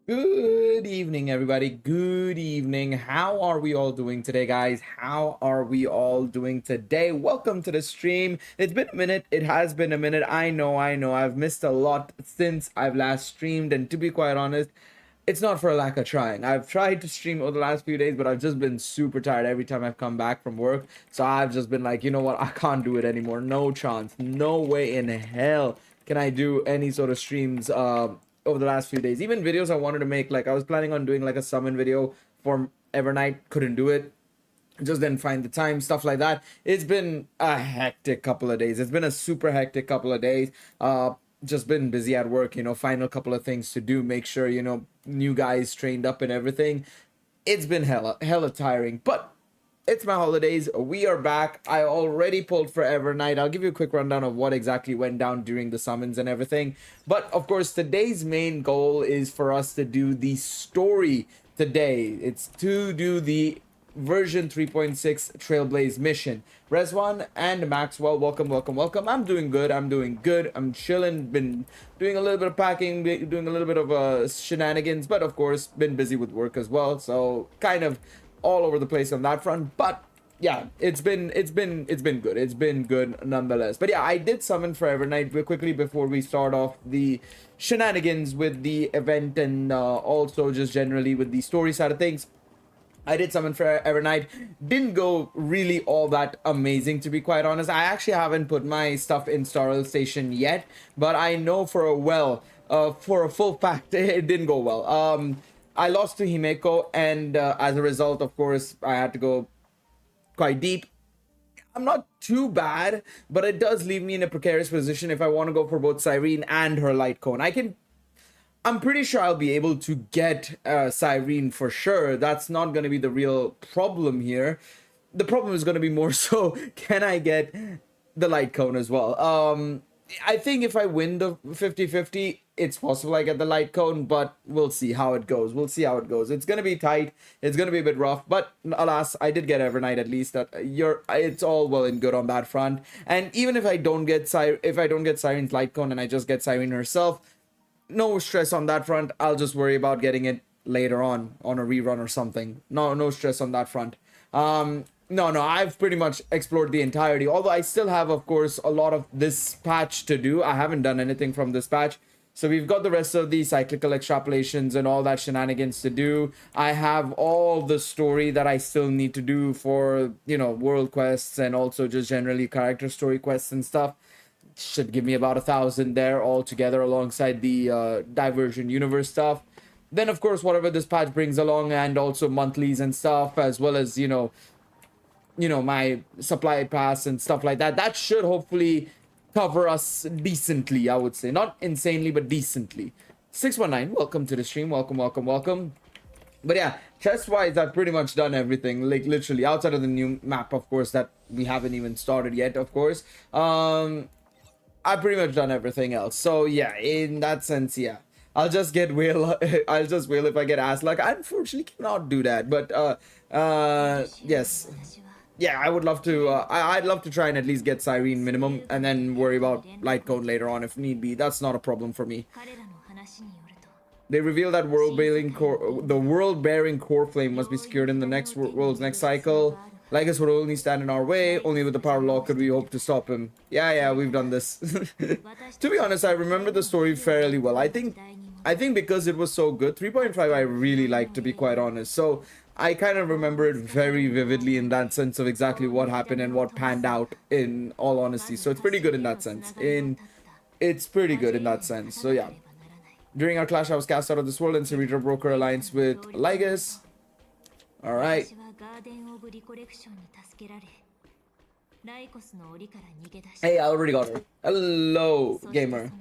Good evening, everybody. Good evening. How are we all doing today, guys? How are we all doing today? Welcome to the stream. It's been a minute. It has been a minute. I know. I've missed a lot since I've last streamed, and to be quite honest, it's not for a lack of trying. I've tried to stream over the last few days, but I've just been super tired every time I've come back from work. So I've just been like, you know what? I can't do it anymore. No chance. No way in hell can I do any sort of streams over the last few days. Even videos I wanted to make, like I was planning on doing like a summon video for Evernight, couldn't do it. Just didn't find the time, stuff like that. It's been a hectic couple of days. It's been a super hectic couple of days. Just been busy at work, final couple of things to do, make sure, new guys trained up and everything. It's been hella tiring, but it's my holidays. We are back. I already pulled for Evernight. I'll give you a quick rundown of what exactly went down during the summons and everything. But of course, today's main goal is for us to do the story today. It's to do the version 3.6 Trailblaze mission. Rezwan and Maxwell, welcome. I'm doing good. I'm chilling. Been doing a little bit of packing, doing a little bit of shenanigans, but of course, been busy with work as well. So kind of all over the place on that front, but yeah, it's been good. It's been good nonetheless. But yeah, I did summon for Evernight real quickly before we start off the shenanigans with the event and also just generally with the story side of things. I did summon for Evernight. Didn't go really all that amazing, to be quite honest. I actually haven't put my stuff in Starl Station yet, but I know for a full fact, it didn't go well. I lost to Himeko, and as a result, of course, I had to go quite deep. I'm not too bad, but it does leave me in a precarious position if I want to go for both Cyrene and her light cone. I'm pretty sure I'll be able to get Cyrene for sure. That's not going to be the real problem here. The problem is going to be more so, can I get the light cone as well? I think if I win the 50-50, it's possible I get the light cone, but we'll see how it goes. It's going to be tight. It's going to be a bit rough, but alas, I did get Evernight at least. It's all well and good on that front. And even if I don't get Cyrene's light cone and I just get Cyrene herself, no stress on that front. I'll just worry about getting it later on a rerun or something. No stress on that front. No, I've pretty much explored the entirety. Although I still have, of course, a lot of this patch to do. I haven't done anything from this patch. So we've got the rest of the cyclical extrapolations and all that shenanigans to do. I have all the story that I still need to do for, world quests and also just generally character story quests and stuff. Should give me about 1,000 there all together alongside the Diversion Universe stuff. Then, of course, whatever this patch brings along and also monthlies and stuff, as well as, my supply pass and stuff like that. That should hopefully cover us decently, I would say. Not insanely, but decently. 619, welcome to the stream. Welcome. But yeah, chest-wise, I've pretty much done everything. Like, literally, outside of the new map, of course, that we haven't even started yet, of course. I've pretty much done everything else. So yeah, in that sense, yeah. I'll just whale if I get ass luck. I unfortunately cannot do that. But yes. Yeah, I would love to I'd love to try and at least get Cyrene minimum and then worry about light cone later on if need be. That's not a problem for me. They reveal that the world-bearing core flame must be secured in the world's next cycle. Lygus would only stand in our way. Only with the power law could we hope to stop him. Yeah, we've done this. To be honest, I remember the story fairly well. I think because it was so good, 3.5 I really liked, to be quite honest. So I kind of remember it very vividly in that sense of exactly what happened and what panned out, in all honesty. So it's pretty good in that sense. So yeah. During our clash, I was cast out of this world and Cerebral broke her alliance with Lygus. Alright. Hey, I already got her. Hello, gamer.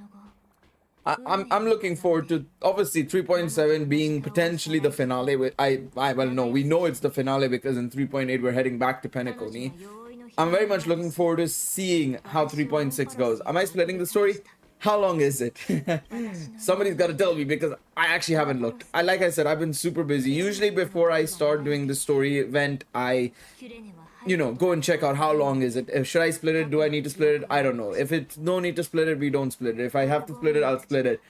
I'm looking forward to, obviously, 3.7 being potentially the finale. We know it's the finale because in 3.8 we're heading back to Penacony. I'm very much looking forward to seeing how 3.6 goes. Am I splitting the story? How long is it? Somebody's got to tell me because I actually haven't looked. Like I said, I've been super busy. Usually before I start doing the story event, I go and check out how long is it. Should I split it? Do I need to split it? I don't know. If it's no need to split it, we don't split it. If I have to split it, I'll split it.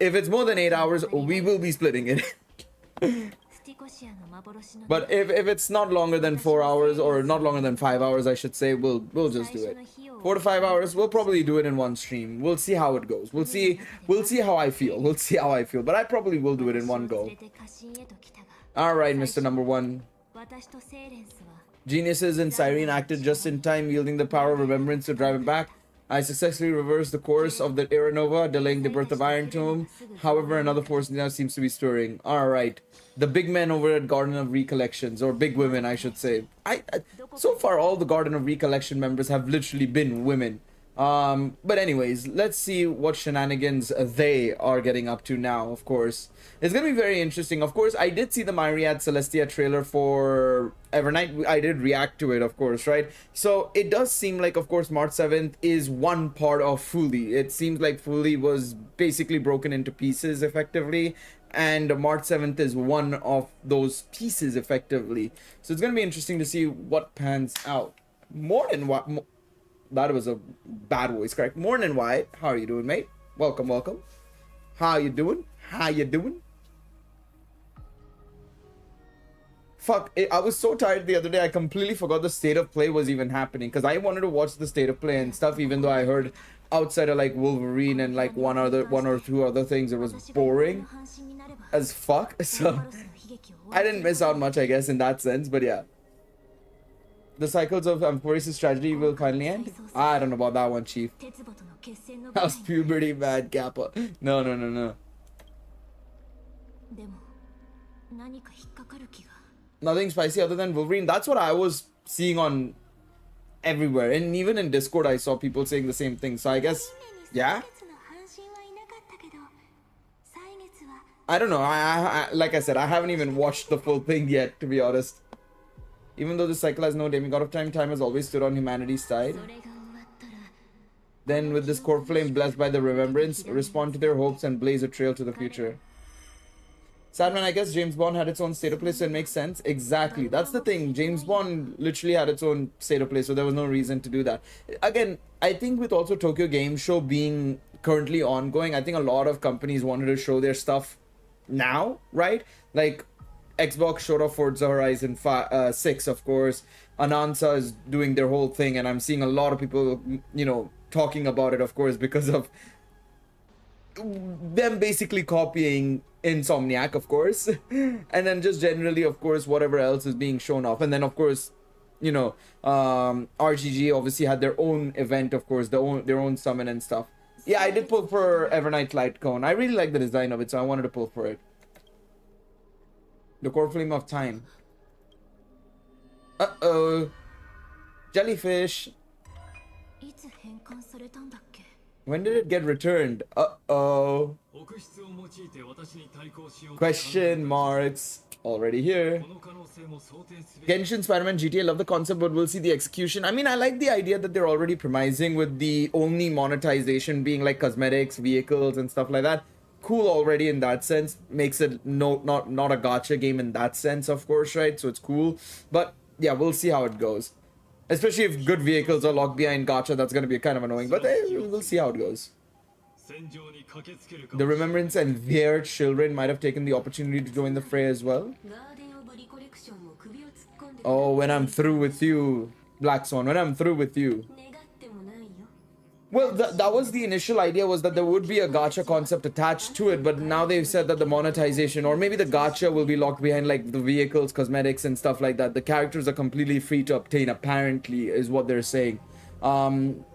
if it's more than 8 hours, we will be splitting it. But if it's not longer than 4 hours, or not longer than 5 hours, I should say, we'll just do it. 4 to 5 hours, we'll probably do it in one stream. We'll see how it goes. We'll see how I feel. We'll see how I feel. But I probably will do it in one go. Alright, Mr. Number One. Geniuses in Cyrene acted just in time, wielding the power of remembrance to drive it back. I successfully reversed the course of the Era Nova, delaying the birth of Iron Tomb. However, another force now seems to be stirring. Alright. The big men over at Garden of Recollections, or big women, I should say. So far, all the Garden of Recollection members have literally been women. But anyways, let's see what shenanigans they are getting up to now, of course. It's gonna be very interesting. Of course, I did see the Myriad Celestia trailer for Evernight. I did react to it, of course, right? So it does seem like, of course, March 7th is one part of Fuli. It seems like Fuli was basically broken into pieces, effectively. And March 7th is one of those pieces, effectively. So it's gonna be interesting to see what pans out. More than what... That was a bad voice crack. Morning, Wyatt. How are you doing, mate? Welcome, welcome. How you doing? How you doing? Fuck, I was so tired the other day, I completely forgot the state of play was even happening. Because I wanted to watch the state of play and stuff, even though I heard outside of like Wolverine and like one or two other things, it was boring as fuck. So I didn't miss out much, I guess, in that sense. But yeah. The cycles of Amphoris's tragedy will finally end? I don't know about that one, Chief. How's puberty bad, Kappa? No. Nothing spicy other than Wolverine. That's what I was seeing on everywhere. And even in Discord, I saw people saying the same thing. So I guess, yeah? I don't know. I like I said, I haven't even watched the full thing yet, to be honest. Even though the cycle has no demigod of time, time has always stood on humanity's side. Then with this core flame blessed by the remembrance, respond to their hopes and blaze a trail to the future. Sadman, I guess James Bond had its own state of play, so it makes sense. Exactly. That's the thing. James Bond literally had its own state of play, so there was no reason to do that. Again, I think with also Tokyo Game Show being currently ongoing, I think a lot of companies wanted to show their stuff now, right? Like, Xbox showed off Forza Horizon 6, of course. Anansa is doing their whole thing, and I'm seeing a lot of people, you know, talking about it, of course, because of them basically copying Insomniac, of course. And then just generally, of course, whatever else is being shown off. And then, of course, you know, RGG obviously had their own event, of course, their own summon and stuff. Yeah, I did pull for Evernight Light Cone. I really like the design of it, so I wanted to pull for it. The core flame of time. Uh-oh. Jellyfish. When did it get returned? Uh-oh. Question marks. Already here. Genshin, Spider-Man, GTA, love the concept, but we'll see the execution. I mean, I like the idea that they're already premising with the only monetization being like cosmetics, vehicles, and stuff like that. Cool already in that sense. Makes it not a gacha game in that sense, of course, right? So it's cool. But yeah, we'll see how it goes. Especially if good vehicles are locked behind gacha, that's going to be kind of annoying. But we'll see how it goes. The Remembrance and their children might have taken the opportunity to join the fray as well. Oh, when I'm through with you, Black Swan, when I'm through with you. Well, that was the initial idea, was that there would be a gacha concept attached to it, but now they've said that the monetization, or maybe the gacha, will be locked behind like the vehicles, cosmetics, and stuff like that. The characters are completely free to obtain, apparently, is what they're saying.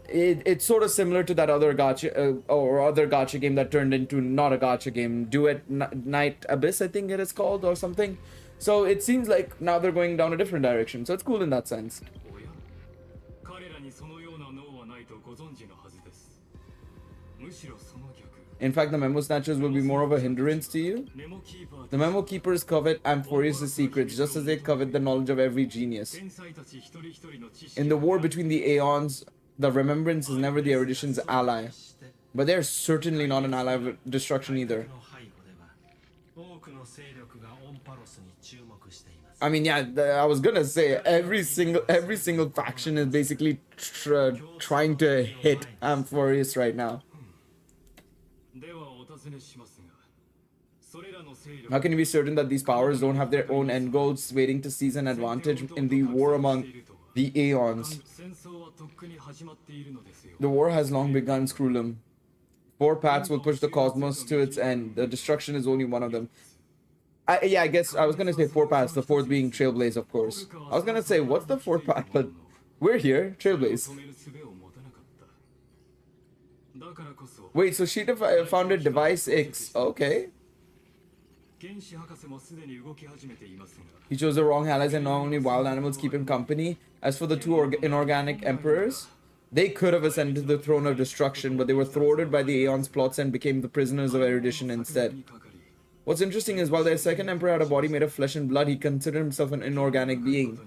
It's sort of similar to that other gacha, or other gacha game that turned into not a gacha game, Duet Night Abyss, I think it is called, or something. So it seems like now they're going down a different direction, so it's cool in that sense. In fact, the Memo Snatchers will be more of a hindrance to you. The Memo Keepers covet Amphorius' secrets, just as they covet the knowledge of every genius. In the war between the Aeons, the Remembrance is never the Erudition's ally. But they're certainly not an ally of destruction either. I mean, yeah, I was gonna say, every single faction is basically trying to hit Amphorius right now. How can you be certain that these powers don't have their own end goals waiting to seize an advantage in the war among the Aeons? The war has long begun, Screwlum. 4 paths will push the cosmos to its end. The destruction is only one of them. Yeah, I guess I was gonna say 4 paths, the 4th being Trailblaze, of course. I was gonna say, what's the 4th path? But we're here, Trailblaze. Wait, so she founded Device X. Okay. He chose the wrong allies, and not only wild animals keep him company. As for the 2 inorganic emperors, they could have ascended to the throne of destruction, but they were thwarted by the Aeon's plots and became the prisoners of erudition instead. What's interesting is while their second emperor had a body made of flesh and blood, he considered himself an inorganic being.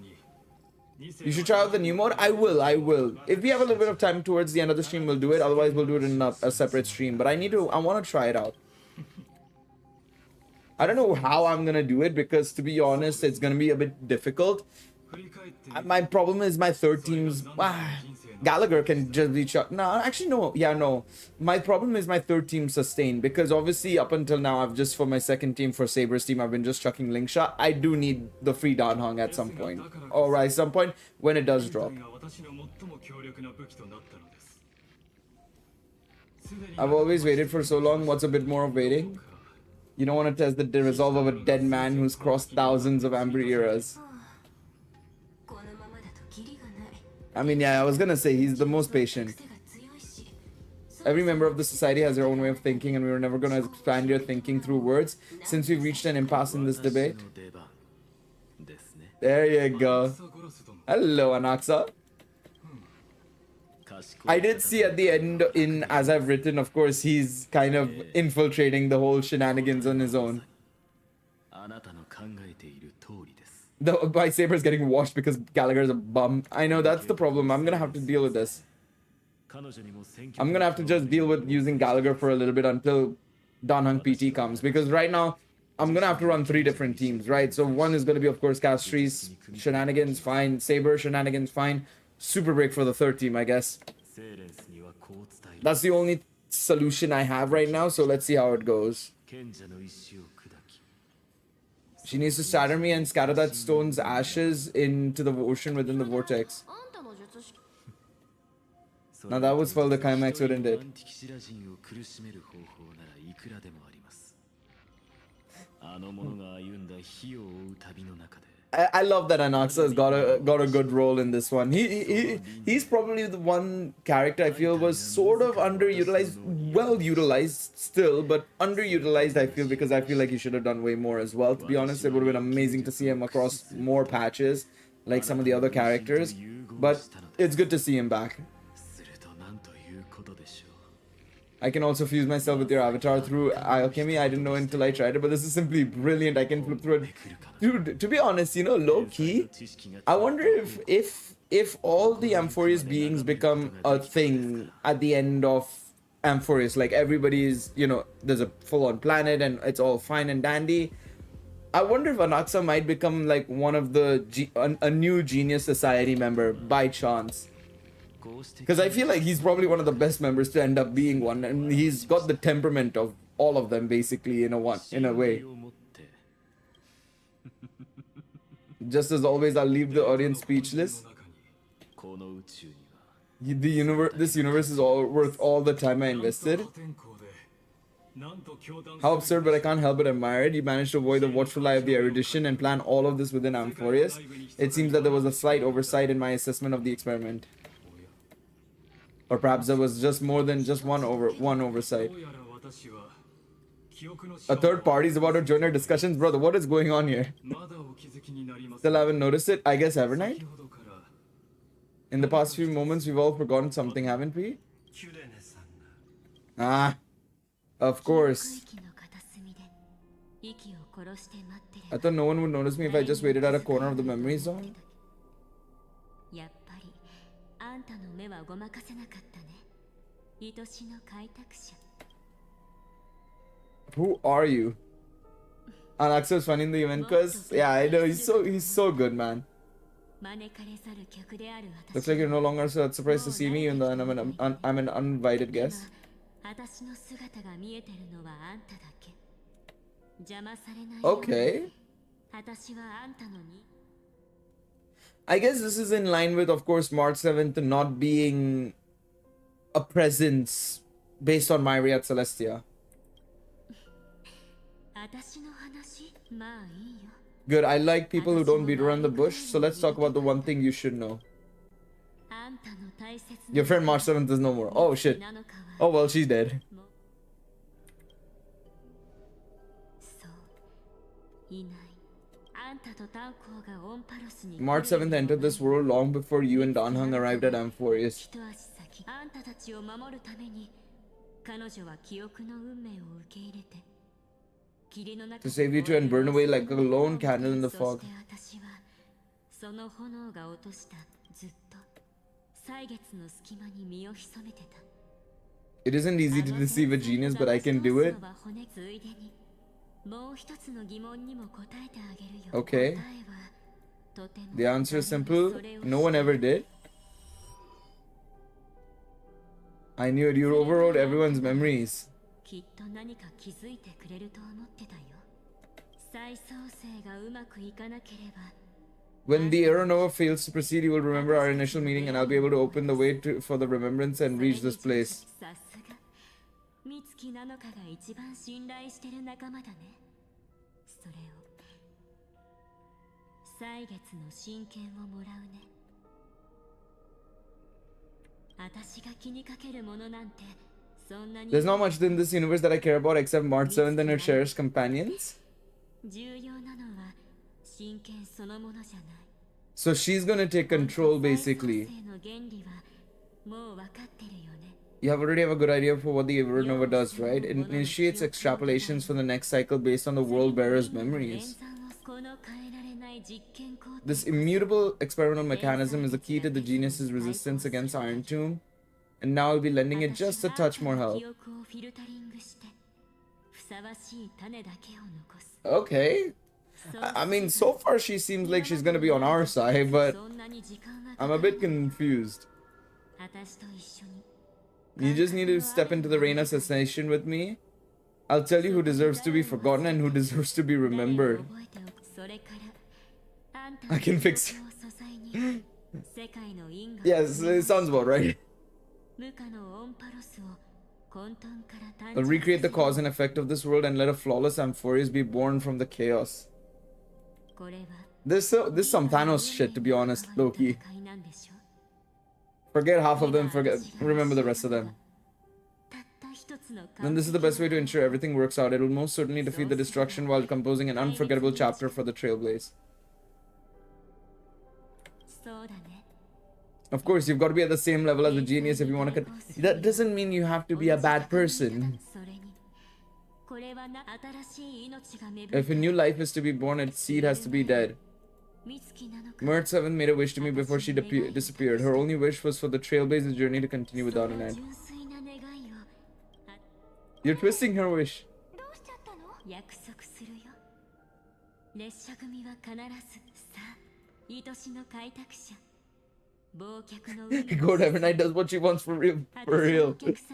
You should try out the new mode. I will. If we have a little bit of time towards the end of the stream, we'll do it. Otherwise, we'll do it in a separate stream. But I want to try it out. I don't know how I'm going to do it because, to be honest, it's going to be a bit difficult. My problem is my third team's... Gallagher can just be shot. No, actually, no. Yeah, no. My problem is my third team sustained because obviously up until now, I've just, for my second team, for Saber's team, I've been just chucking Link Shot. I do need the free Danhong at some point. Or at some point when it does drop. I've always waited for so long. What's a bit more of waiting? You don't want to test the resolve of a dead man who's crossed thousands of Amber eras. I mean, yeah, I was gonna say he's the most patient. Every member of the society has their own way of thinking, and we were never gonna expand your thinking through words since we've reached an impasse in this debate. There you go. Hello, Anaxa. I did see at the end, as I've written, of course, he's kind of infiltrating the whole shenanigans on his own. The Saber's getting washed because Gallagher's a bum. I know, that's the problem. I'm gonna have to deal with this. I'm gonna have to just deal with using Gallagher for a little bit until Danhong PT comes. Because right now, I'm gonna have to run 3 different teams, right? So one is gonna be, of course, Castries, shenanigans, fine. Saber, shenanigans, fine. Super break for the third team, I guess. That's the only solution I have right now, so let's see how it goes. She needs to shatter me and scatter that stone's ashes into the ocean within the vortex. Now that was for the climax, wouldn't it? I love that Anaxa has got a good role in this one. He's probably the one character I feel was sort of underutilized, well utilized still, but underutilized I feel because I feel like he should have done way more as well. To be honest, it would have been amazing to see him across more patches like some of the other characters, but it's good to see him back. I can also fuse myself with your avatar through alchemy. I didn't know until I tried it, but this is simply brilliant. I can flip through it. Dude, to be honest, you know, low-key, I wonder if all the Amphorius beings become a thing at the end of Amphorius. Like, everybody's, you know, there's a full-on planet and it's all fine and dandy. I wonder if Anaxa might become, like, one of the... a new Genius Society member by chance. Because I feel like he's probably one of the best members to end up being one, and he's got the temperament of all of them basically in a way. Just as always, I'll leave the audience speechless. This universe is all worth all the time I invested. How absurd, but I can't help but admire it. You managed to avoid the watchful eye of the erudition and plan all of this within Amphorius. It seems that there was a slight oversight in my assessment of the experiment. Or perhaps there was just more than just one oversight. A third party is about to join our discussions? Brother, what is going on here? Still haven't noticed it? I guess Evernight? In the past few moments, we've all forgotten something, haven't we? Ah, of course. I thought no one would notice me if I just waited at a corner of the memory zone. Who are you? Anaxa is funny in the event because, yeah, I know, he's so good, man. Looks like you're no longer so surprised to see me, even though I'm an uninvited guest. Okay. I guess this is in line with, of course, March 7th not being a presence based on Myriad Celestia. Good, I like people who don't beat around the bush, so let's talk about the one thing you should know. Your friend March 7th is no more. Oh shit. Oh well, she's dead. March 7th entered this world long before you and Danhang arrived at Amphorius. To save you two and burn away like a lone candle in the fog. It isn't easy to deceive a genius, but I can do it. Okay. The answer is simple. No one ever did. I knew it. You overrode everyone's memories. When the Aeronova fails to proceed, you will remember our initial meeting and I'll be able to open the way for the remembrance and reach this place. There's not much in this universe that I care about except March 7th and her cherished companions. So she's gonna take control basically. You already have a good idea for what the Aeronova does, right? It initiates extrapolations for the next cycle based on the world bearer's memories. This immutable experimental mechanism is the key to the genius's resistance against Iron Tomb, and now I'll be lending it just a touch more help. Okay. I mean, so far she seems like she's gonna be on our side, but I'm a bit confused. You just need to step into the rain assassination with me. I'll tell you who deserves to be forgotten and who deserves to be remembered. I can fix it. Yes, it sounds about right. I'll recreate the cause and effect of this world and let a flawless Amphorius be born from the chaos. This some Thanos shit, to be honest, Loki. Forget half of them, remember the rest of them. And this is the best way to ensure everything works out. It will most certainly defeat the destruction while composing an unforgettable chapter for the Trailblaze. Of course, you've got to be at the same level as a genius if you want to... That doesn't mean you have to be a bad person. If a new life is to be born, its seed has to be dead. March 7th made a wish to me before she disappeared. Her only wish was for the Trailblaze's journey to continue without an end. You're twisting her wish. God, every night does what she wants for real.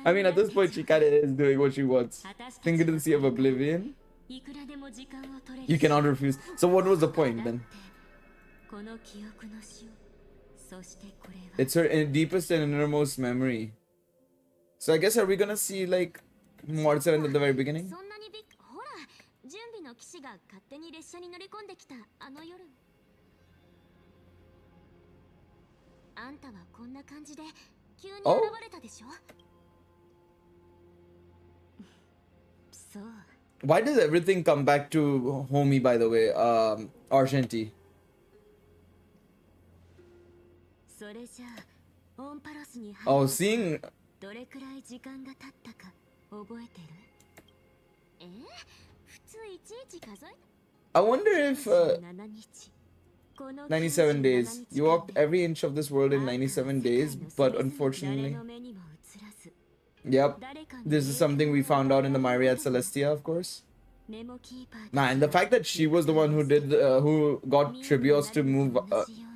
I mean, at this point, she kind of is doing what she wants. Think into the Sea of Oblivion. You cannot refuse. So what was the point then? It's her deepest and innermost memory. So I guess, are we gonna see like March 7th at the very beginning? Oh. Why does everything come back to homie, by the way, Argenti? Oh, seeing... I wonder if... 97 days. You walked every inch of this world in 97 days, but unfortunately... Yep, this is something we found out in the Myriad Celestia, of course. Man, the fact that she was the one who did, who got Tribios to move,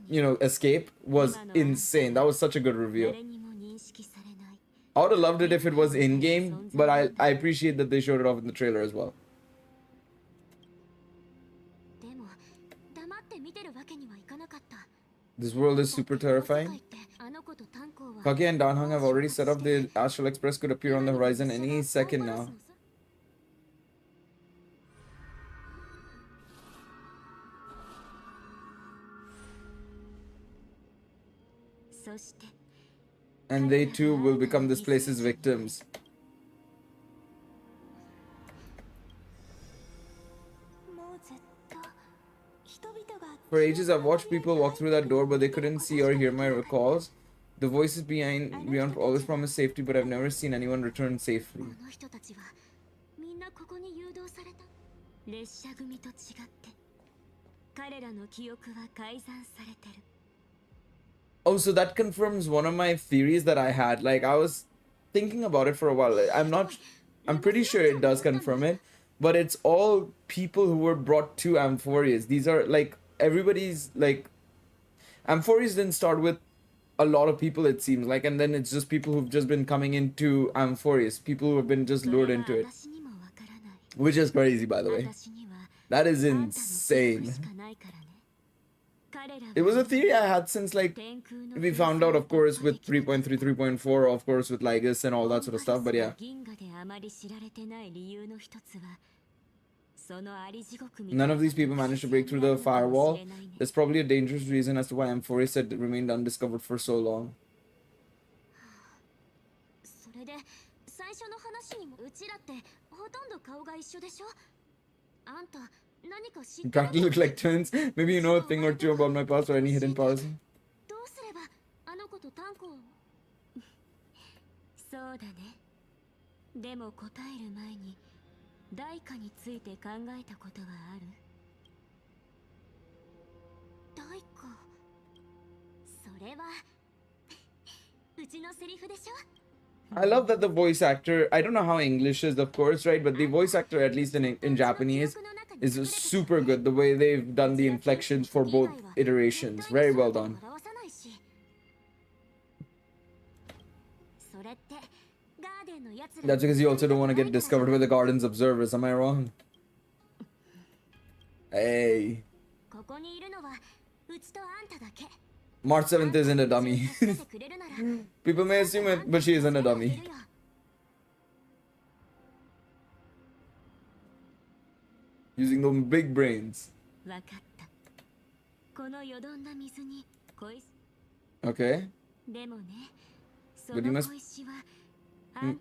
you know, escape was insane. That was such a good reveal. I would have loved it if it was in-game, but I appreciate that they showed it off in the trailer as well. This world is super terrifying. Kage and Danhang have already set up. The Astral Express could appear on the horizon any second now. And they too will become this place's victims. For ages I've watched people walk through that door, but they couldn't see or hear my recalls. The voices beyond always promise safety, but I've never seen anyone return safely. Oh, so that confirms one of my theories that I had. Like, I was thinking about it for a while. I'm pretty sure it does confirm it, but it's all people who were brought to Amphorius. These are like everybody's like Amphorius didn't start with a lot of people, it seems like, and then it's just people who've just been coming into Amphorius, people who have been just lured into it, which is crazy, by the way. That is insane. It was a theory I had since, like, we found out, of course, with 3.3, 3.4, of course, with Lygus and all that sort of stuff, but yeah. None of these people managed to break through the firewall. There's probably a dangerous reason as to why Amphorius had remained undiscovered for so long. You practically look like twins. Maybe you know a thing or two about my past or any hidden powers. I love that the voice actor, I don't know how English is, of course, right? But the voice actor, at least in Japanese, is super good. The way they've done the inflections for both iterations. Very well done. That's because you also don't want to get discovered by the Garden's observers, am I wrong? Hey. March 7th isn't a dummy. People may assume it, but she isn't a dummy. Using those big brains. Okay.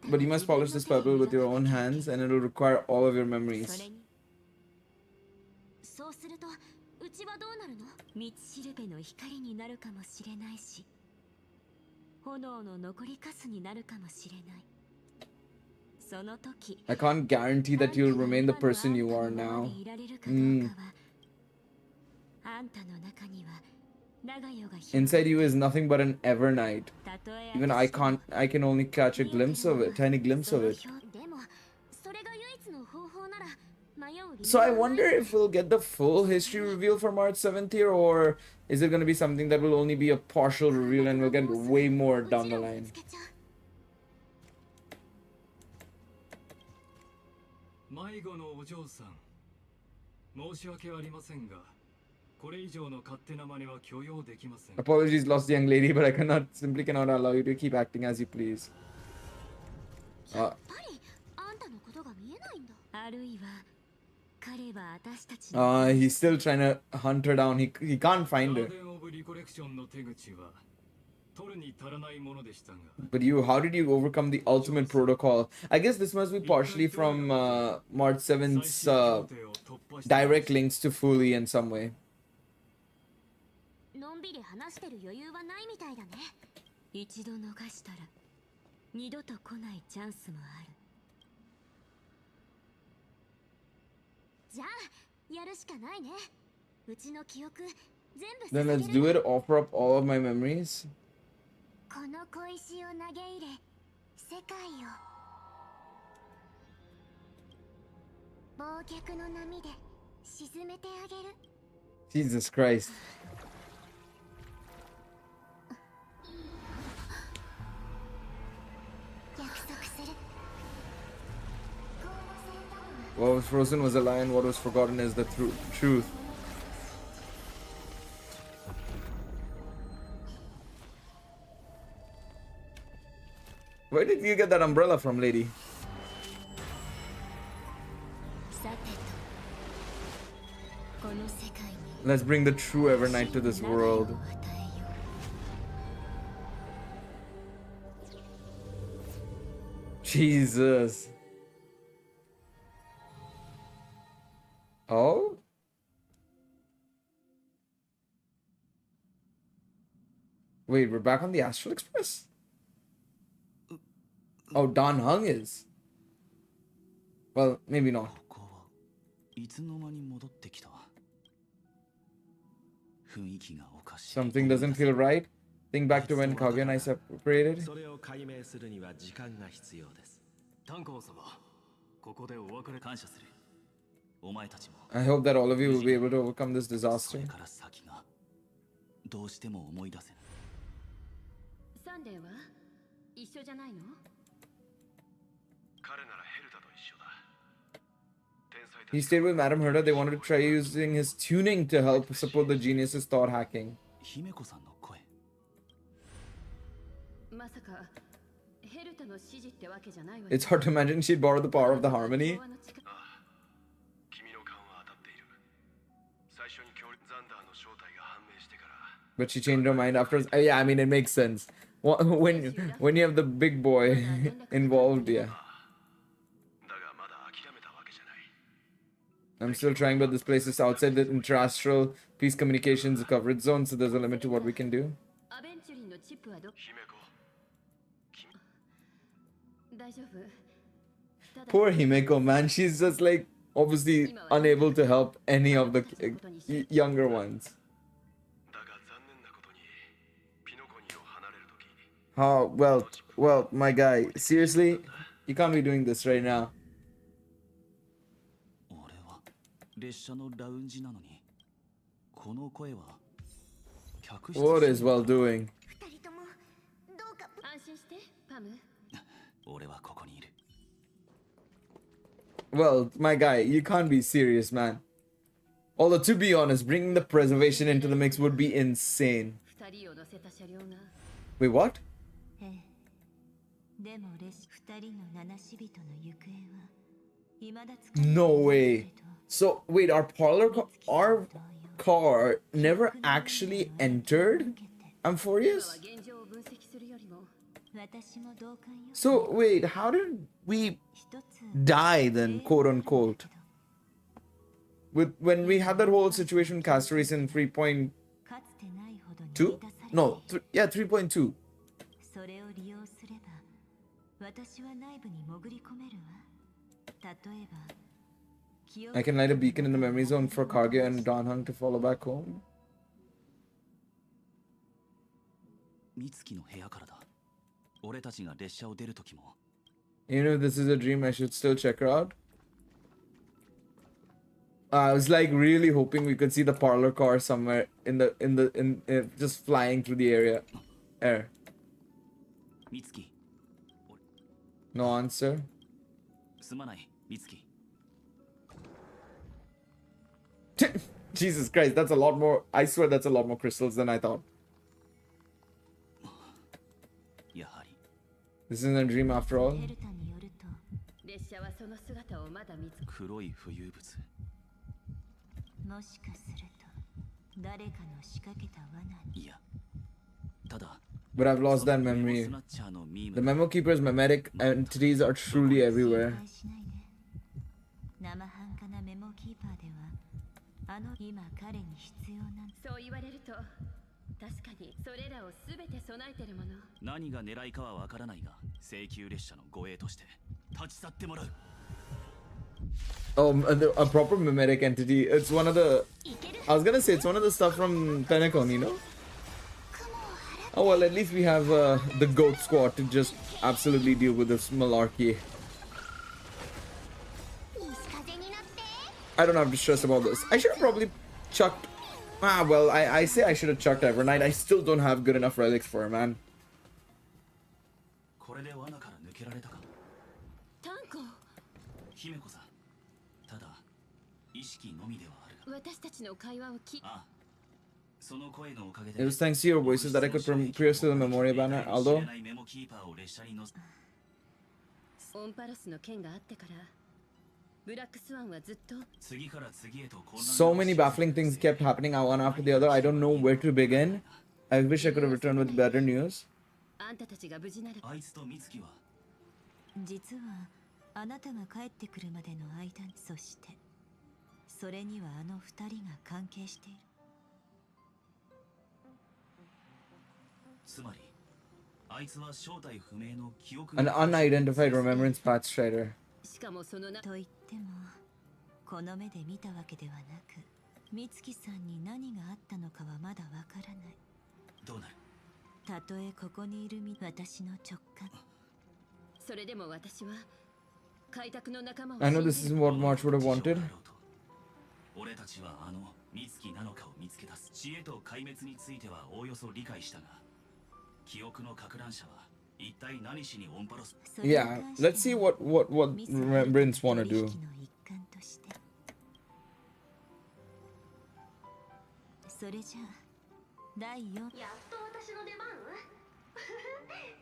But you must polish this purple with your own hands, and it will require all of your memories. I can't guarantee that you'll remain the person you are now. Inside you is nothing but an Evernight. Even I can only catch a glimpse of it, tiny glimpse of it. So I wonder if we'll get the full history reveal for March 7th here, or is it going to be something that will only be a partial reveal and we'll get way more down the line? Apologies, lost young lady, but I simply cannot allow you to keep acting as you please. He's still trying to hunt her down. He can't find her. But how did you overcome the ultimate protocol? I guess this must be partially from March 7th's direct links to Fully in some way. Then let's do it. Offer up all of my memories. Jesus Christ. What was frozen was a lie, and what was forgotten is the truth. Where did you get that umbrella from, lady? Let's bring the true Evernight to this world. Jesus. Oh? Wait, we're back on the Astral Express? Oh, Don Hung is. Well, maybe not. Something doesn't feel right. Think back to when Kage and I separated. I hope that all of you will be able to overcome this disaster. He stayed with Madame Herta. They wanted to try using his tuning to help support the genius's thought hacking. It's hard to imagine she'd borrow the power of the harmony. But she changed her mind after. Yeah, I mean, it makes sense. When you have the big boy involved, yeah. I'm still trying, but this place is outside the interastral peace communications coverage zone, so there's a limit to what we can do. Poor Himeko, man. She's just like obviously unable to help any of the younger ones. Oh, well, my guy. Seriously? You can't be doing this right now. What is well doing? Well, my guy, you can't be serious, man. Although, to be honest, bringing the preservation into the mix would be insane. Wait, what? No way. So, wait, our car never actually entered Amphorius? So, wait, how did we die then, quote unquote? When we had that whole situation with Castoris in 3.2? No, 3.2. I can light a beacon in the memory zone for Kage and Danhung to follow back home. Even if this is a dream, I should still check her out. I was like really hoping we could see the parlor car somewhere in just flying through the air. No answer. Jesus Christ, that's a lot more. I swear that's a lot more crystals than I thought. This isn't a dream after all. But I've lost that memory. The Memo Keeper's memetic entities are truly everywhere. Oh, a proper memetic entity. It's one of the... I was gonna say, it's one of the stuff from Penacon, you know? Oh, well, at least we have the Goat Squad to just absolutely deal with this malarkey. I don't have to stress about this. I should have probably chucked... well, I say I should have chucked Evernight. I still don't have good enough relics for her, man. It was thanks to your voices that I could pierce through the Memoria banner, although so many baffling things kept happening one after the other. I don't know where to begin. I wish I could have returned with better news. 実はあなたが帰ってくるまでの間に、そしてそれにはあの二人が関係している。つまりあいつは正体不明の記憶 An unidentified remembrance path strider. しかもそのと言ってもこの目で見たわけではなく、美月さんに何があったのかはまだわからない。どうなる？たとえここにいる私の直感。それでも私は開拓の仲間を I know this isn't what March would have wanted. 俺たちはあの美月なのかを見つけ出す。知恵と壊滅についてはおおよそ理解したが、記憶の撹乱者は一体何しにオンパロス。Yeah, let's see what remembrance wanna do. それじゃあ第4。やっと私の出番？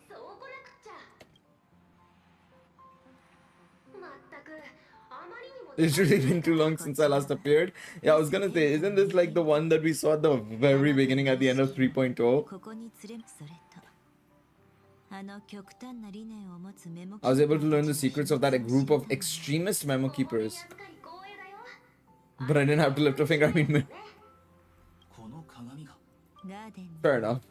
そうこなくちゃ。まったくあまりにも。It's really been too long since I last appeared. Yeah, I was gonna say, isn't this like the one that we saw at the very beginning at the end of 3.0? I was able to learn the secrets of that group of extremist memo keepers. But I didn't have to lift a finger. I mean, fair enough.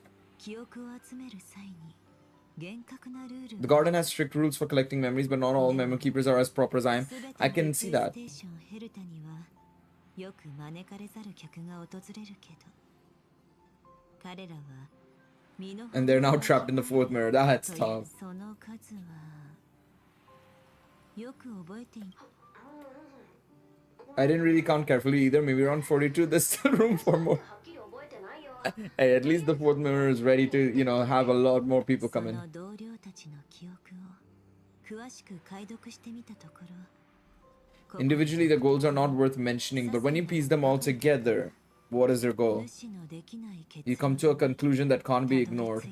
The garden has strict rules for collecting memories, but not all memo keepers are as proper as I am. I can see that. And they're now trapped in the fourth mirror. That's tough. I didn't really count carefully either. Maybe around 42. There's still room for more. Hey, at least the fourth mirror is ready to, you know, have a lot more people come in. Individually, the goals are not worth mentioning, but when you piece them all together, what is their goal? You come to a conclusion that can't be ignored.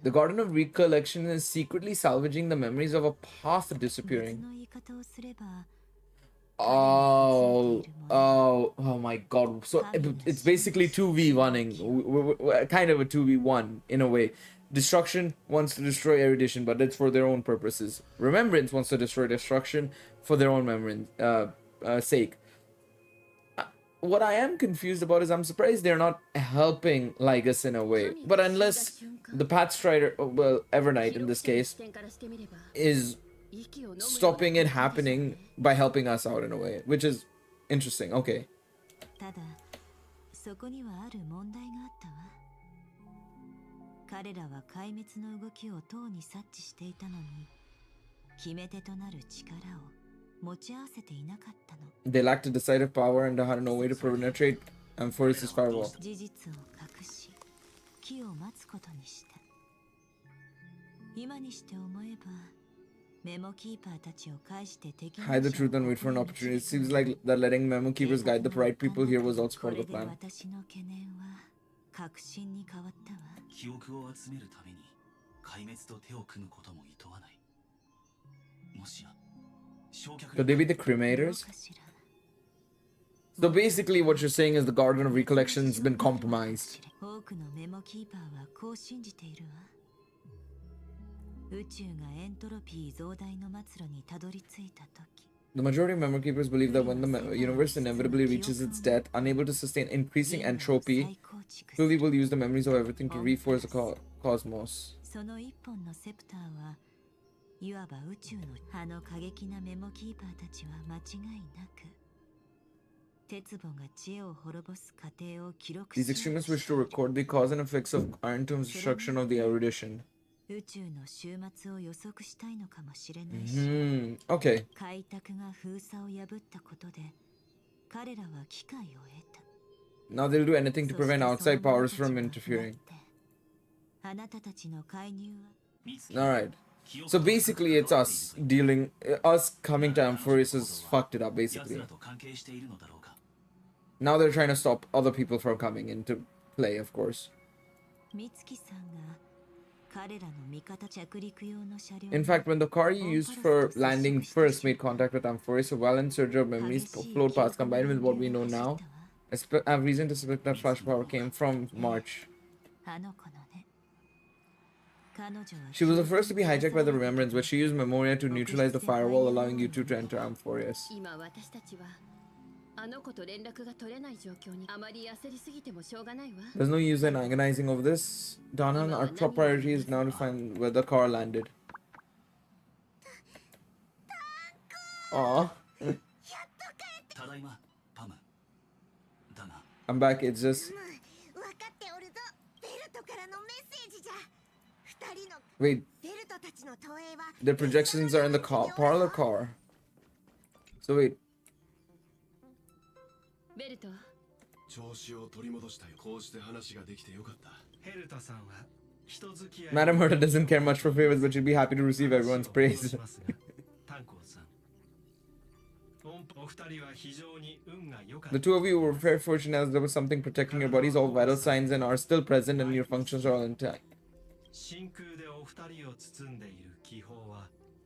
The Garden of Recollection is secretly salvaging the memories of a path disappearing. Oh my god. So it's basically 2v1ing. Kind of a 2v1 in a way. Destruction wants to destroy erudition, but it's for their own purposes. Remembrance wants to destroy destruction for their own sake. What I am confused about is I'm surprised they're not helping Lygus in a way. But unless the Path Strider, well, Evernight in this case, is stopping it happening by helping us out in a way, which is interesting. Okay. They lacked a decisive power and had no way to penetrate Amphoris's firewall. Hide the truth and wait for an opportunity. It seems like that letting memo keepers guide the right people here was also part of the plan. Could they be the cremators? So basically what you're saying is the Garden of Recollection has been compromised. The majority of memory keepers believe that when the universe inevitably reaches its death, unable to sustain increasing entropy, truly will use the memories of everything to reforge the cosmos. These extremists wish to record the cause and effects of Iron Tomb's destruction of the erudition. Okay. Now they'll do anything to prevent outside powers from interfering. Alright. So basically, it's us dealing, us coming to Amphoris has fucked it up, basically. Now they're trying to stop other people from coming into play, of course. In fact, when the car you used for landing first made contact with Amphoris, a violent surge of memories flowed past, combined with what we know now. I have reason to suspect that flash power came from March. She was the first to be hijacked by the Remembrance, but she used Memoria to neutralize the firewall, allowing you two to enter Amphoris. There's no use in agonizing over this. Danan, our top priority is now to find where the car landed. Aww. I'm back, it's just... Wait. The projections are in the parlor car. So wait. Madam Herta doesn't care much for favors, but she'd be happy to receive everyone's praise. The two of you were very fortunate as there was something protecting your bodies. All vital signs and are still present and your functions are all intact.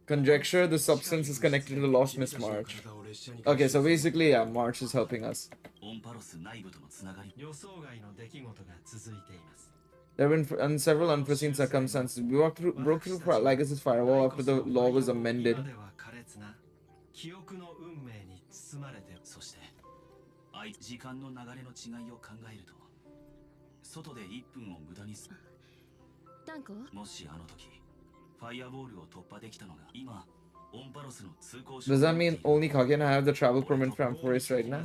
Conjecture, the substance is connected to the lost Miss March. Okay, so basically, yeah, March is helping us. There have been several unforeseen circumstances. We broke through Lycus' firewall after the law was amended. Does that mean only Kage and I have the travel permit for Amphoris right now?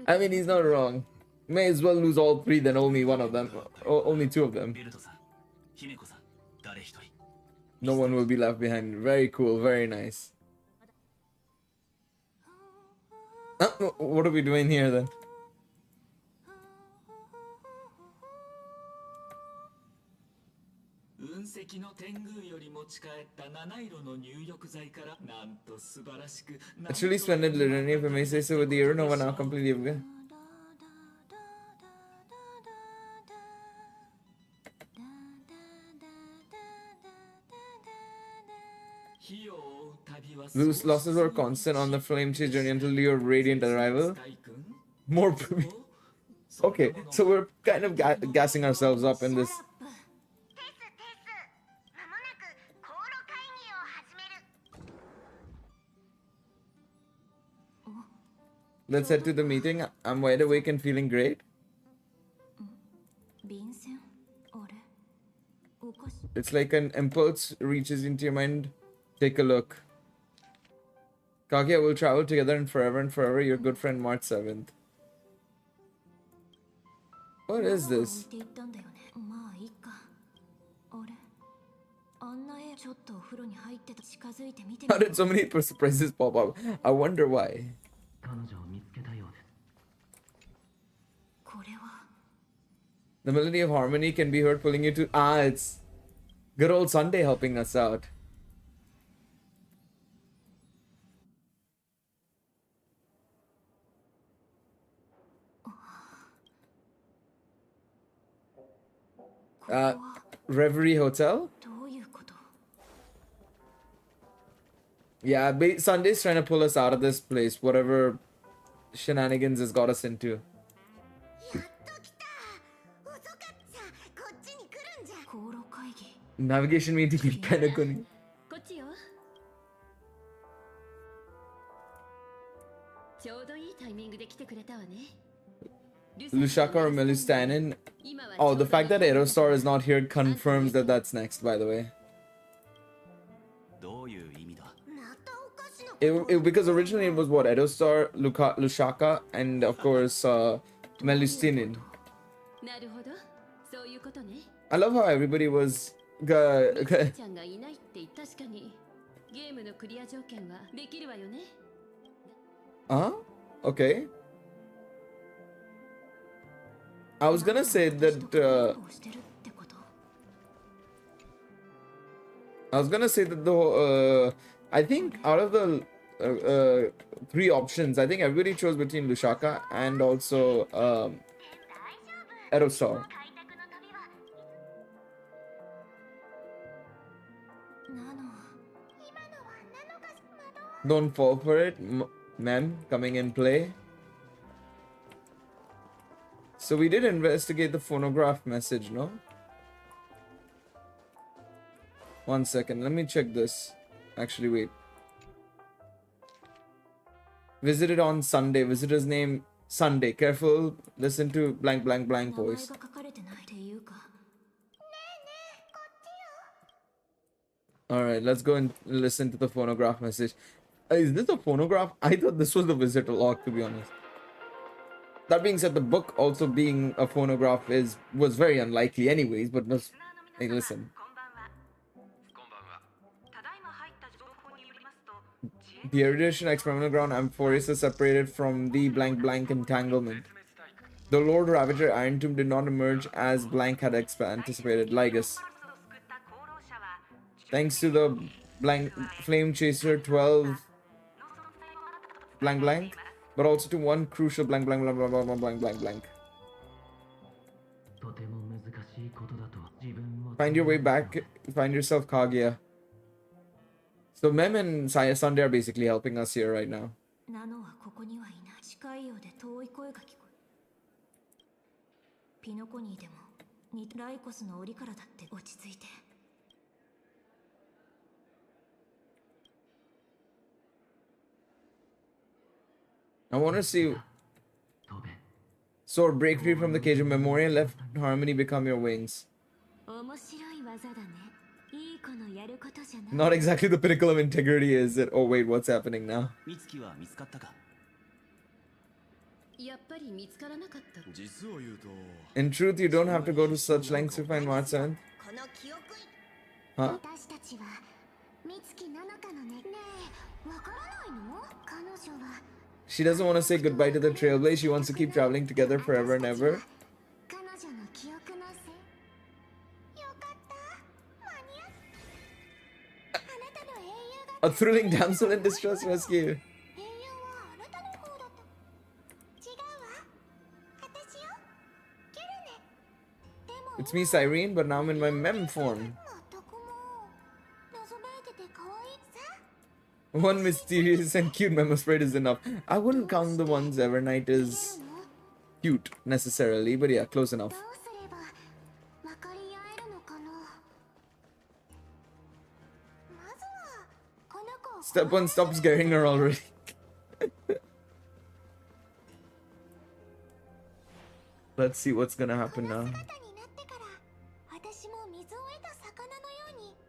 I mean, he's not wrong. May as well lose all three than only one of them. Only two of them. No one will be left behind. Very cool, very nice. What are we doing here then? It's really splendid, literally, if I may say so, with the Aeronova now completely aware. Loose losses were constant on the flame chase journey until your radiant arrival. More. Okay, so we're kind of gassing ourselves up in this. Let's head to the meeting. I'm wide awake and feeling great. It's like an impulse reaches into your mind. Take a look. Kaguya will travel together and forever, your good friend March 7th. What is this? How did so many surprises pop up? I wonder why. The melody of harmony can be heard pulling you to... Ah, it's good old Sunday helping us out. Reverie Hotel? Yeah, Sunday's trying to pull us out of this place, whatever shenanigans has got us into. Navigation meeting in Penacony. Lushaka or Melustanen. Oh, the fact that Aerostar is not here confirms that that's next, by the way. Because originally it was what? Aerostar, Lushaka, and of course Melustinin. I love how everybody was Huh? Okay. I was gonna say that the I think out of the three options, I think everybody chose between Lushaka and also Aerostar. Don't fall for it, ma'am. Coming in play. So we did investigate the phonograph message, no? One second, let me check this. Actually, wait. Visited on Sunday. Visitor's name Sunday. Careful. Listen to blank blank blank voice. Alright, let's go and listen to the phonograph message. Is this a phonograph? I thought this was the visitor log, to be honest. That being said, the book also being a phonograph was very unlikely anyways, but let's hey, listen. The erudition experimental ground Amphoris is separated from the blank blank entanglement. The Lord Ravager Iron Tomb did not emerge as blank had anticipated. Ligus. Thanks to the blank Flame Chaser 12 blank blank, but also to one crucial blank blank blank blank blank blank blank blank. Find your way back. Find yourself, Kaguya. So Mem and Sunday are basically helping us here right now. I want to see. Sword, break free from the cage of Memoria. Left harmony become your wings. Not exactly the pinnacle of integrity, is it? Oh wait, what's happening now? In truth, you don't have to go to such lengths to find March 7th. Huh? She doesn't want to say goodbye to the Trailblaze. She wants to keep traveling together forever and ever. A thrilling damsel in distress rescue. It's me, Cyrene, but now I'm in my mem form. One mysterious and cute memo spread is enough. I wouldn't count the ones Evernight is cute necessarily, but yeah, close enough. Step 1, stop scaring her already. Let's see what's gonna happen now.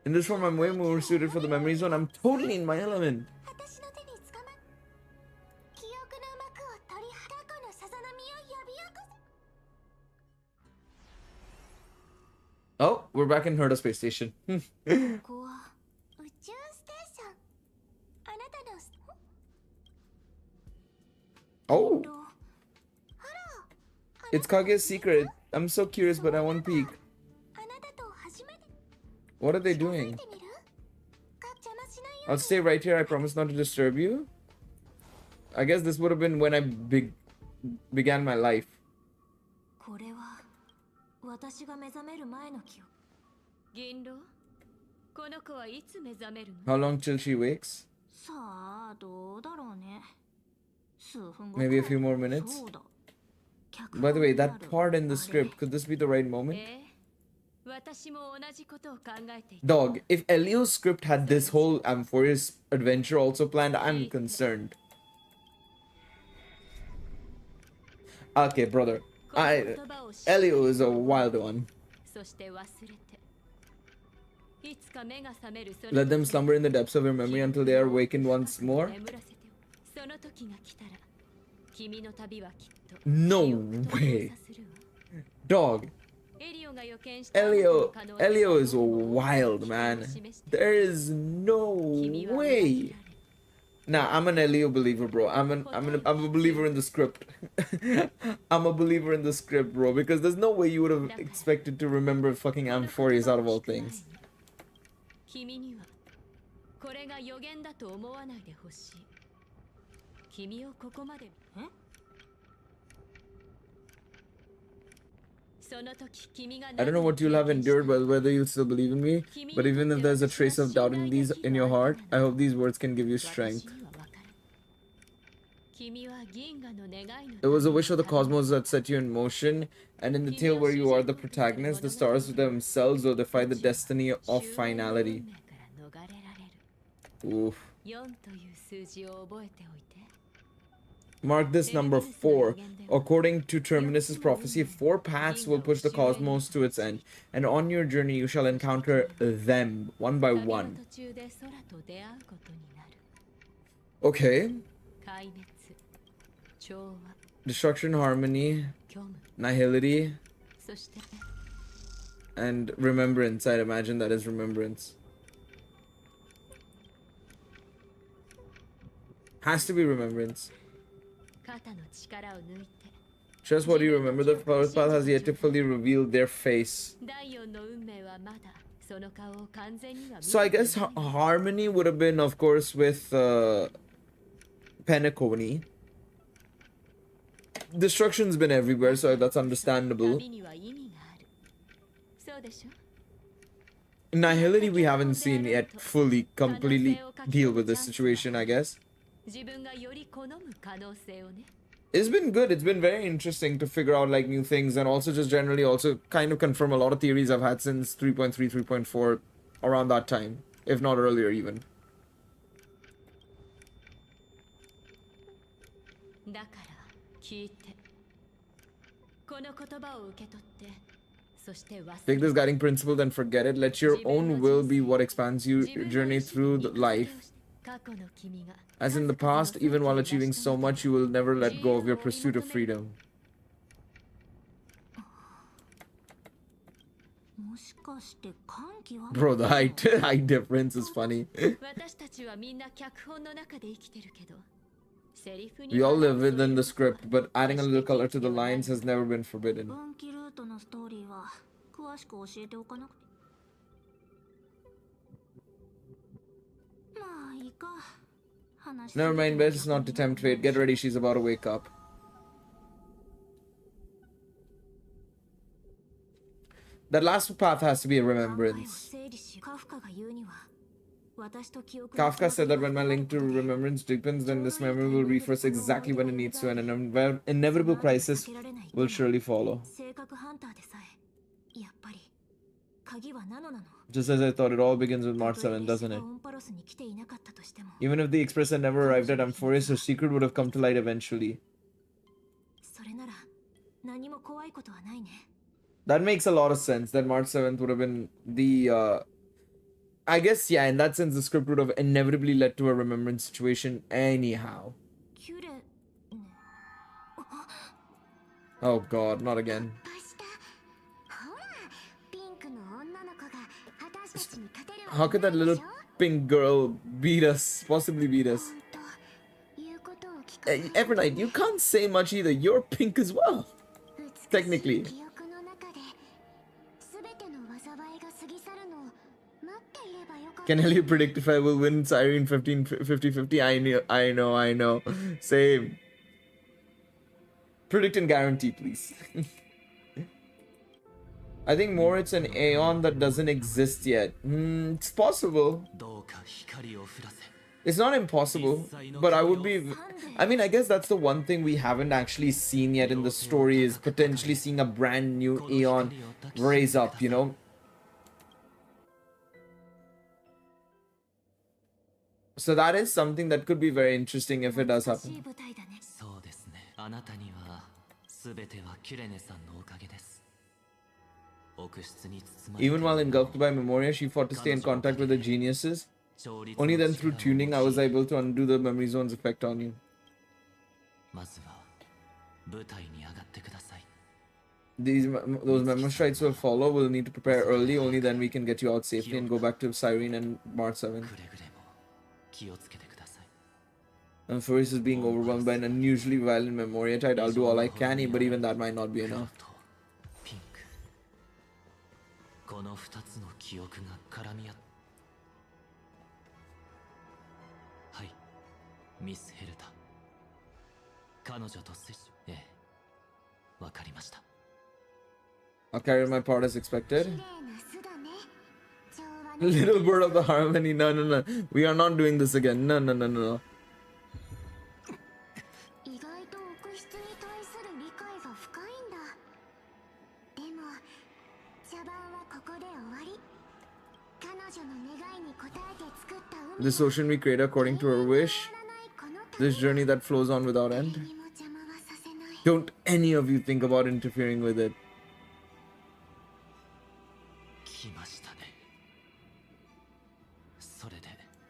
In this form, I'm way more suited for the memory zone. I'm totally in my element. Oh, we're back in Herda Space Station. Oh! It's Kaguya's secret. I'm so curious, but I won't peek. What are they doing? I'll stay right here. I promise not to disturb you. I guess this would have been when I began my life. How long till she wakes? Maybe a few more minutes. By the way, that part in the script, could this be the right moment? Dog, if Elio's script had this whole Amphorius adventure also planned, I'm concerned. Okay, brother. Elio is a wild one. Let them slumber in the depths of your memory until they are awakened once more. No way. Dog. Elio is wild, man. There is no way. Nah, I'm an Elio believer, bro. I'm a believer in the script. I'm a believer in the script, bro, because there's no way you would have expected to remember fucking Amphoreus out of all things. 君にはこれが予言だと思わないでほしい。君をここまで。I don't know what you'll have endured, but whether you'll still believe in me. But even if there's a trace of doubt in your heart, I hope these words can give you strength. It was a wish of the cosmos that set you in motion, and in the tale where you are the protagonist, the stars themselves will defy the destiny of finality. Oof. Mark this number 4. According to Terminus's prophecy, 4 paths will push the cosmos to its end, and on your journey you shall encounter them, one by one. Okay. Destruction, harmony, nihility, and remembrance. I'd imagine that is remembrance. Has to be remembrance. Just what do you remember? The first path has yet to fully reveal their face. So I guess harmony would have been, of course, with Penacony. Destruction's been everywhere, so that's understandable. Nihility we haven't seen yet fully, completely deal with this situation, I guess. It's been good. It's been very interesting to figure out like new things, and also just generally also kind of confirm a lot of theories I've had since 3.3, 3.4, around that time, if not earlier even. Take this guiding principle, then forget it. Let your own will be what expands your journey through life. As in the past, even while achieving so much, you will never let go of your pursuit of freedom. Bro, the height difference is funny. We all live within the script, but adding a little color to the lines has never been forbidden. Never mind, best not to tempt fate. Get ready, she's about to wake up. That last path has to be a remembrance. Kafka said that when my link to remembrance deepens, then this memory will reverse exactly when it needs to, and an inevitable crisis will surely follow. Just as I thought, it all begins with March 7, doesn't it? Even if the Express had never arrived at Amphoreus, her secret would have come to light eventually. That makes a lot of sense, that March 7th would have been the... I guess, yeah, in that sense, the script would have inevitably led to a remembrance situation anyhow. Oh god, not again. How could that little pink girl beat us? Possibly beat us. Evernight, you can't say much either. You're pink as well. Technically. Can Ellie predict if I will win Siren 50-50? I know. Same. Predict and guarantee, please. I think more it's an Aeon that doesn't exist yet. It's possible. It's not impossible, but I would be... I mean, I guess that's the one thing we haven't actually seen yet in the story, is potentially seeing a brand new Aeon raise up, you know? So that is something that could be very interesting if it does happen. Even while engulfed by Memoria, she fought to stay in contact with the geniuses. Only then through tuning I was able to undo the memory zone's effect on you. those memo strikes will follow. We'll need to prepare early. Only then we can get you out safely and go back to Cyrene and March 7. くれぐれも気をつけてください。 And Faris is being overwhelmed by an unusually violent Memoria tide. I'll do all I can, but even that might not be enough. ピンク。この2つの記憶が絡み合っ。はい、ミス・ヘルタ。彼女と接触。ええ、わかりました。 I'll carry my part as expected. Little bird of the harmony. No, no, no. We are not doing this again. No, no, no, no, no. 意外と奥室に対する理解が深いんだ。でも茶番はここで終わり。彼女の願いに応えて作った海。 This ocean we create according to her wish. This journey that flows on without end. Don't any of you think about interfering with it. 来ましたね。それで。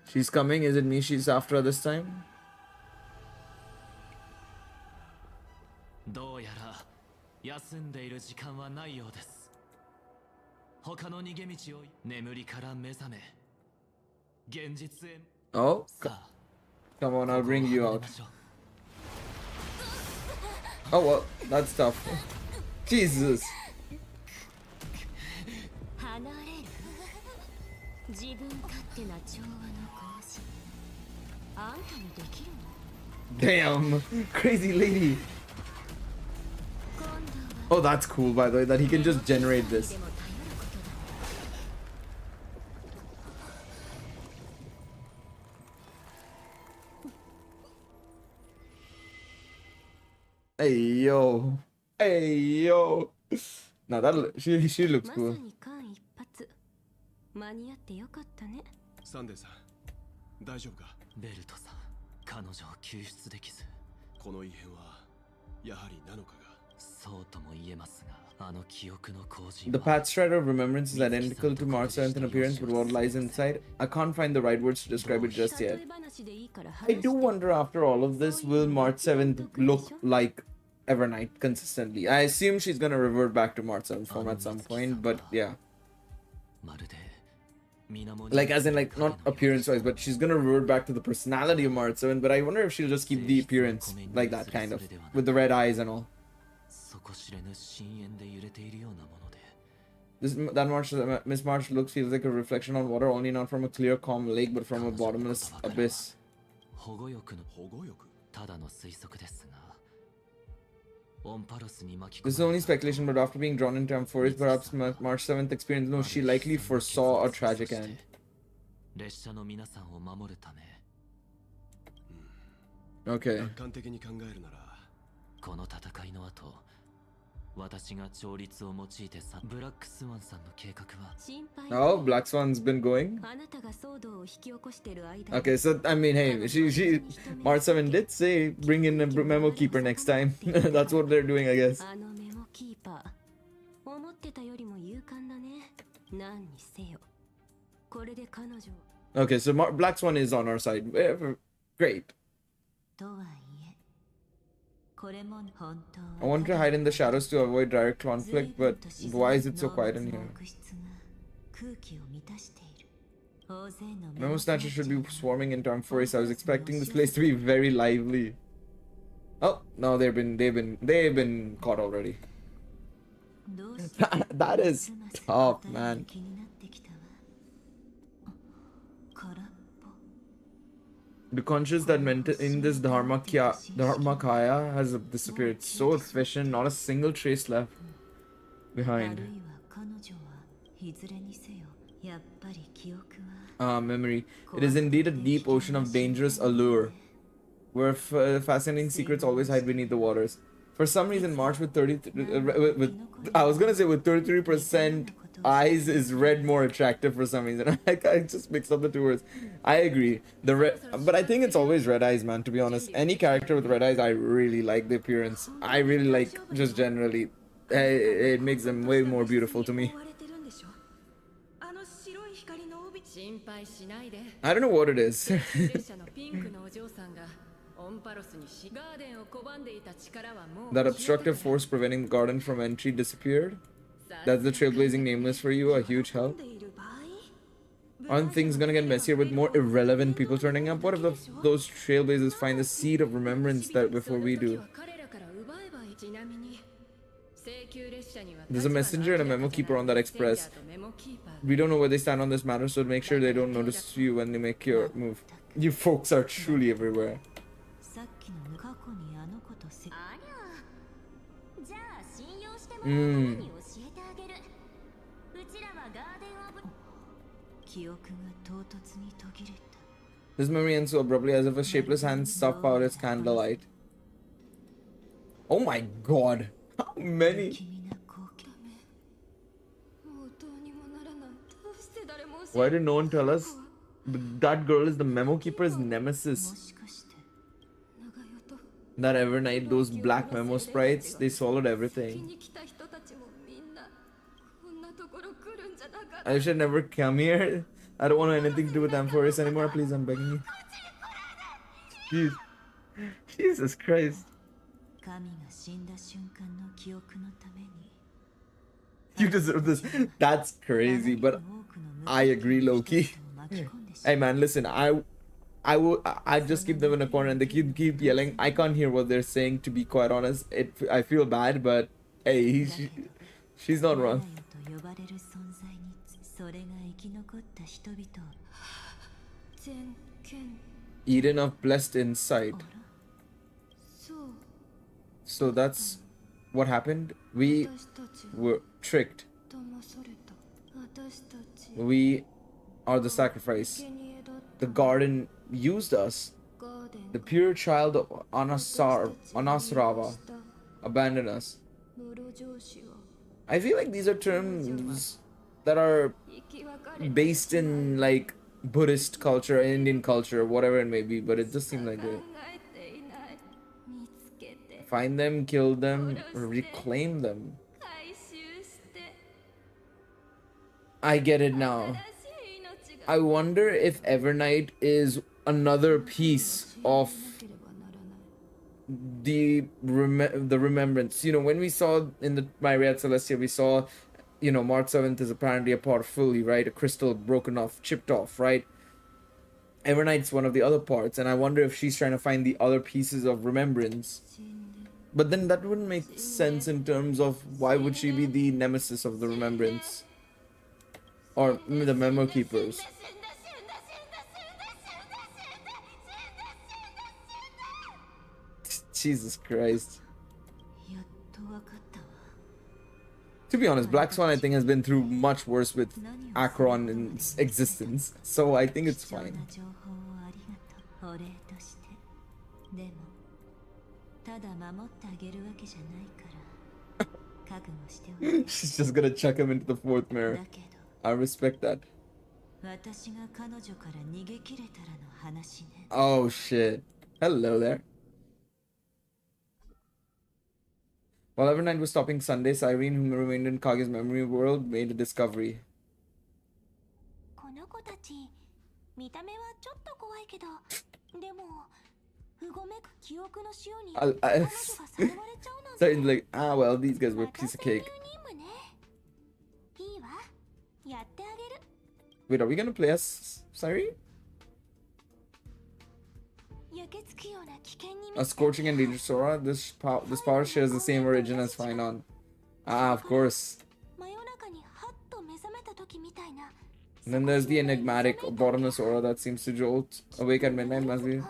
She's coming. Is it me she's after this time? どうやら休んでいる時間はないようです。他の逃げ道を眠りから目覚め、現実へ。 Oh, さあ、 come on, I'll bring you out. Oh well, that's tough. Jesus. 離れる。自分勝手な調和の講師。あんたにできるの？ Damn, crazy lady. Oh, that's cool, by the way, that he can just generate this. Hey yo, hey yo. Now that she looks まさ cool. に間一髪。間に合ってよかったね。サンデーさん、大丈夫か？ベルトさん、彼女を救出できず。この異変はやはりナノカが。そうとも言えますが、あの記憶の後陣 The は path strider of remembrance is identical to March 7th in appearance, but what lies inside? I can't find the right words to describe it just yet. 例え話でいいから話 I して do wonder after all of this, will March 7th look like Evernight consistently? I assume she's gonna revert back to March 7th form at some point, but yeah. まるで水面に Like, as in, like, not appearance wise, but she's gonna revert back to the personality of March 7th, but I wonder if she'll just keep the appearance like that, kind of, with the red eyes and all. 底知れぬ深淵で揺れているようなもので。 That March, Miss March looks feels like a reflection on water, only not from a clear, calm lake, but from a bottomless abyss. 保護欲の保護欲？ただの推測ですが、オンパロスに巻き This is 込ま only れた speculation, but after being drawn into Amphoris, perhaps March 7th experience, no, she likely foresaw a tragic end. 列車の皆さんを守るため、 Okay. 楽観的に考えるなら、この戦いの後、私が調律を用いてブラックスワンさんの計画は。心配 Oh, Black Swan's been going. あなたが騒動を引き起こしている間 Okay, so I mean, hey, March 7 did say bring in a memo keeper next time. That's what they're doing, I guess. あのメモキーパー思ってたよりも勇敢だね。何にせよこれで彼女 Okay, so Black Swan is on our side. Great. とはいえこれも本当 I want to hide in the shadows to avoid direct conflict, but why is it so quiet in here? 空気を満たしている大勢の Memo snatchers should be swarming into Amphoris. I was expecting this place to be very lively. Oh no, they've been caught already. どうして That is tough, man. 気になってきたわ空っぽ The conscious that meant in this Dharmakaya has disappeared. So efficient, not a single trace left ある behind. いは彼女はいずれにせよやっぱり記憶は Memory. It is indeed a deep ocean of dangerous allure, where fascinating secrets always hide beneath the waters. For some reason, March with 33% eyes is red more attractive for some reason. I just mixed up the two words. I agree. The red, but I think it's always red eyes, man. To be honest, any character with red eyes, I really like the appearance. I really like just generally. It makes them way more beautiful to me. あの白い光の帯心配しないで I don't know what it is. 列車のピンクのお嬢さんが That obstructive force preventing the garden from entry disappeared. That's the trailblazing nameless for you, a huge help. Aren't things gonna get messier with more irrelevant people turning up? What if those trailblazers find the seed of remembrance that before we do? There's a messenger and a memo keeper on that express. We don't know where they stand on this matter, so make sure they don't notice you when they make your move. You folks are truly everywhere. This memory ends so abruptly as if a shapeless hand stuffed out its candlelight. Oh my god! How many? Why did no one tell us? That girl is the memo keeper's nemesis. That Evernight, those black memo sprites, they swallowed everything. I should never come here. I don't want anything to do with Amphoris anymore. Please, I'm begging you. Jeez. Jesus Christ. You deserve this. That's crazy, but I agree, Loki. Hey man, listen, I just keep them in a corner and they keep yelling. I can't hear what they're saying, to be quite honest. I feel bad, but hey, she's not wrong. Eden of blessed insight. So that's what happened. We were tricked. We are the sacrifice. The garden used us. The pure child of Anasrava abandoned us. I feel like these are terms that are based in like Buddhist culture, Indian culture, whatever it may be, but it just seems like it. Find them, kill them, reclaim them. I get it now. I wonder if Evernight is another piece of the remembrance. You know, when we saw in the Myriad Celestia, we saw, you know, March 7th is apparently a part fully, right? A crystal broken off, chipped off, right? Evernight's one of the other parts, and I wonder if she's trying to find the other pieces of remembrance. But then that wouldn't make sense in terms of why would she be the nemesis of the remembrance? Or the memo keepers. Jesus Christ. To be honest, Black Swan I think has been through much worse with Akron in its existence, so I think it's fine. She's just gonna chuck him into the fourth mirror. I respect that. Oh shit. Hello there. While Evernight was stopping Sunday, Cyrene, who remained in Kage's memory world, made a discovery. Cyrene's like, ah well, these guys were a piece of cake. Wait, are we gonna play as Cyrene? A scorching and dangerous aura. This power shares the same origin as Finon. Ah, of course. And then there's the enigmatic bottomless aura that seems to jolt awake at midnight. Must be.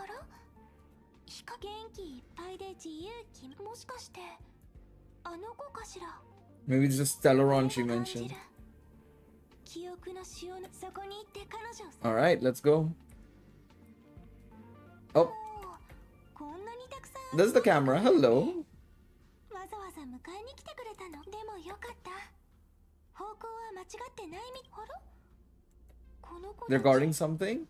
Maybe it's just Stellaron she mentioned. Alright, let's go. Oh. There's the camera. Hello. They're guarding something?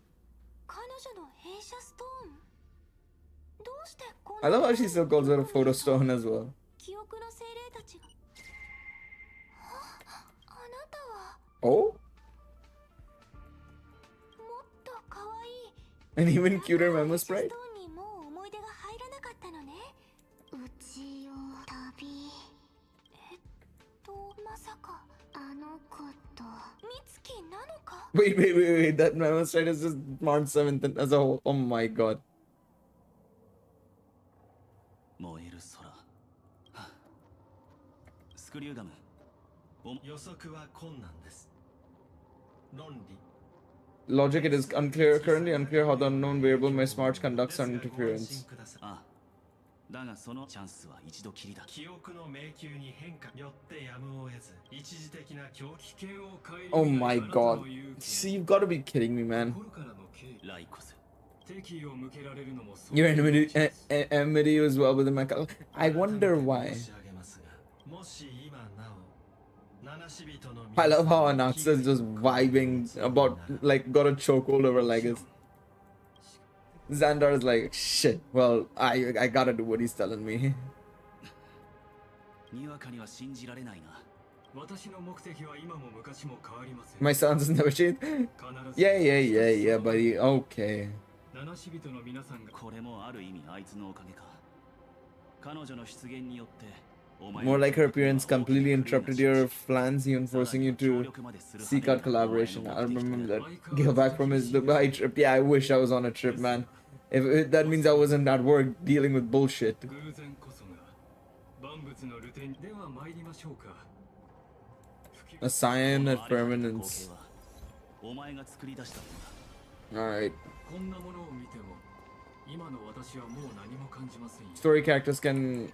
I love how she still calls it a photo stone as well. Oh? An even cuter memo sprite? Wait. That memo straight is just March 7th as a whole. Oh my god. 燃える空。はあスクリューガム。予測は困難です。論理。 Logic, it is currently unclear how the unknown variable may smart conduct some interference. ああだがそのチャンスは一度きりだ。記憶の迷宮に変化よってやむを得ず一時的な狂気系を変える。 Oh my god. See, you've got to be kidding me, man. ライコス。 Your enmity was well within my color. I wonder why. I love how Anaxa is just vibing about, like, got a chokehold over Legus. Xandar is like, shit, well, I gotta do what he's telling me. にわかには信じられないな。 My son doesn't never change. Yeah, buddy. Okay. これもある意味あいつのおかげか。彼女の出現によって More like her appearance completely interrupted your plans, even forcing you to seek out collaboration. I remember that. Get back from his Dubai trip. Yeah, I wish I was on a trip, man. If that means I wasn't at work dealing with bullshit. A sign of permanence. Alright. Story characters can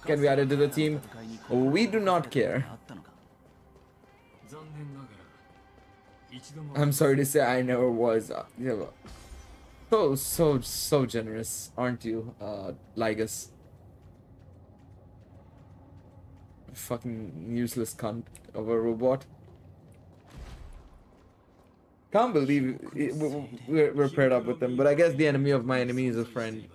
be added to the team. We do not care. I'm sorry to say I never was. So generous, aren't you, Ligus? Fucking useless cunt of a robot. Can't believe we're paired up with them, but I guess the enemy of my enemy is a friend.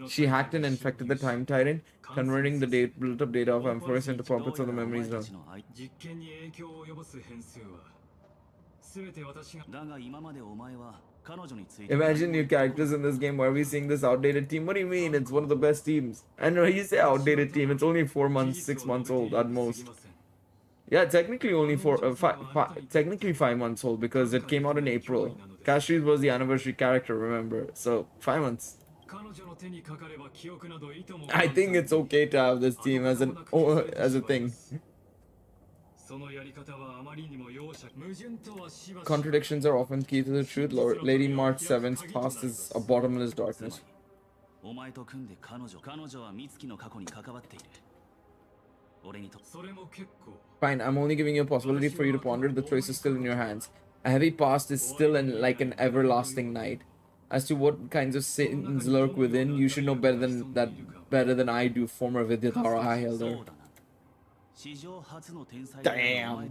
She hacked and infected the Time Tyrant, converting the built-up data of Amphoris into puppets of the memories zone. Imagine new characters in this game. Why are we seeing this outdated team? What do you mean? It's one of the best teams. I know you say outdated team. It's only 4 months, 6 months old at most. Yeah, technically only technically 5 months old because it came out in April. Cashews was the anniversary character, remember? So 5 months. I think it's okay to have this team as a thing. Contradictions are often key to the truth. Lady March 7's past is a bottomless darkness. Fine, I'm only giving you a possibility for you to ponder. The choice is still in your hands. A heavy past is still like an everlasting night. As to what kinds of sins lurk within, you should know better than I do, former Vidyadhara High Elder. Damn.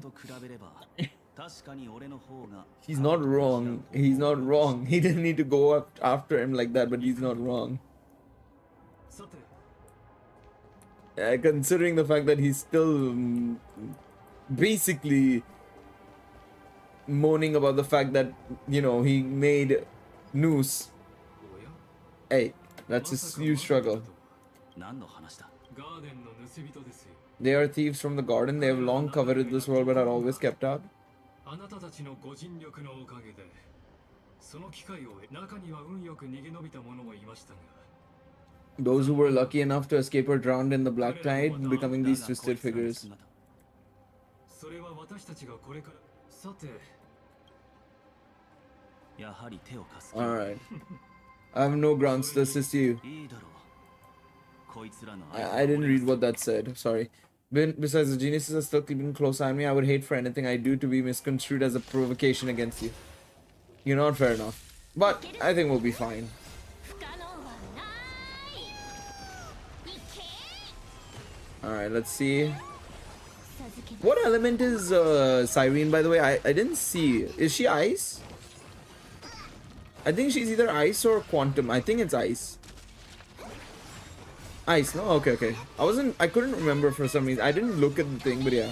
He's not wrong. He's not wrong. He didn't need to go up after him like that, but he's not wrong. Considering the fact that he's still basically moaning about the fact that, you know, he made Noose. Hey, that's a huge struggle. They are thieves from the garden. They have long coveted this world but are always kept out. Those who were lucky enough to escape or drowned in the black tide, becoming these twisted figures. Alright. I have no grounds to assist you. I didn't read what that said. Sorry. Besides, the geniuses are still keeping close eye on me. I would hate for anything I do to be misconstrued as a provocation against you. You're not fair enough. But I think we'll be fine. Alright, let's see. What element is Cyrene, by the way? I didn't see. Is she ice? I think she's either ice or quantum. I think it's ice. Ice, no? Okay. I couldn't remember for some reason. I didn't look at the thing, but yeah.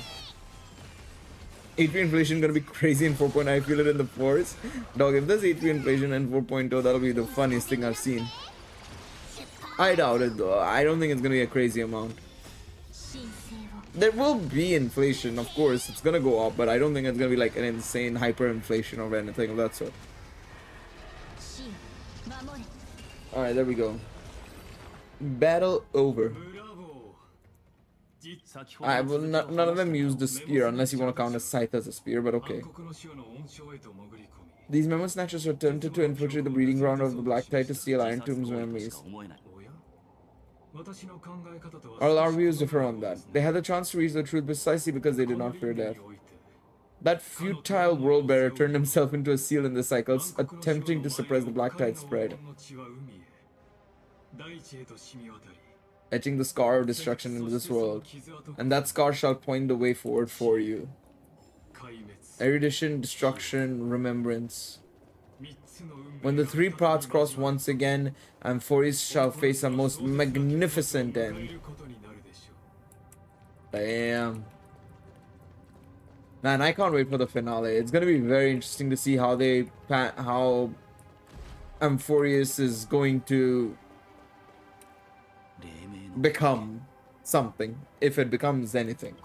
HP inflation gonna be crazy in 4.0. I feel it in the force. Dog, if there's HP inflation in 4.0, that'll be the funniest thing I've seen. I doubt it though. I don't think it's gonna be a crazy amount. There will be inflation, of course. It's gonna go up, but I don't think it's gonna be like an insane hyperinflation or anything of that sort. Alright, there we go. Battle over. 実 I will not, none of them use the spear unless you want to count a scythe as a spear, but okay. 暗黒の潮の温床へと潜り込み These memo snatchers are attempted to infiltrate the breeding ground of the Black Tide to steal Iron Tomb's memories. おや私の考え方とは All our views differ on that. They had the chance to reach the truth precisely because they did not fear death. That futile world bearer turned himself into a seal in the cycles, attempting to suppress the Black Tide spread, etching the scar of destruction into this world. And that scar shall point the way forward for you. Erudition, destruction, remembrance. When the three paths cross once again, Amphoris shall face a most magnificent end. Damn. Man, I can't wait for the finale. It's gonna be very interesting to see how how Amphoris is going to become something, if it becomes anything,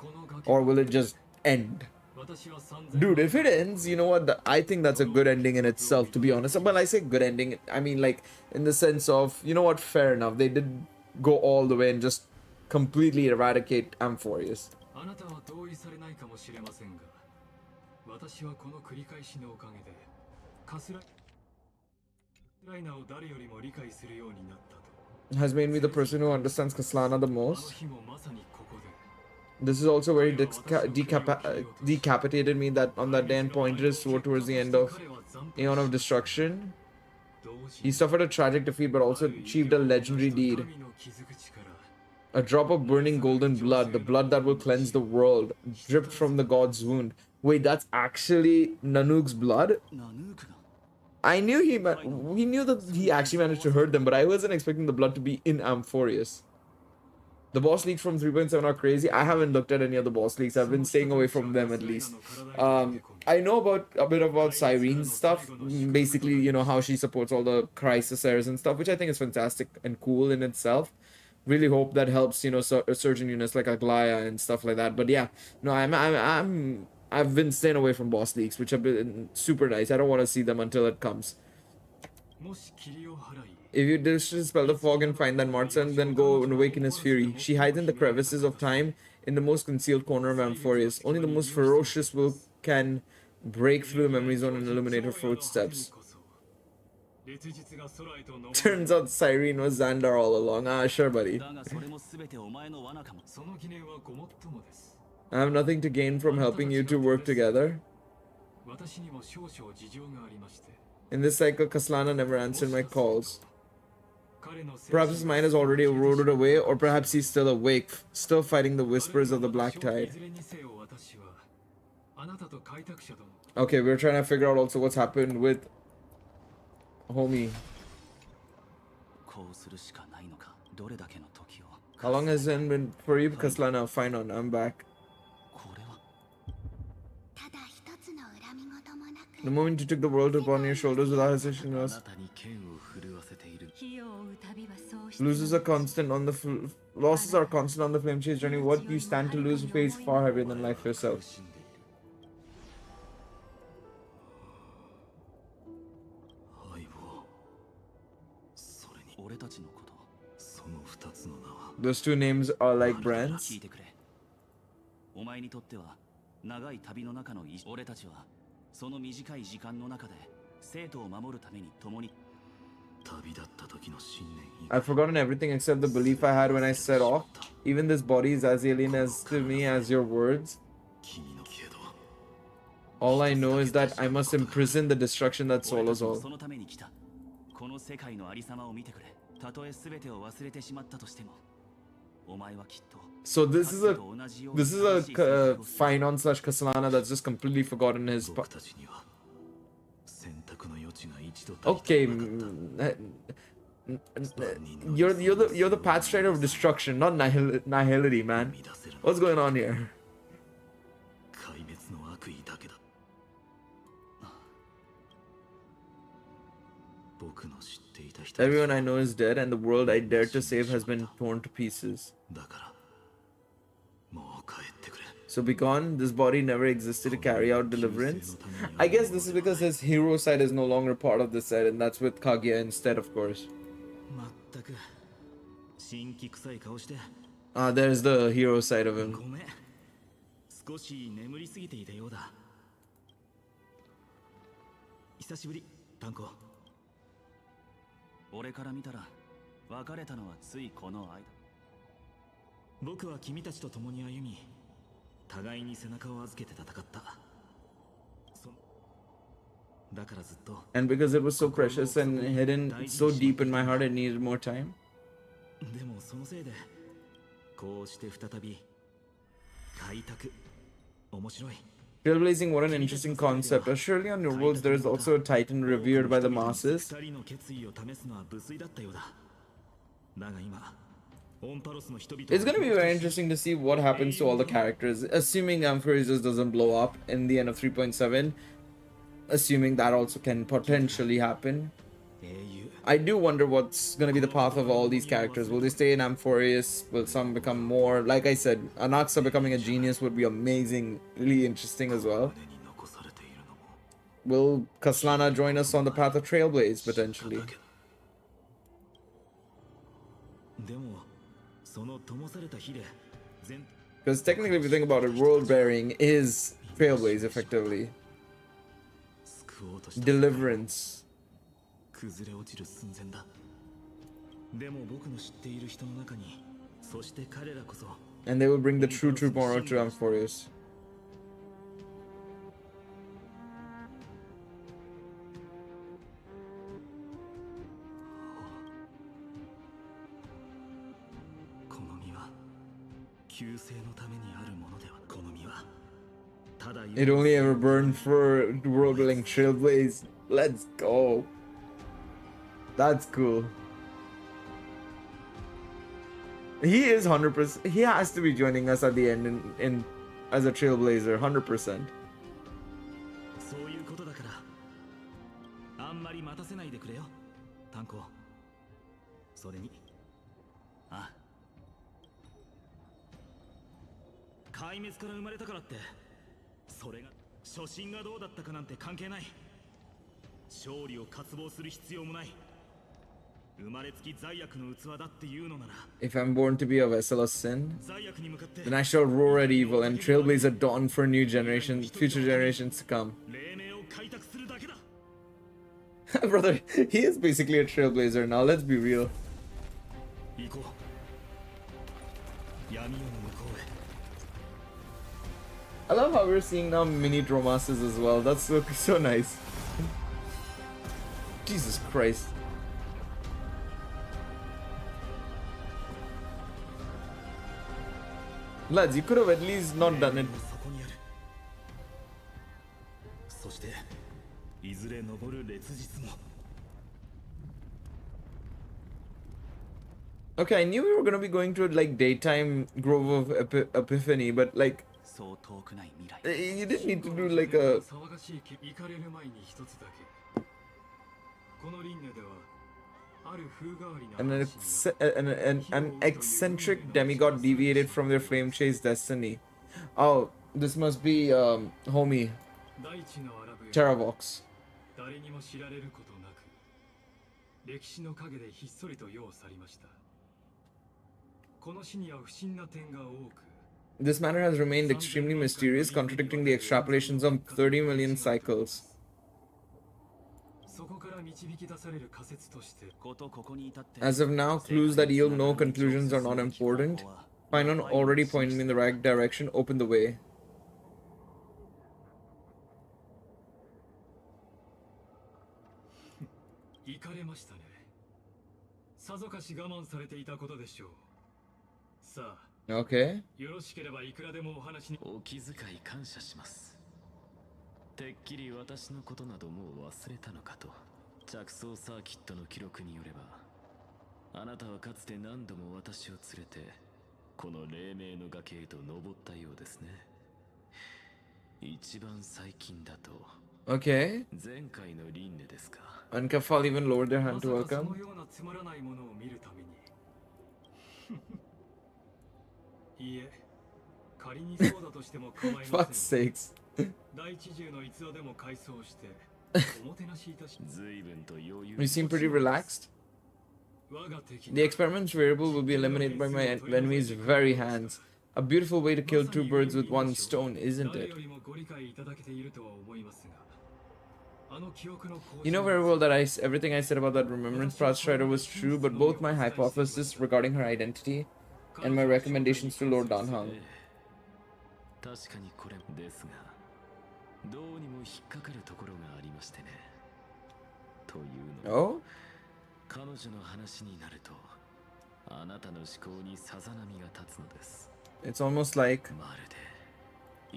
or will it just end? Dude, if it ends, you know what, I think that's a good ending in itself, to be honest. But I say good ending, I mean like in the sense of, you know what, fair enough, they did go all the way and just completely eradicate Amphoris. あなたは同意されないかもしれませんが私はこの繰り返しのおかげでカスライナを誰よりも理解するようになったと Has made me the person who understands Kaslana the あの most. 日もまさにここで This is also where he decapitated me that on that day and pointed his sword towards the end of Aeon of Destruction. He suffered a tragic defeat but also achieved a legendary deed. A drop of burning golden blood, the blood that will cleanse the world, dripped from the god's wound. Wait, that's actually Nanook's blood? I knew we knew that he actually managed to hurt them, but I wasn't expecting the blood to be in Amphoris. The boss leaks from 3.7 are crazy. I haven't looked at any of the boss leaks. I've been staying away from them at least. I know about a bit about Cyrene's stuff. Basically, you know, how she supports all the crisis errors and stuff, which I think is fantastic and cool in itself. Really hope that helps, you know, certain units like Aglaya and stuff like that. But yeah, no, I've been staying away from boss leaks, which have been super nice. I don't want to see them until it comes. If you dispel the fog and find that Martsan, then go and awaken his fury. She hides in the crevices of time in the most concealed corner of Amphoris. Only the most ferocious will can break through the memory zone and illuminate her footsteps. Turns out Cyrene was Xandar all along. Ah, sure, buddy. I have nothing to gain from helping you two work together. In this cycle, Kaslana never answered my calls. Perhaps his mind has already eroded away, or perhaps he's still awake, still fighting the whispers of the Black Tide. Okay, we're trying to figure out also what's happened with homie. How long has it been for you, Kaslana? Fine on, I'm back. The moment you took the world upon your shoulders without hesitation, losses are constant on the losses are constant on the flame chase journey. What you stand to lose weighs far heavier than life yourself. Those two names are like brands. お前にとっては長い旅の中の俺たちはその短い時間の中で生徒を守るために共に I've forgotten everything except the belief I had when I set off. Even this body is as alien as to me as your words. All I know is that I must imprison the destruction that swallows all. So this is a Finon / Kaslana that's just completely forgotten his. Okay, you're the path strider of destruction, not nihility, man. What's going on here? Everyone I know is dead, and the world I dared to save has been torn to pieces. So be gone. This body never existed to carry out deliverance. I guess this is because his hero side is no longer part of the set, and that's with Kaguya instead, of course. 全く新規臭い顔して There's the hero side of him. ごめん少し眠りすぎていたようだ久しぶり炭鉱俺から見たら別れたのはついこの間僕は君たちと共に歩み互いに背中を預けて戦っただからずっと And because it was so precious and hidden so deep in my heart, it needed more time. でもそのせいでこうして再び開拓面白い Trailblazing, what an interesting concept. Surely on your worlds there is also a titan revered by the masses. 二人の決意を試すのは無粋だったようだだが今 It's gonna be very interesting to see what happens to all the characters, assuming Amphoris just doesn't blow up in the end of 3.7. Assuming that also can potentially happen. I do wonder what's gonna be the path of all these characters. Will they stay in Amphoris? Will some become more? Like I said, Anaxa becoming a genius would be amazingly interesting as well. Will Kaslana join us on the path of Trailblaze potentially? Because technically, if you think about it, world bearing is Trailblaze effectively. Deliverance. And they will bring the true tomorrow to Amphoris. It only ever burned for world building Trailblaze. Let's go. That's cool. He is 100%. He has to be joining us at the end in as a Trailblazer, 100%. If I'm born to be a vessel of sin, then I shall roar at evil and trailblaze a dawn for new generations, future generations to come. Brother, he is basically a trailblazer now, let's be real. I love how we're seeing now mini Dromasses as well. That's so nice. Jesus Christ. Lads, you could have at least not done it. Okay, I knew we were gonna be going to like daytime Grove of Epiphany, but like you didn't need to do like a an eccentric demigod deviated from their flame chase destiny. Oh, this must be homie Terravox. This matter has remained extremely mysterious, contradicting the extrapolations of 30 million cycles. As of now, clues that yield no conclusions are not important. Find one already pointing in the right direction, open the way. Okay. てっきり私のことなどもう忘れたのかと。着想サーキットの記録によれば、あなたはかつて何度も私を連れてこの黎明の崖へと登ったようですね。一番最近だと。Okay. 前回の輪廻ですか。Uncafal even lowered their hand to welcome. 仮にそうだとしても構いません。 Fuck's sakes. 第一銃の逸話でも改装しておもてなしいたし。 随分と余裕 You seem pretty relaxed. 我が敵 The experiment's variable will be eliminated by my enemy's very hands. A beautiful way to kill two birds with one stone, isn't 誰 it? よりもご理解いただけているとは思いますが、あの記憶の更新 You know very well that everything I said about that remembrance prostrator was true, but both my hypothesis regarding her identity and my recommendations to Lord Danhang. 確かにこれですが、どうにも引っかかるところがありましてね。というのも、 Oh? 彼女の話になると、あなたの思考にさざ波が立つのです。 It's almost like まるで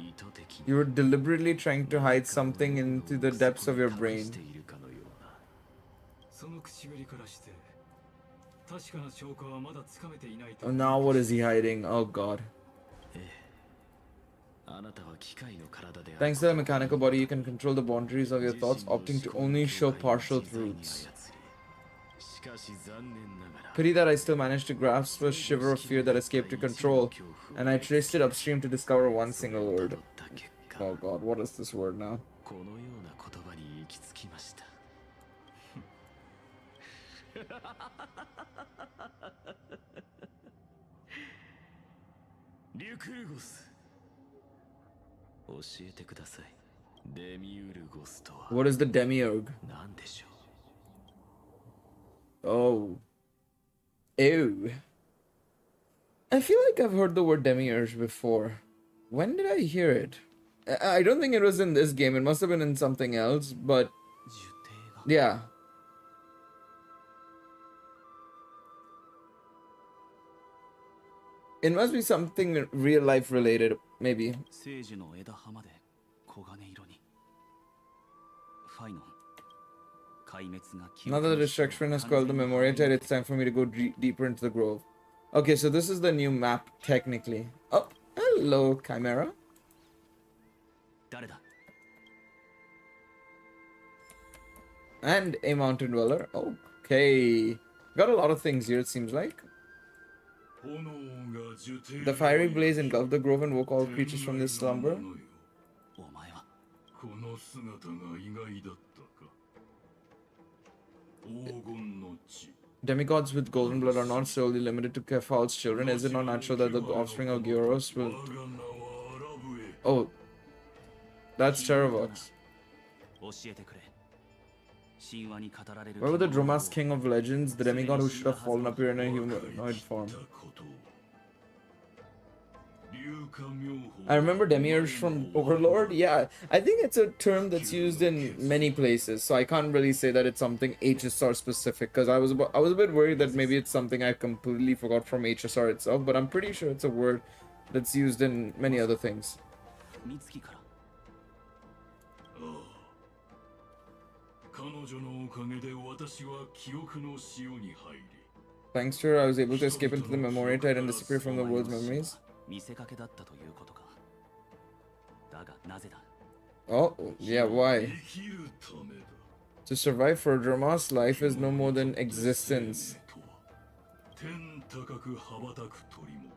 意図的に you were deliberately trying to hide something into the depths of your 隠 brain. しているかのような。その口ぶりからして確かな証拠はまだつかめていないと。 Oh, now what is he hiding? Oh god. あなたは機械の体である Thanks to the mechanical body, you can control the boundaries of your thoughts, opting to only show partial truths. しかし残念ながら Pity that I still managed to grasp a shiver of fear that escaped to control, and I traced it upstream to discover one single word. Oh god, what is this word now? このような言葉に行き着きました。リュクルゴス、教えてください。デミウルゴスとは What is the demiurge? 何でしょう。 Oh. Ew. I feel like I've heard the word demiurge before. When did I hear it? I don't think it was in this game. It must have been in something else, but 受精が yeah. It must be something real life related, maybe. 聖樹の枝葉まで黄金色に。ファイノン。壊滅が記 Now 憶 that the の死を destruction has quelled the Memoria Tide, it's time for me to go deeper into the grove. Okay, so this is the new map, technically. Oh, hello, Chimera. 誰だ。 And a mountain dweller. Okay. Got a lot of things here, it seems like. The fiery blaze engulfed the grove and woke all creatures from their slumber. お前は。この姿が意外だったか。黄金の地。 Demigods with golden blood are not solely limited to Kefal's children. Is it not natural that the offspring of Gyros will... 我が名はアラブへ。 Oh. That's Terravox. 教えてくれ。神話に語られる Where would the Dromas king of legends, the demigod who should have fallen appear in a humanoid form? I remember Demiurge from Overlord. Yeah, I think it's a term that's used in many places, so I can't really say that it's something HSR specific. Because I was a bit worried that maybe it's something I completely forgot from HSR itself, but I'm pretty sure it's a word that's used in many other things. 美月から。彼女のおかげで私は記憶の潮に入り。 Thanks to her, I was able to escape into the Memoria Tide and disappear from the world's memories. 見せかけだったということか。だがなぜだ。 Oh, yeah, why? 生きるためだ。 To survive for Dromas, life is no more than existence. 天高く羽ばたく鳥も、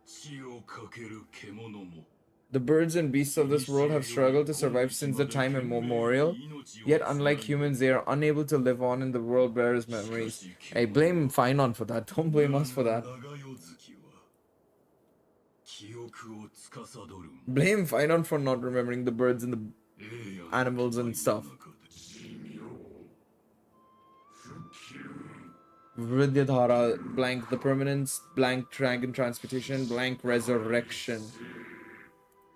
地をかける獣も。 The birds and beasts of this world have struggled to survive since the time immemorial. Yet, unlike humans, they are unable to live on in the world bears memories. I blame Finon for that. Don't blame us for that. 長代月は記憶を司る。 Blame Finon for not remembering the birds and the 栄養 animals and stuff. Vidyadhara, blank the permanence, blank dragon transportation, blank resurrection.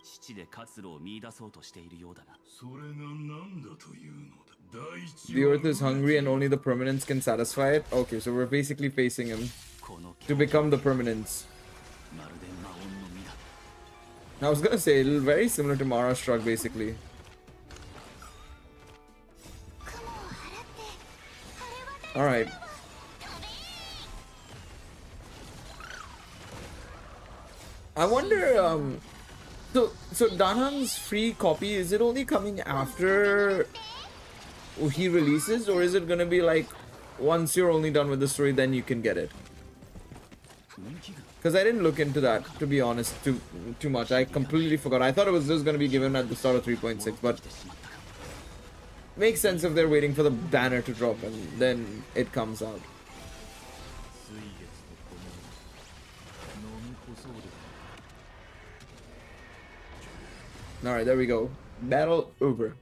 父で活路を見出そうとしているようだな。それが何だというのだ。大地 The earth is hungry and only the permanence can satisfy it. Okay, so we're basically facing him この to become the permanence. まるで魔音の実だ。 I was gonna say, very similar to Mara's Shrug, basically. Alright. I wonder, so Danhang's free copy, is it only coming after he releases, or is it gonna be like, once you're only done with the story, then you can get it? Because I didn't look into that, to be honest, too much. I completely forgot. I thought it was just going to be given at the start of 3.6, but makes sense if they're waiting for the banner to drop and then it comes out. Alright, there we go. Battle over.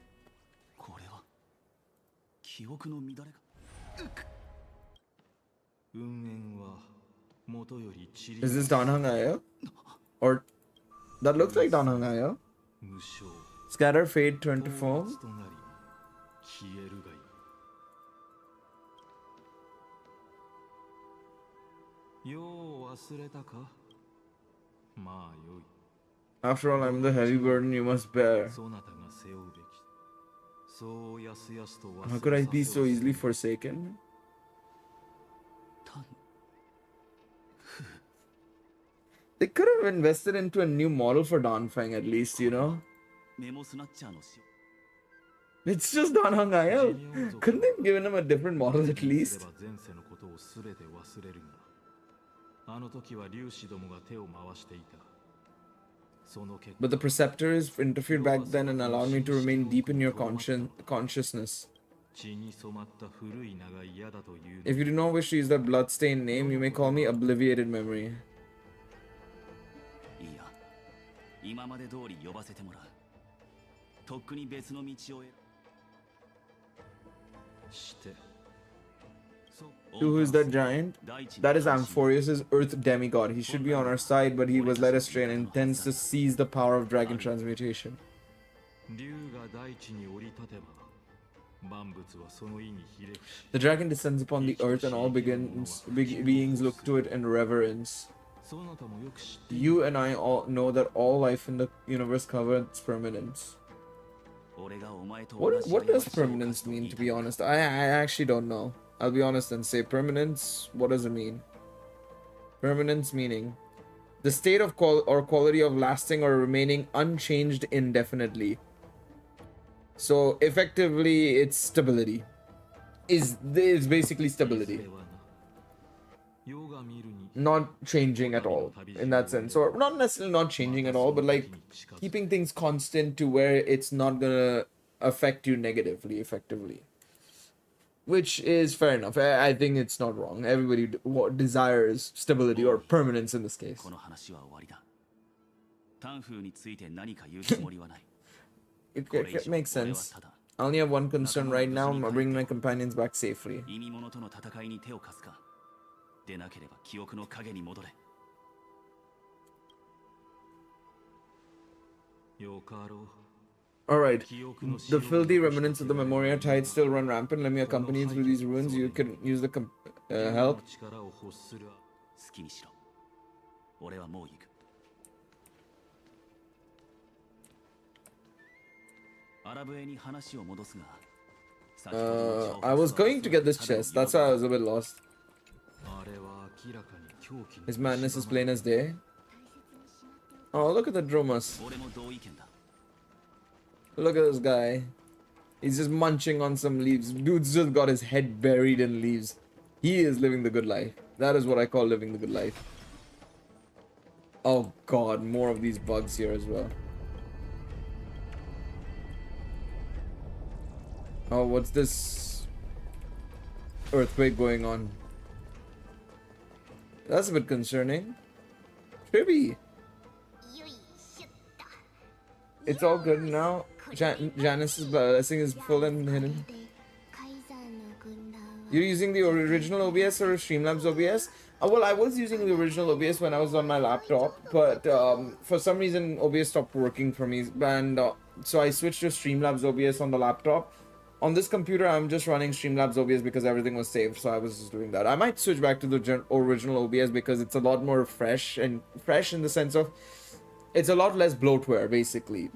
Is this Danhangaya? Or that looks like Danhangaya. Scatter fade turn to foam. After all, I'm the heavy burden you must bear. How could I be so easily forsaken? They could have invested into a new model for Danfang at least, you know? It's just Danhangaya. Couldn't they have given him a different model at least? But the preceptors interfered back then and allowed me to remain deep in your consciousness. If you do not wish to use that bloodstained name, you may call me Obliviated Memory. Who is that giant? That is Amphorius' Earth demigod. He should be on our side, but he was led astray and intends to seize the power of dragon transmutation. The dragon descends upon the earth and all beings look to it in reverence. You and I all know that all life in the universe covers permanence. What does permanence mean, to be honest? I actually don't know. I'll be honest and say permanence, what does it mean? Permanence meaning the state of quality of lasting or remaining unchanged indefinitely. So effectively it's stability. Is basically stability. Not changing at all in that sense. Or not necessarily not changing at all, but like keeping things constant to where it's not gonna affect you negatively, effectively. Which is fair enough. I think it's not wrong. Everybody desires stability or permanence in this case. It makes sense. I only have one concern right now. I'm bringing my companions back safely. Alright, the filthy remnants of the Memoria tide still run rampant. Let me accompany you through these ruins. You can use the help. I was going to get this chest. That's why I was a bit lost. His madness is plain as day. Oh, look at the Dromas. Look at this guy. He's just munching on some leaves. Dude's just got his head buried in leaves. He is living the good life. That is what I call living the good life. Oh god, more of these bugs here as well. Oh, what's this earthquake going on? That's a bit concerning. Trippy. It's all good now. Janice's blessing is full and hidden. You're using the original OBS or Streamlabs OBS? Well, I was using the original OBS when I was on my laptop, but for some reason OBS stopped working for me, and so I switched to Streamlabs OBS on the laptop. On this computer, I'm just running Streamlabs OBS because everything was saved, so I was just doing that. I might switch back to the original OBS because it's a lot more fresh in the sense of it's a lot less bloatware, basically.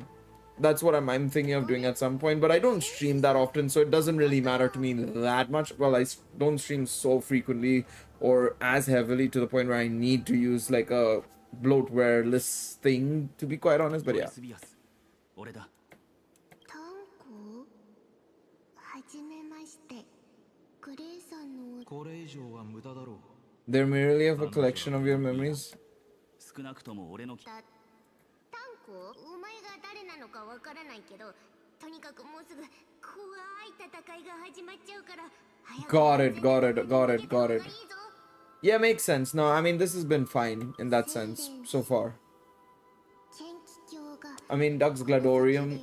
That's what I'm thinking of doing at some point, but I don't stream that often, so it doesn't really matter to me that much. Well, I don't stream so frequently or as heavily to the point where I need to use like a bloatware-less thing, to be quite honest, but yeah. They're merely of a collection of your memories. 少なくとも俺のタンコ、お前が誰なのかわからないけど、とにかくもうすぐ怖い戦いが始まっちゃうから。Got it, got it, got it, got it. Yeah, makes sense. No, I mean, this has been fine in that sense so far. I mean, Duck's Gladiorium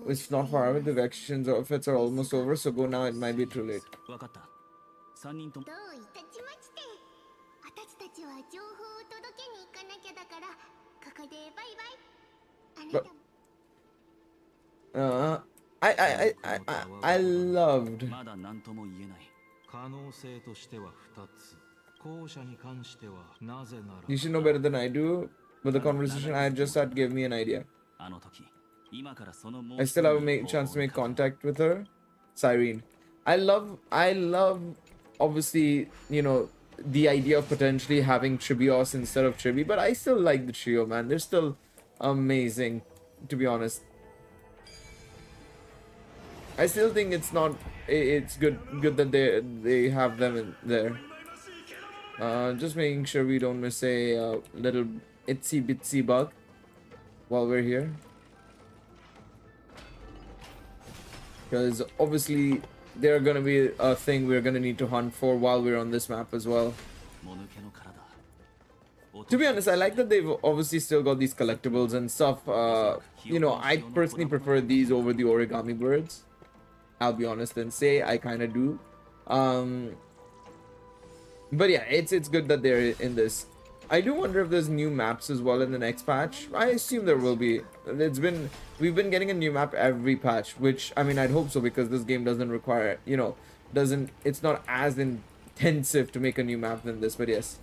is not far away. The vacations of it are almost over, so go now. It might be too late. 分かった。3人とも。どういたしまして。私たちは情報を届けに行かなきゃだから、ここでバイバイ。あなたも。I loved. まだ何とも言えない。可能性としては2つ。後者に関してはなぜなら。You should know better than I do, but the conversation I just had gave me an idea. あの時、今からその I still have a chance to make contact with her. Cyrene. I love, obviously, you know, the idea of potentially having Tribios instead of Tribi, but I still like the trio, man. They're still amazing, to be honest. I still think it's good that they have them in there. Just making sure we don't miss a little itsy bitsy bug while we're here, because obviously they're gonna be a thing we're gonna need to hunt for while we're on this map as well. To be honest, I like that they've obviously still got these collectibles and stuff. You know, I personally prefer these over the origami birds. I'll be honest and say I kind of do. But yeah, it's good that they're in this. I do wonder if there's new maps as well in the next patch. I assume there will be. We've been getting a new map every patch, which, I mean, I'd hope so, because this game doesn't require, you know, it's not as intensive to make a new map than this. But yes,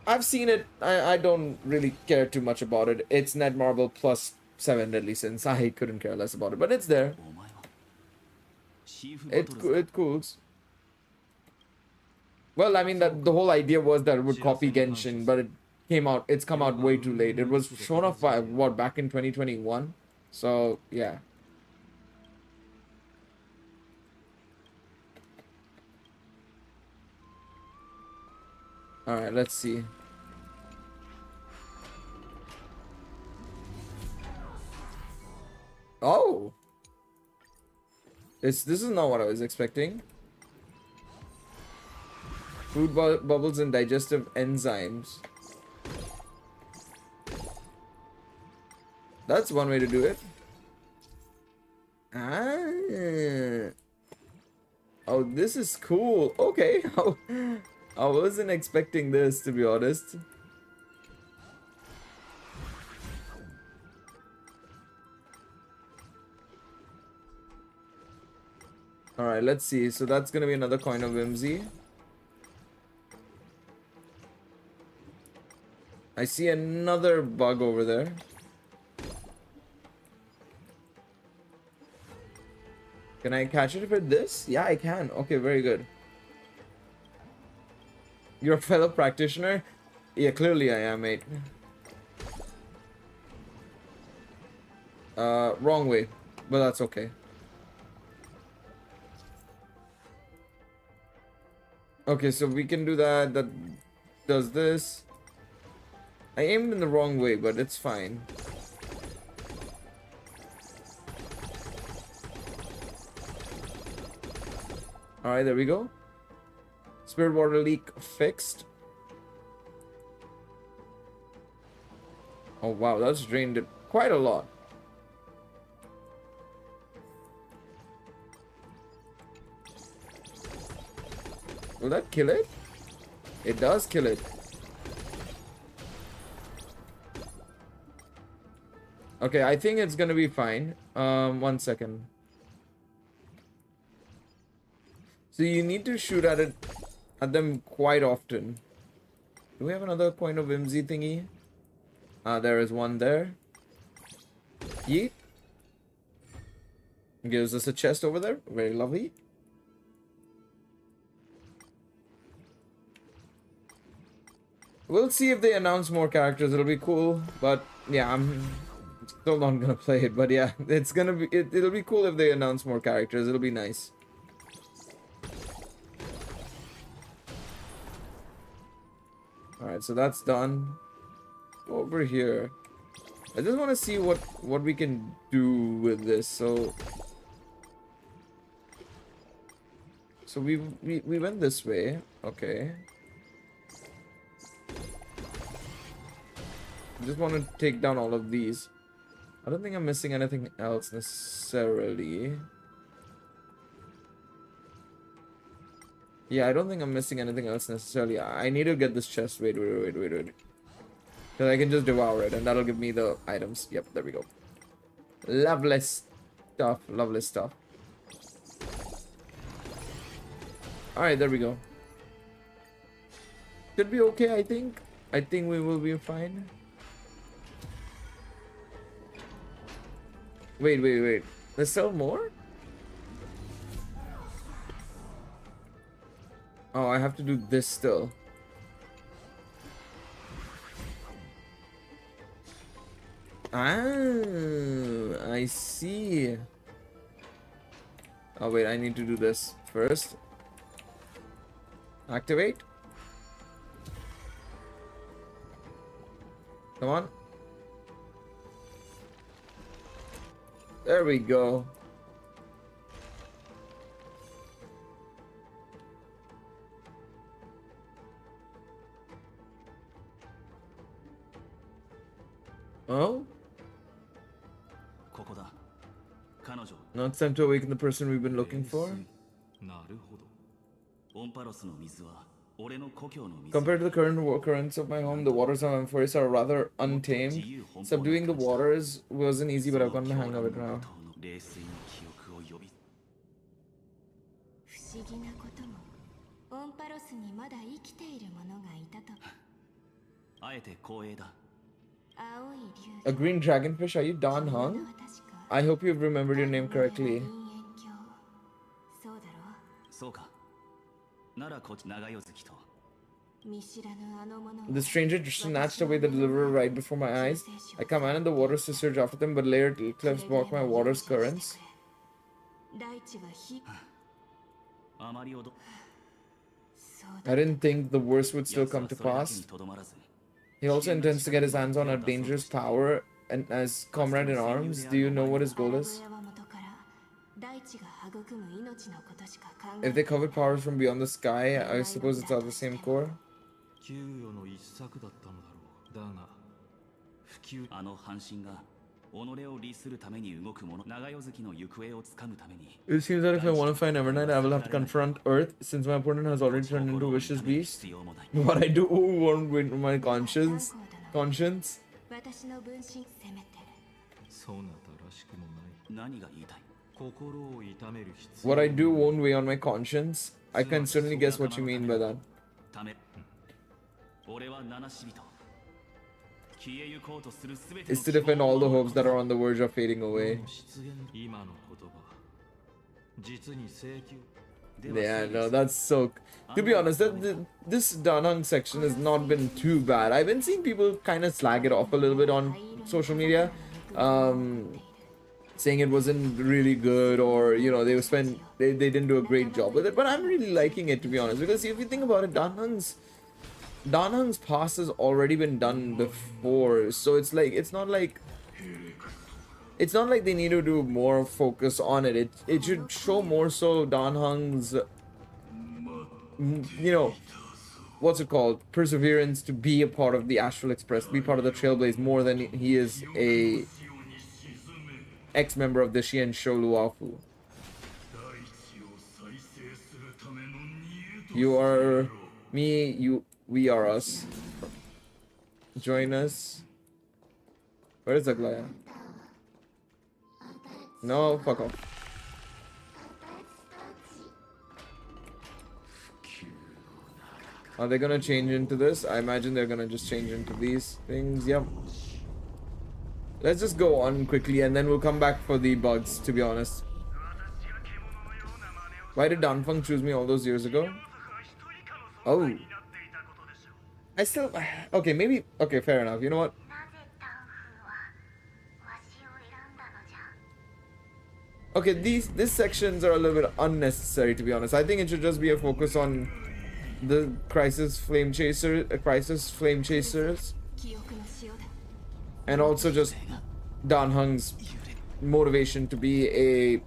I've seen it. I don't really care too much about it. It's Netmarble plus 7 deadly sins. I couldn't care less about it, but it's there. It cools. Well, I mean, that the whole idea was that it would copy Genshin, but it's come out way too late. It was shown off by, what, back in 2021? So, yeah. Alright, let's see. Oh! This is not what I was expecting. Food bubbles and digestive enzymes. That's one way to do it. Ah. Oh, this is cool. Okay. I wasn't expecting this, to be honest. Alright, let's see. So that's gonna be another coin of Whimsy. I see another bug over there. Can I catch it with this? Yeah, I can. Okay, very good. You're a fellow practitioner? Yeah, clearly I am, mate. Wrong way. But that's okay. Okay, so we can do that. That does this. I aimed in the wrong way, but it's fine. Alright, there we go. Spirit water leak fixed. Oh wow, that's drained it quite a lot. Will that kill it? It does kill it. Okay, I think it's gonna be fine. 1 second. So you need to shoot at them quite often. Do we have another coin of Whimsy thingy? There is one there. Yeet. Gives us a chest over there. Very lovely. We'll see if they announce more characters. It'll be cool. But yeah, I'm still not gonna play it. But yeah, it's gonna be. It'll be cool if they announce more characters. It'll be nice. Alright, so that's done. Over here. I just want to see what we can do with this. So we went this way. Okay. I just want to take down all of these. I don't think I'm missing anything else necessarily. Yeah, I don't think I'm missing anything else necessarily. I need to get this chest. Wait. Because I can just devour it and that'll give me the items. Yep, there we go. Lovely stuff. Lovely stuff. Alright, there we go. Should be okay, I think. I think we will be fine. Wait. There's still more? Oh, I have to do this still. Ah, I see. Oh, wait, I need to do this first. Activate. Come on. There we go. Oh? Now it's time to awaken the person we've been looking for. Compared to the current currents of my home, the waters of my forest are rather untamed. Subduing the waters wasn't easy, but I've gotten the hang of it now. A green dragonfish? Are you Dan Hung? I hope you've remembered your name correctly. The stranger snatched away the deliverer right before my eyes. I commanded the waters to surge after them, but layered cliffs blocked my water's currents. I didn't think the worst would still come to pass. He also intends to get his hands on a dangerous power, and as comrade in arms, do you know what his goal is? If they covered powers from beyond the sky, I suppose it's all the same core. It seems that if I want to find Evernight, I will have to confront Earth, since my opponent has already turned into a vicious beast. What I do won't win my conscience. What I do won't weigh on my conscience. I can certainly guess what you mean by that. Is to defend all the hopes that are on the verge of fading away. Yeah, no, that's so... To be honest, this Dan Hung section has not been too bad. I've been seeing people kind of slag it off a little bit on social media. Saying it wasn't really good, or, you know, they didn't do a great job with it. But I'm really liking it, to be honest. Because if you think about it, Dan Hung's past has already been done before, so it's like it's not like they need to do more focus on it. It should show more so Dan Hung's, you know, what's it called, perseverance to be a part of the Astral Express, be part of the Trailblaze, more than he is a ex-member of the Xian Shou Luafu. You are me, we are us. Join us. Where is Aglaya? No, fuck off. Are they gonna change into this? I imagine they're gonna just change into these things. Yep. Let's just go on quickly and then we'll come back for the bugs, to be honest. Why did Danfeng choose me all those years ago? Oh. I still... Okay, maybe... Okay, fair enough. You know what? Okay, these sections are a little bit unnecessary, to be honest. I think it should just be a focus on the Crisis Flame Chasers, and also just Dan Hung's motivation to be a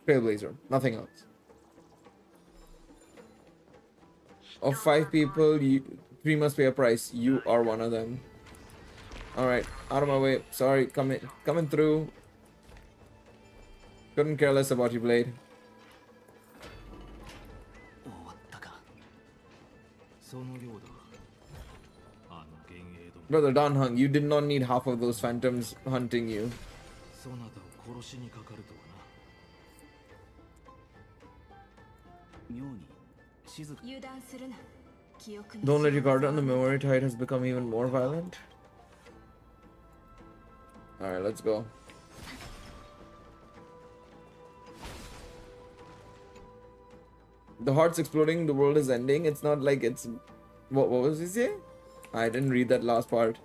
trailblazer, nothing else. Of 5 people, 3 must pay a price. You are one of them. All right, out of my way. Sorry, coming through. Couldn't care less about you, Blade. Brother Dan Hung, you did not need half of those phantoms hunting you. Don't let your guard down. The memory tide has become even more violent. Alright, let's go. The heart's exploding, the world is ending. It's not like it's... What was he saying? I didn't read that last part.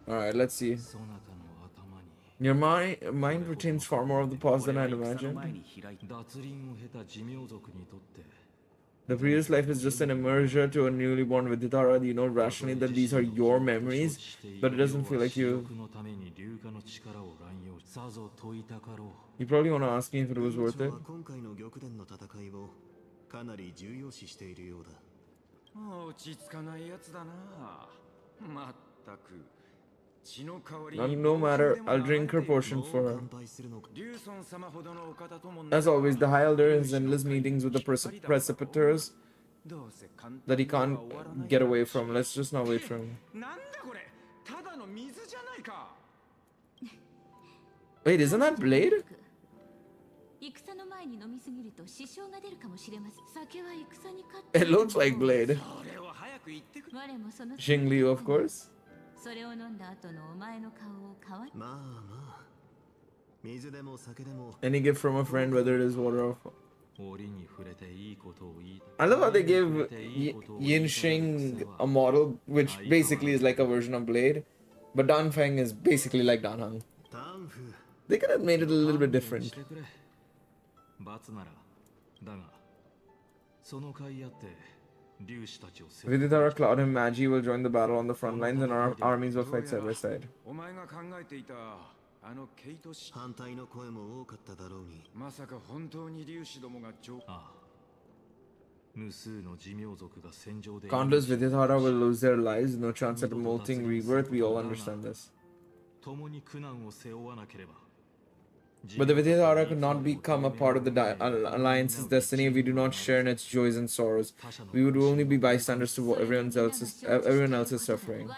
Alright, let's see. Your mind retains far more of the past than I'd imagined. The previous life is just an immersion to a newly born Viditara. You know rationally that these are your memories, but it doesn't feel like you. You probably want to ask me if it was worth it. No matter, I'll drink her potion for her. As always, the High Elder has endless meetings with the precipitors that he can't get away from. Let's just not wait for him. Wait, isn't that Blade? It looks like Blade. Xing Liu, of course. Any gift from a friend, whether it is water or... I love how they give Yin Xing a model, which basically is like a version of Blade, but Dan Feng is basically like Dan Heng. They could have made it a little bit different. Viditara, Cloud, and Magi will join the battle on the front lines, and our armies will fight side by side. Countless Viditara will lose their lives, no chance at a molting rebirth, we all understand this. But the Viditara could not become a part of the Alliance's destiny if we do not share in its joys and sorrows. We would only be bystanders to what everyone else is suffering.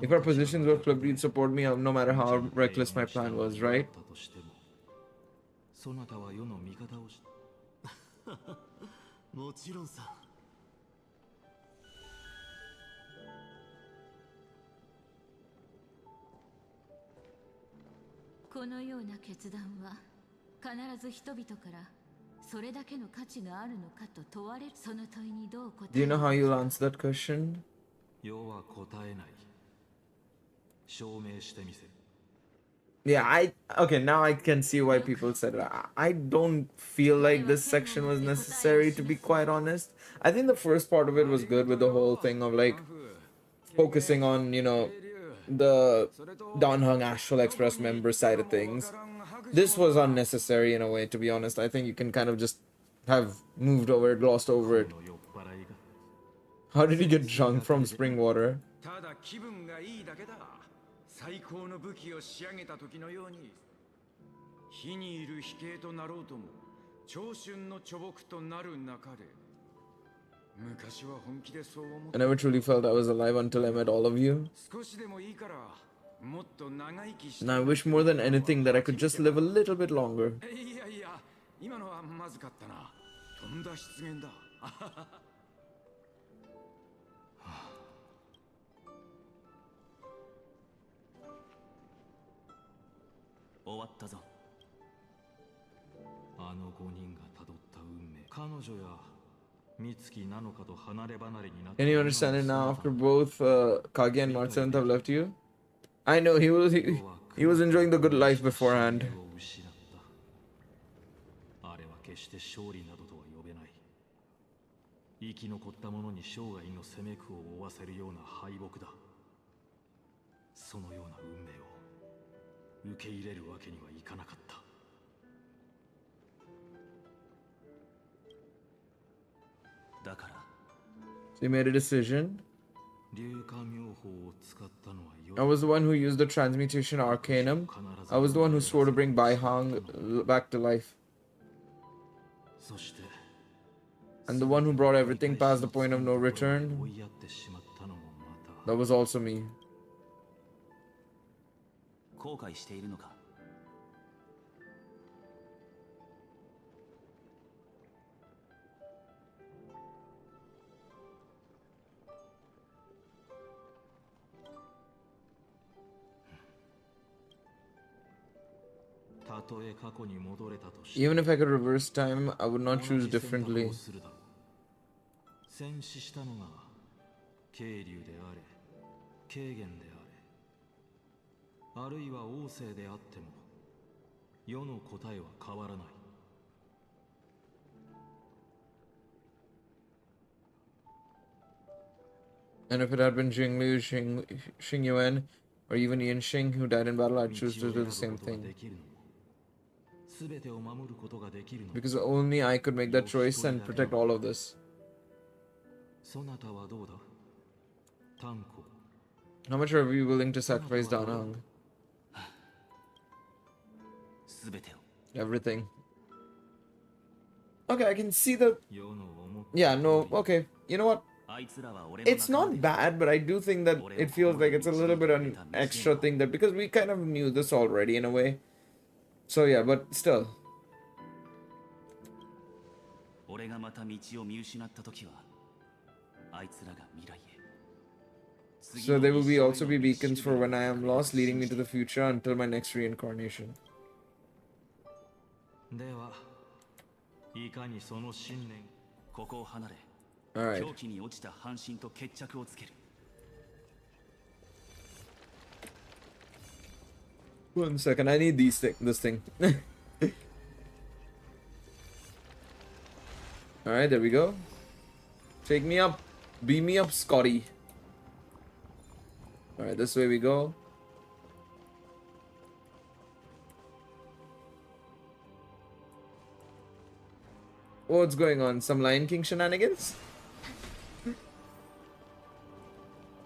If our positions were flipped, you'd support me no matter how reckless my plan was, right? Do you know how you'll answer that question? Yeah, okay, now I can see why people said it. I don't feel like this section was necessary, to be quite honest. I think the first part of it was good with the whole thing of like focusing on, you know, the Dan Heng Astral Express member side of things. This was unnecessary in a way, to be honest. I think you can kind of just have moved over it, glossed over it. How did he get drunk from spring water? I never truly felt I was alive until I met all of you. And I wish more than anything that I could just live a little bit longer. Can you understand it now after both Kage and Mark 7th have left you? I know he was enjoying the good life beforehand. So he made a decision. I was the one who used the transmutation arcanum. I was the one who swore to bring Baihang back to life. And the one who brought everything past the point of no return. That was also me. Even if I could reverse time, I would not choose differently. And if it had been Jinglu, Xing Yuan, or even Yin Xing who died in battle, I'd choose to do the same thing. Because only I could make that choice and protect all of this. How much are we willing to sacrifice, Danhang? Everything. Okay, I can see the... Yeah, no, okay. You know what? It's not bad, but I do think that it feels like it's a little bit an extra thing that... Because we kind of knew this already in a way. So yeah, but still. So there will also be beacons for when I am lost, leading me to the future until my next reincarnation. Alright. 1 second, I need this thing. Alright, there we go. Take me up. Beam me up, Scotty. Alright, this way we go. What's going on? Some Lion King shenanigans?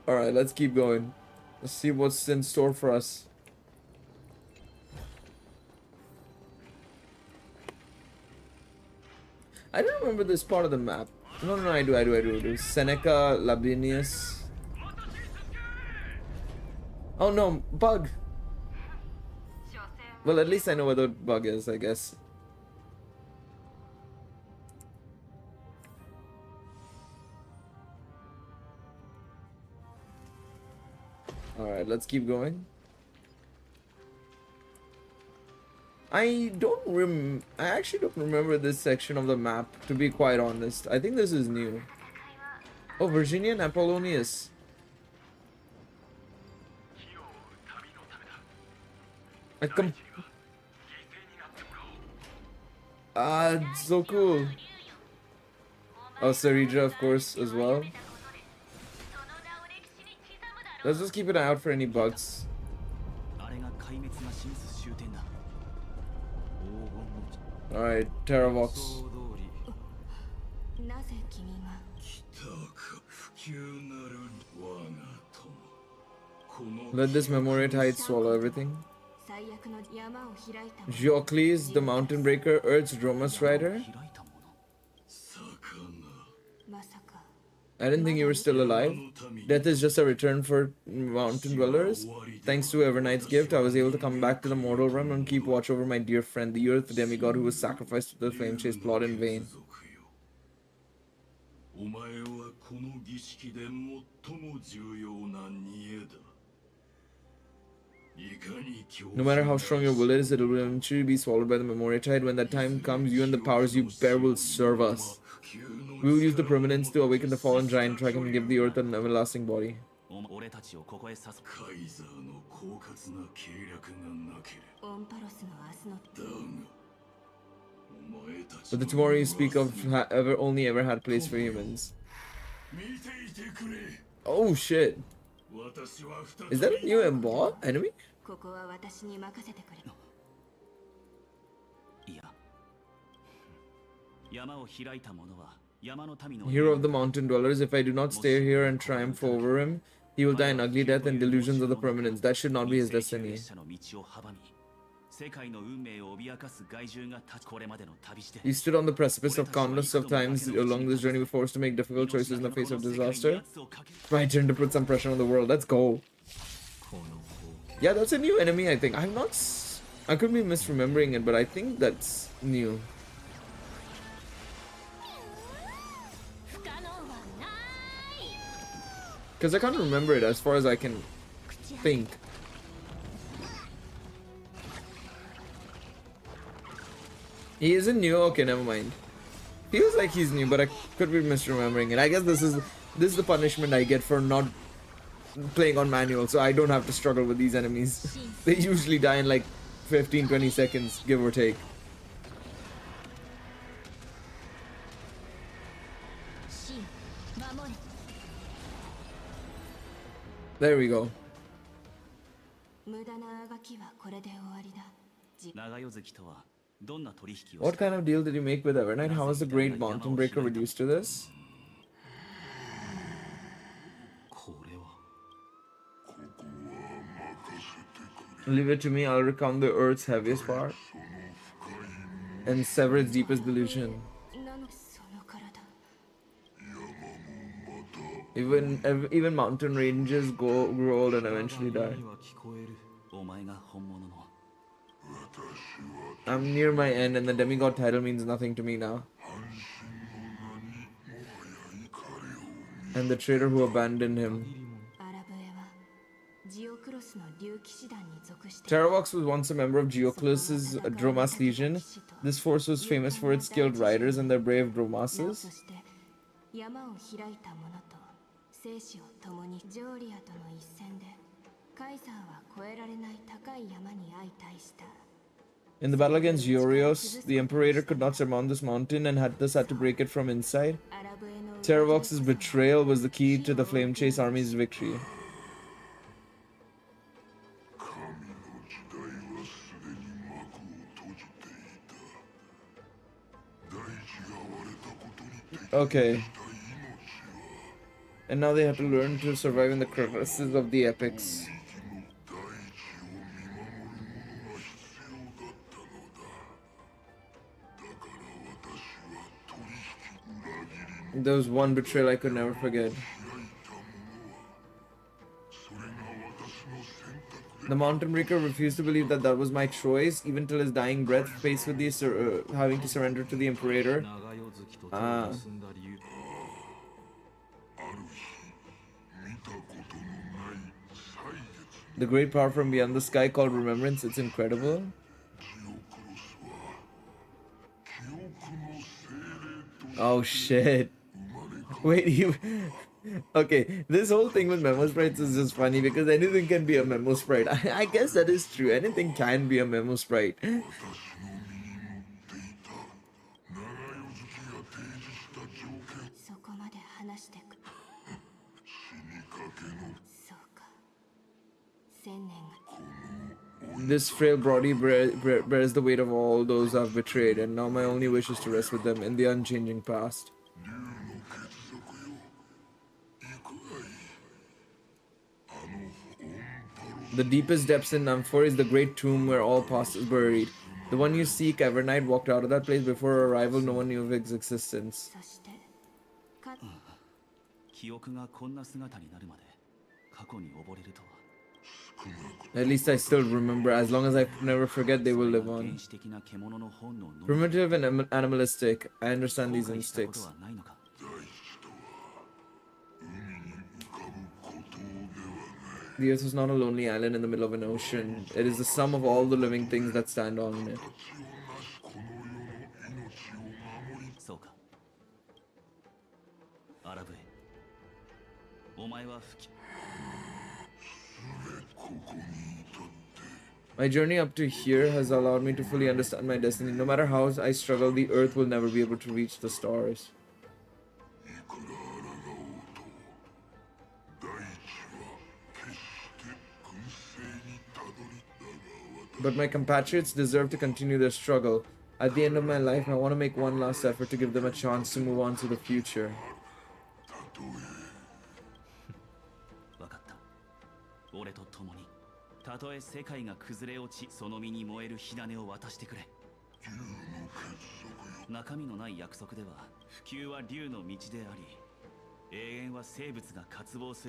Alright, let's keep going. Let's see what's in store for us. I don't remember this part of the map. No, I do. Seneca, Labinius. Oh no, bug. Well, at least I know where the bug is, I guess. Alright, let's keep going. I actually don't remember this section of the map, to be quite honest. I think this is new. Oh, Virginia and Apollonius. So cool. Oh, Sarija, of course, as well. Let's just keep an eye out for any bugs. Alright, Terravox. Let this Memoria Tide swallow everything. Geocles, the Mountain Breaker, Earth's Dromus Rider. I didn't think you were still alive. Death is just a return for mountain dwellers. Thanks to Evernight's gift, I was able to come back to the mortal realm and keep watch over my dear friend, the earth demigod who was sacrificed to the flame chase plot in vain. No matter how strong your will is, it will eventually be swallowed by the Memoria Tide. When that time comes, you and the powers you bear will serve us. We will use the permanence to awaken the fallen giant dragon and give the earth an everlasting body. But the tomorrow you speak of only ever had place for humans. Oh shit. Is that a new enemy? Hero of the mountain dwellers, if I do not stay here and triumph over him, he will die an ugly death and delusions of the permanence. That should not be his destiny. He stood on the precipice of countless of times along this journey, forced to make difficult choices in the face of disaster. My turn to put some pressure on the world. Let's go. Yeah, that's a new enemy, I think. I could be misremembering it, but I think that's new. Because I can't remember it as far as I can think. He isn't new? Okay, never mind. Feels like he's new, but I could be misremembering it. I guess this is the punishment I get for not playing on manual, so I don't have to struggle with these enemies. They usually die in like 15-20 seconds, give or take. There we go. What kind of deal did you make with Evernight? How was the Great Mountain Breaker reduced to this? Leave it to me, I'll recount the earth's heaviest part and sever its deepest delusion. Even mountain ranges grow old and eventually die. I'm near my end and the demigod title means nothing to me now. And the traitor who abandoned him. Terravox was once a member of Geoclus's Dromas Legion. This force was famous for its skilled riders and their brave Dromases. In the battle against Georios, the Imperator could not surmount this mountain and had to break it from inside. Terravox's betrayal was the key to the Flame Chase army's victory. Okay. And now they have to learn to survive in the crevices of the epics. There was one betrayal I could never forget. The Mountain Breaker refused to believe that was my choice, even till his dying breath, faced with the having to surrender to the Imperator. The great power from beyond the sky called remembrance, it's incredible. Oh shit. Wait, okay, this whole thing with memo sprites is just funny because anything can be a memo sprite. I guess that is true. Anything can be a memo sprite. This frail body bears the weight of all those I've betrayed, and now my only wish is to rest with them in the unchanging past. The deepest depths in Namfor is the great tomb where all past is buried. The one you seek, Evernight walked out of that place before her arrival. No one knew of its existence. 記憶がこんな姿になるまで過去に溺れるとは。 At least I still remember. As long as I never forget, they will live on. Primitive and animalistic. I understand these instincts. The earth is not a lonely island in the middle of an ocean. It is the sum of all the living things that stand on it. My journey up to here has allowed me to fully understand my destiny. No matter how I struggle, the earth will never be able to reach the stars. But my compatriots deserve to continue their struggle. At the end of my life, I want to make one last effort to give them a chance to move on to the future.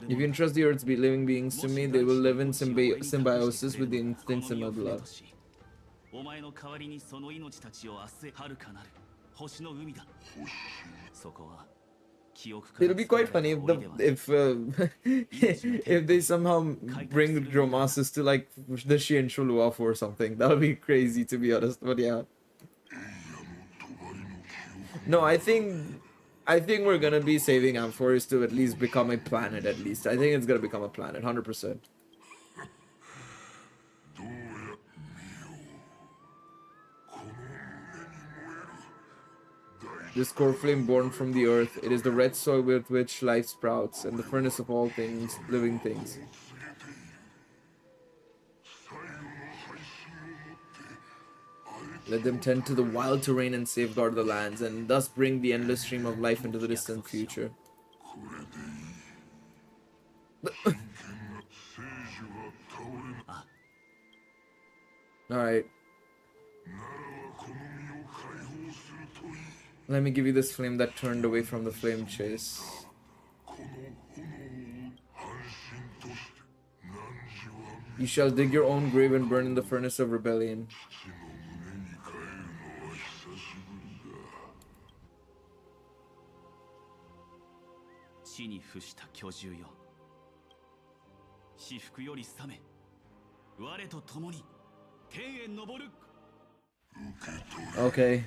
If you entrust the earth's living beings to me, they will live in symbiosis with the instincts in my blood. It'll be quite funny if they somehow bring Dromasis to like the Shien Shuluafu or something. That'll be crazy, to be honest. But yeah. No, I think we're gonna be saving Amphoris to at least become a planet. At least I think it's gonna become a planet, 100%. This core flame born from the earth, it is the red soil with which life sprouts, and the furnace of all things, living things. Let them tend to the wild terrain and safeguard the lands, and thus bring the endless stream of life into the distant future. Alright. Let me give you this flame that turned away from the flame chase. You shall dig your own grave and burn in the furnace of rebellion. Okay.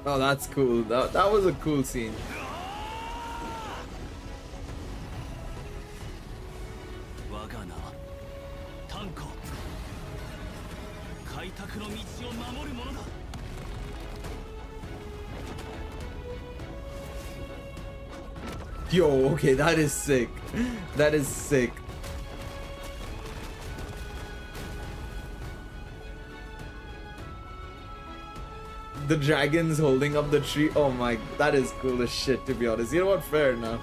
Oh, that's cool. That was a cool scene. Yo, okay, that is sick. That is sick. The dragons holding up the tree. Oh my, that is cool as shit, to be honest. You know what? Fair enough.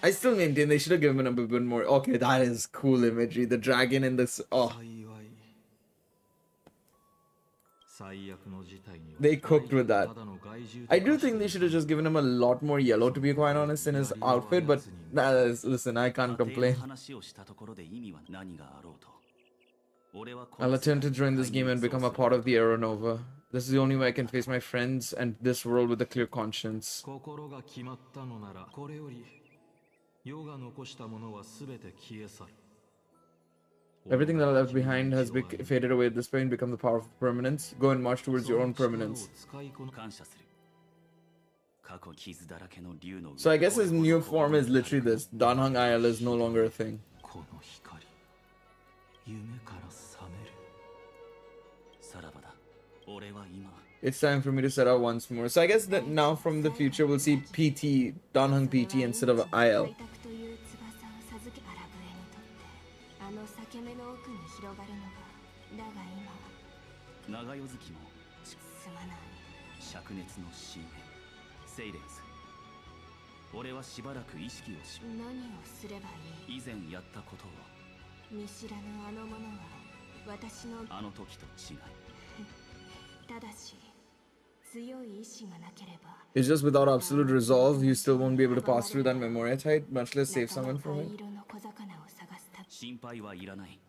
I still maintain they should have given him a bit more. Okay, that is cool imagery. The dragon in this. Oh. They cooked with that. I do think they should have just given him a lot more yellow, to be quite honest, in his outfit, but listen, I can't complain. I'll attempt to join this game and become a part of the Aeronova. This is the only way I can face my friends and this world with a clear conscience. Everything that I left behind has faded away at this point, become the power of permanence. Go and march towards your own permanence. So I guess his new form is literally this. Danhang IL is no longer a thing. It's time for me to set out once more. So I guess that now from the future we'll see PT, Danhang PT instead of IL. あの裂け目の奥に広がるのが、だが今長夜月もすまない灼熱の深淵セイレンス俺はしばらく意識をし何をすればいい以前やったことを見知らぬあの者は私のあの時と違いただし強い意志がなければ It's just without absolute resolve, you still won't be able to pass through that Memoria tide, much less save someone from it. 心配はいらない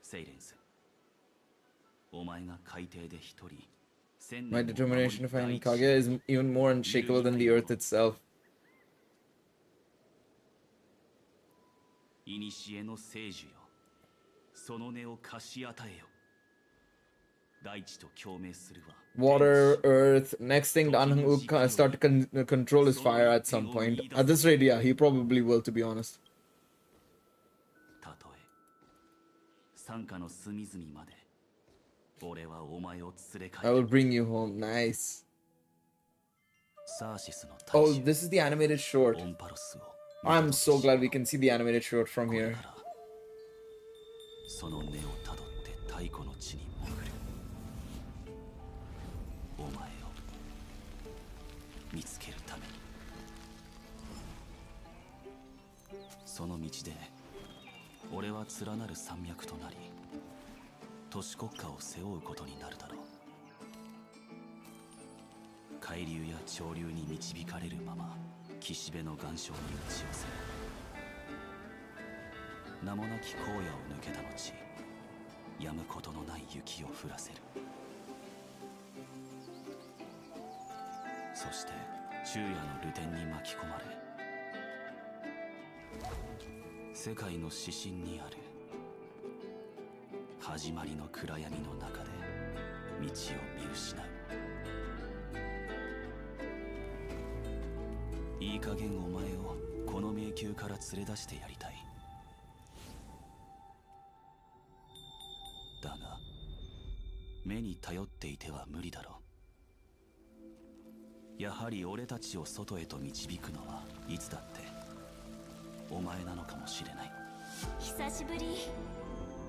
セイレンスお前が海底で一人 My determination to find Kaguya is even more unshakable than the earth itself. 古の聖樹よその根を貸し与えよ大地と共鳴するわ Water, earth. Next thing, Danhang will start to control his fire at some point. At this rate, yeah, he probably will, to be honest. I will bring you home. Nice. Oh, this is the animated short. I'm so glad we can see the animated short from here.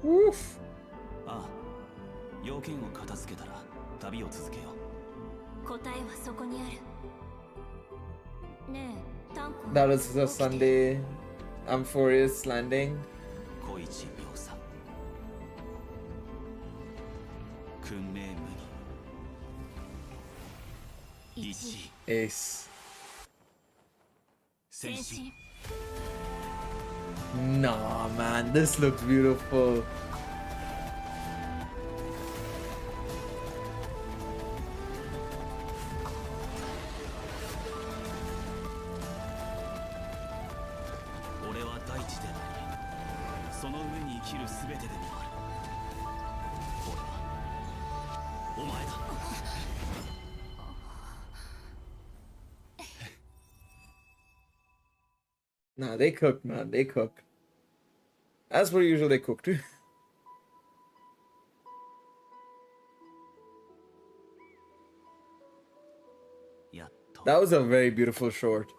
Woof. That was a Sunday Amphoreus landing. Ace. Nah, man, this looks beautiful. Nah, they cook, man. They cook. As per usual, they cook too. That was a very beautiful short.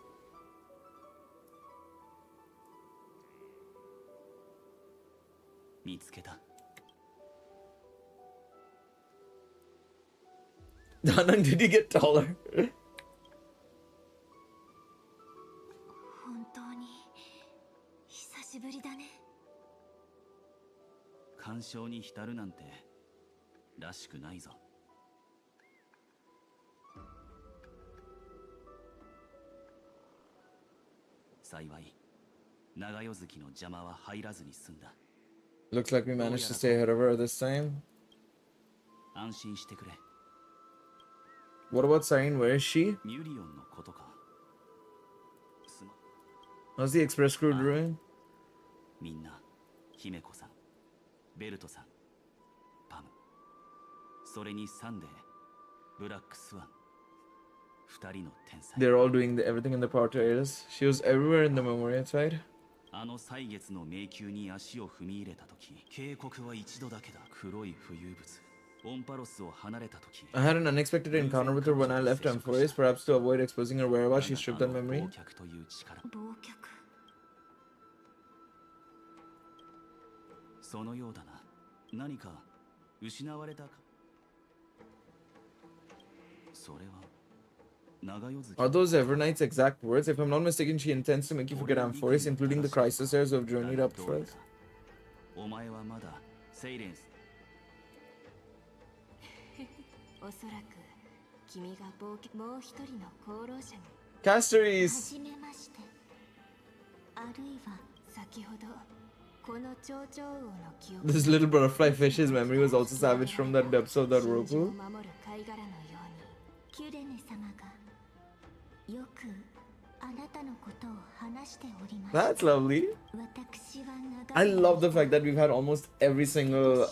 Danhang, did you get taller? Looks like we managed to stay ahead of her this time. What about Siren? Where is she? How's the express crew doing? ベルトさん、パム、それにサンデー、ブラックスワン、二人の天才。 They're all doing everything in the power traders. She was everywhere in the Memoria side. あの歳月の迷宮に足を踏み入れた時、警告は一度だけだ。黒い浮遊物、オンパロスを離れた時、 I had an unexpected encounter with her when I left Amphoris. Perhaps to avoid exposing her whereabouts, she stripped that memory. 忘却という力、忘却。そのようだな。何か失われたか。それは長夜月。 Are those Evernight's exact words? If I'm not mistaken, she intends to make you forget Amphoris, including the crisis heirs who have journeyed up for us. お前はまだセイレンス。おそらく君がもう一人の功労者に。 Casteries! 初めまして。あるいは先ほどこの蝶々王の記憶。 This little butterfly fish's memory was also savaged from the depths of that 真珠を whirlpool. 守る貝殻のように。キュレネ様がよくあなたのことを話しております。 That's lovely. 私は長い I love the fact that we've had almost every single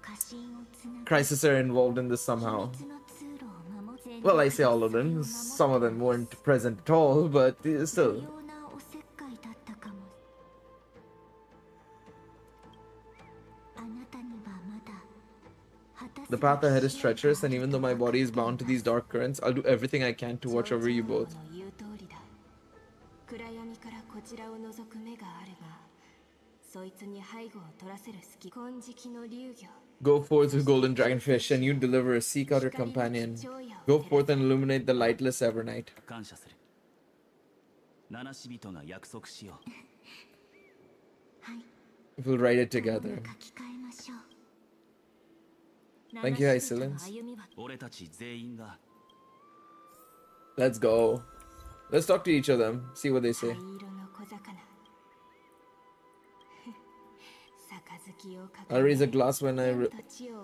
家臣をつなぐ crisis heir involved in this somehow. 秘密の通路を守って。 Well, I say all of them. Some of them weren't present at all, but still. 重要なおせっかいだったかも。あなたにはまだ果たす The path ahead is treacherous, and even though my body is bound to these dark currents, I'll do everything I can to watch over you both. 蝶々王の言う通りだ。暗闇からこちらを覗く目があるが、そいつに背後を取らせる隙。金色の竜魚。 Go forth with golden dragonfish, and you deliver. Seek out your companion. Go forth and illuminate the lightless Evernight. 感謝する。七死人が約束しよう。はい。 We'll write it together. 書き換えましょう。 Thank you, Hycillence. 歩みは俺たち全員が Let's go. Let's talk to each of them. See what they say. 灰色の小魚。杯をかけ I'll raise a glass when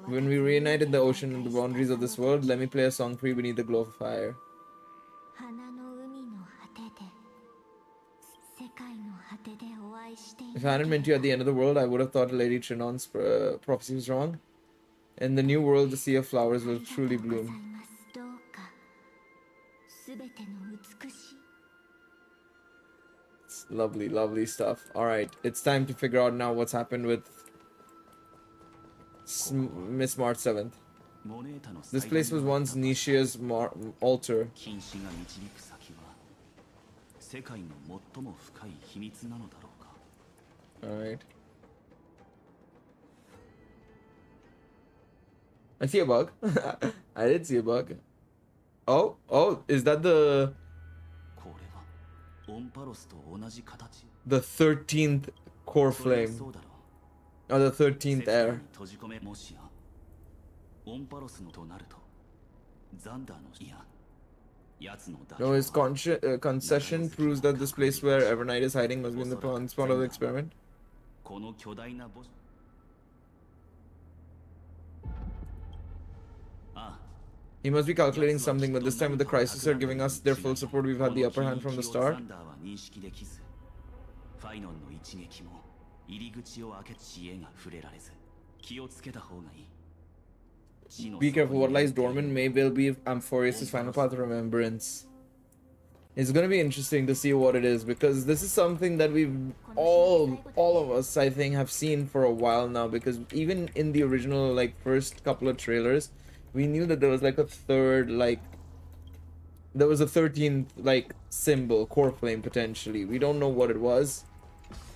when we reunite in the ocean and the boundaries of this world. Let me play a song for you beneath the glow of fire. 花の海の果てで、世界の果てでお会いしてい If I hadn't met you at the end of the world, I would have thought Lady Trinon's prophecy was wrong. In the new world, the sea of flowers will truly bloom. どうかすべての美しい It's lovely, lovely stuff. All right, it's time to figure out now what's happened with Miss March 7th. This place was once Nishia's altar. 禁止が導く先は世界の最も深い秘密なのだろうか。 All right. I see a bug. I did see a bug. Oh, is that the これはオンパロスと同じ形。 the 13th core それは flame そうだろう。 or the 13th 世界 air? に閉じ込めもしやオンパロスのとなるとザンダーのいや奴の代 No, his 表は concession proves that this place where Evernight is hiding must be in the spot of the experiment. この巨大な墓地。ああ He must be calculating something, but this time with the crisis are giving us their full support, we've had the upper hand from the start. ザンダーは認識できずファイノンの一撃も入り口を開け知恵が触れられず気をつけた方がいい。 Be careful, what lies dormant may well be Amphorius' final path of remembrance. It's gonna be interesting to see what it is, because this is something that we've all of us, I think, have seen for a while now, because even in the original, like, first couple of trailers, we knew that there was, like, a third, like, there was a 13th, like, symbol, core flame, potentially. We don't know what it was,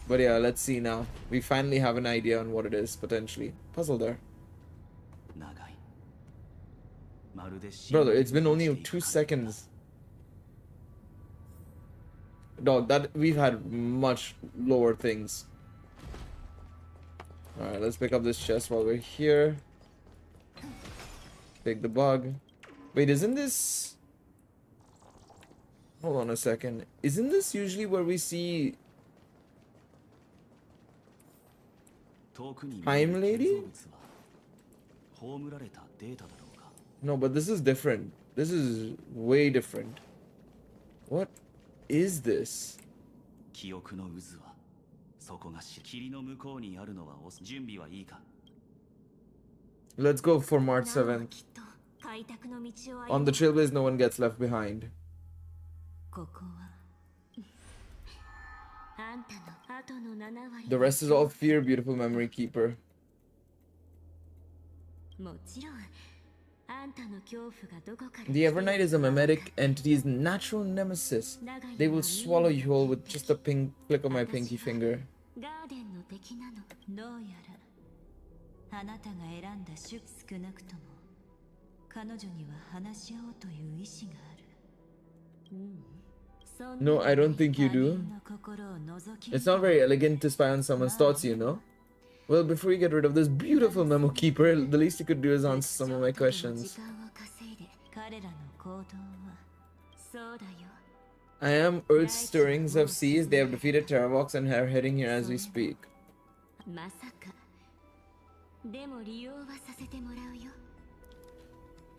but yeah, let's see now. We finally have an idea on what it is, potentially. Puzzle there. Brother, it's been only 2 seconds. Dog, that we've had much lower things. Alright, let's pick up this chest while we're here. Take the bug. Wait, isn't this... Hold on a second. Isn't this usually where we see... Time Lady? No, but this is different. This is way different. What is this? そこが霧の向こうにあるのは準備はいいか。 Let's go for March 7th. 開拓の道を歩む On the trailways, no one gets left behind. ここはあんたの後の7割 The rest is all fear, beautiful memory keeper. もちろんあんたの恐怖がどこから The Evernight is a mimetic entity's natural nemesis. They will swallow you whole with just a flick of my pinky finger. ガーデンの敵なの。どうやらあなたが選んだ少なくとも彼女には話し合おうという意志がある。No, I don't think you do. It's not very elegant to spy on someone's thoughts, you know. Well, before you get rid of this beautiful memo keeper, the least you could do is answer some of my questions. I am Earth's stirrings have ceased. They have defeated Terravox and are heading here as we speak.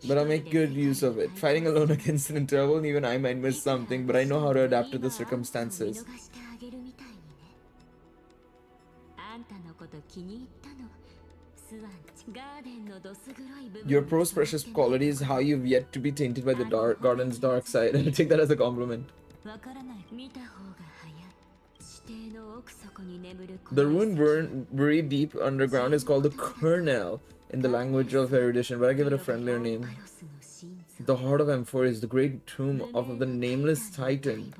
But I'll make good use of it. Fighting alone against an interval, even I might miss something, but I know how to adapt to the circumstances. Your prose precious quality is how you've yet to be tainted by the garden's dark side. I take that as a compliment. The rune buried deep underground is called the Kernel in the language of erudition, but I give it a friendlier name. The heart of M4 is the great tomb of the nameless titan.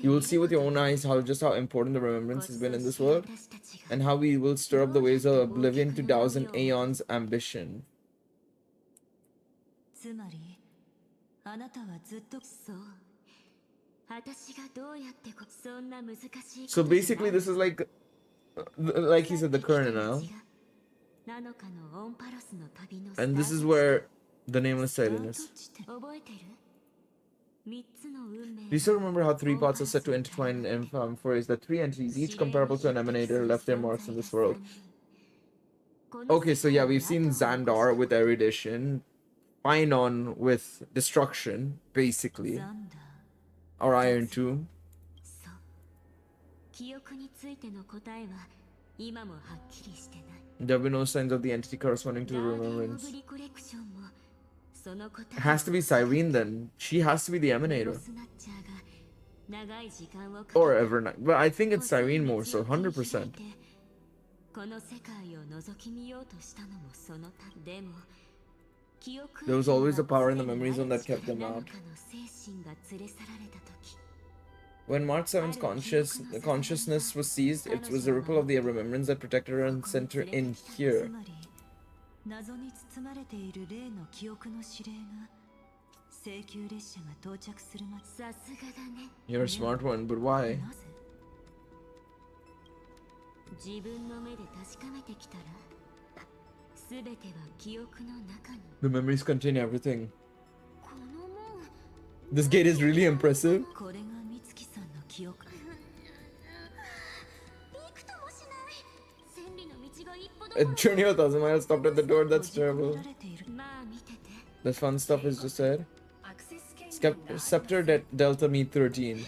You will see with your own eyes just how important the remembrance has been in this world, and how we will stir up the waves of oblivion to douse an aeon's ambition. So basically this is like he said, the Kernel. And this is where the nameless titan is. Do you still remember how 3 parts are set to intertwine in M4 is that 3 entities, each comparable to an emanator, left their marks in this world? Okay, so yeah, we've seen Xandar with erudition, Painon with destruction, basically. Or Iron Tomb. There were no signs of the entity corresponding to the remembrance. It has to be Cyrene then. She has to be the emanator. Or Evernight. But I think it's Cyrene more so, 100%. There was always a power in the memory zone that kept them out. When March 7's consciousness was seized, it was the ripple of the remembrance that protected her and sent her in here. You're a smart one, but why? The memories contain everything. This gate is really impressive. A journey of 1,000 miles stopped at the door. That's terrible. The fun stuff is just said. Scepter Delta Me 13.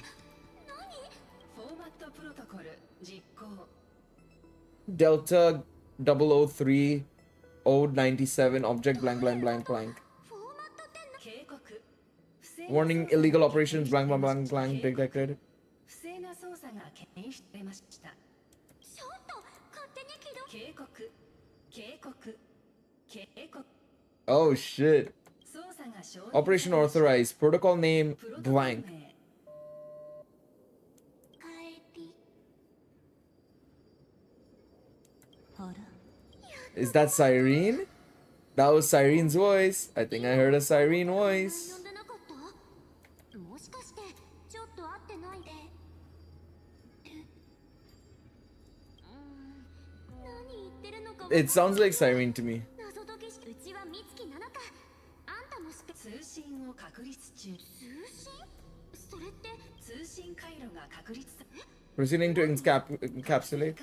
Delta 003 097 object blank blank blank blank. Warning, illegal operations blank blank blank blank detected. Oh shit. Operation authorized. Protocol name blank. Is that Cyrene? That was Cyrene's voice. I think I heard a Cyrene voice. It sounds like Cyrene to me. Proceeding to encapsulate.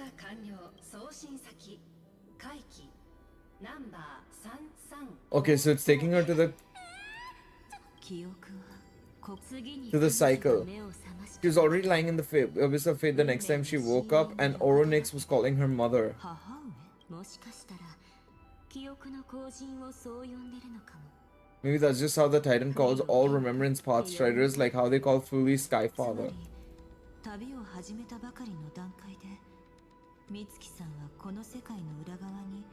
Okay, so it's taking her to the cycle. She was already lying in the abyss of fate the next time she woke up, and Oronix was calling her mother. もしかしたら記憶の後人をそう呼んでるのかも。 Maybe that's just how the Titan calls all remembrance path striders, like how they call Fully Skyfather. 旅を始めたばかりの段階で美月さんはこの世界の裏側に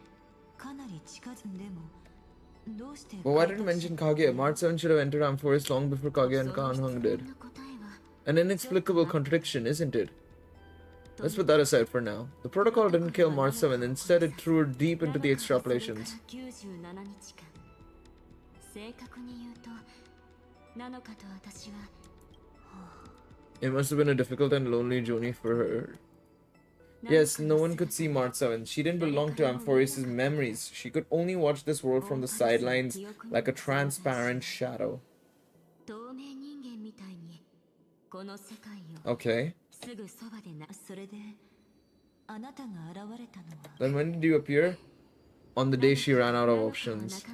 かなり近づんでもどうして But why did you mention Kage? Mart-san should have entered Amphoris long before Kage and Kanhung did. An inexplicable contradiction, isn't it? Let's put that aside for now. The protocol didn't kill Mart-san, instead it threw her deep into the extrapolations. 正確に言うと7日と私は It must have been a difficult and lonely journey for her. Yes, no one could see Mart-san. She didn't belong to Amphoris' memories. She could only watch this world from the sidelines like a transparent shadow. Okay. Then when did you appear? On the day she ran out of options.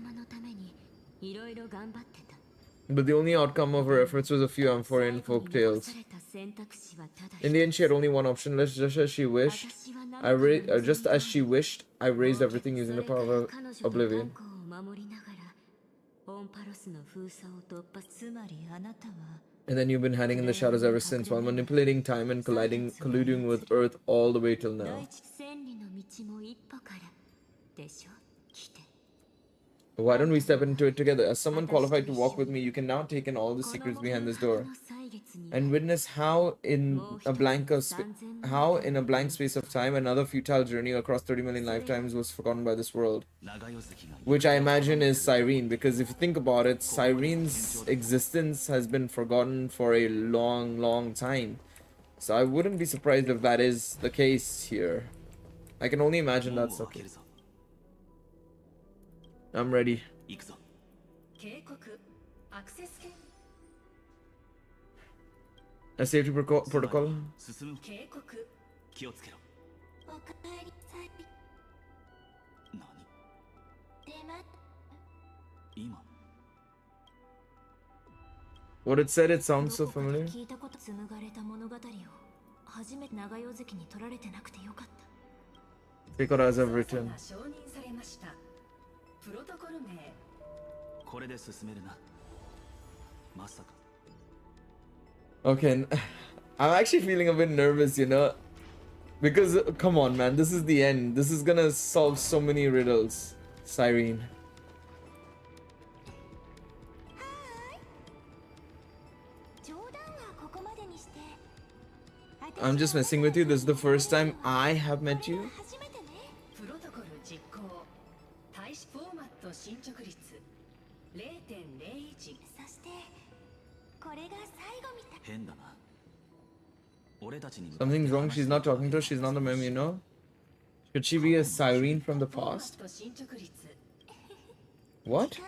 But the only outcome of her efforts was a few Amphorian folk tales. In the end, she had only one option left, just as she wished. I raised everything using the power of oblivion. And then you've been hiding in the shadows ever since, while manipulating time and colluding with Earth all the way till now. Why don't we step into it together? As someone qualified to walk with me, you can now take in all the secrets behind this door and witness how in a blank space of time another futile journey across 30 million lifetimes was forgotten by this world, which I imagine is Cyrene, because if you think about it, Cyrene's existence has been forgotten for a long time, so I wouldn't be surprised if that is the case here. I can only imagine that's the case. I'm ready. A safety protocol. What it said, it sounds so familiar. Take it as I've written. Okay, I'm actually feeling a bit nervous, you know, because come on, man, this is the end. This is gonna solve so many riddles. Cyrene. I'm just messing with you. This is the first time I have met you. Something's wrong. She's not talking to her. She's not the mem, you know. Could she be a Cyrene from the past? What?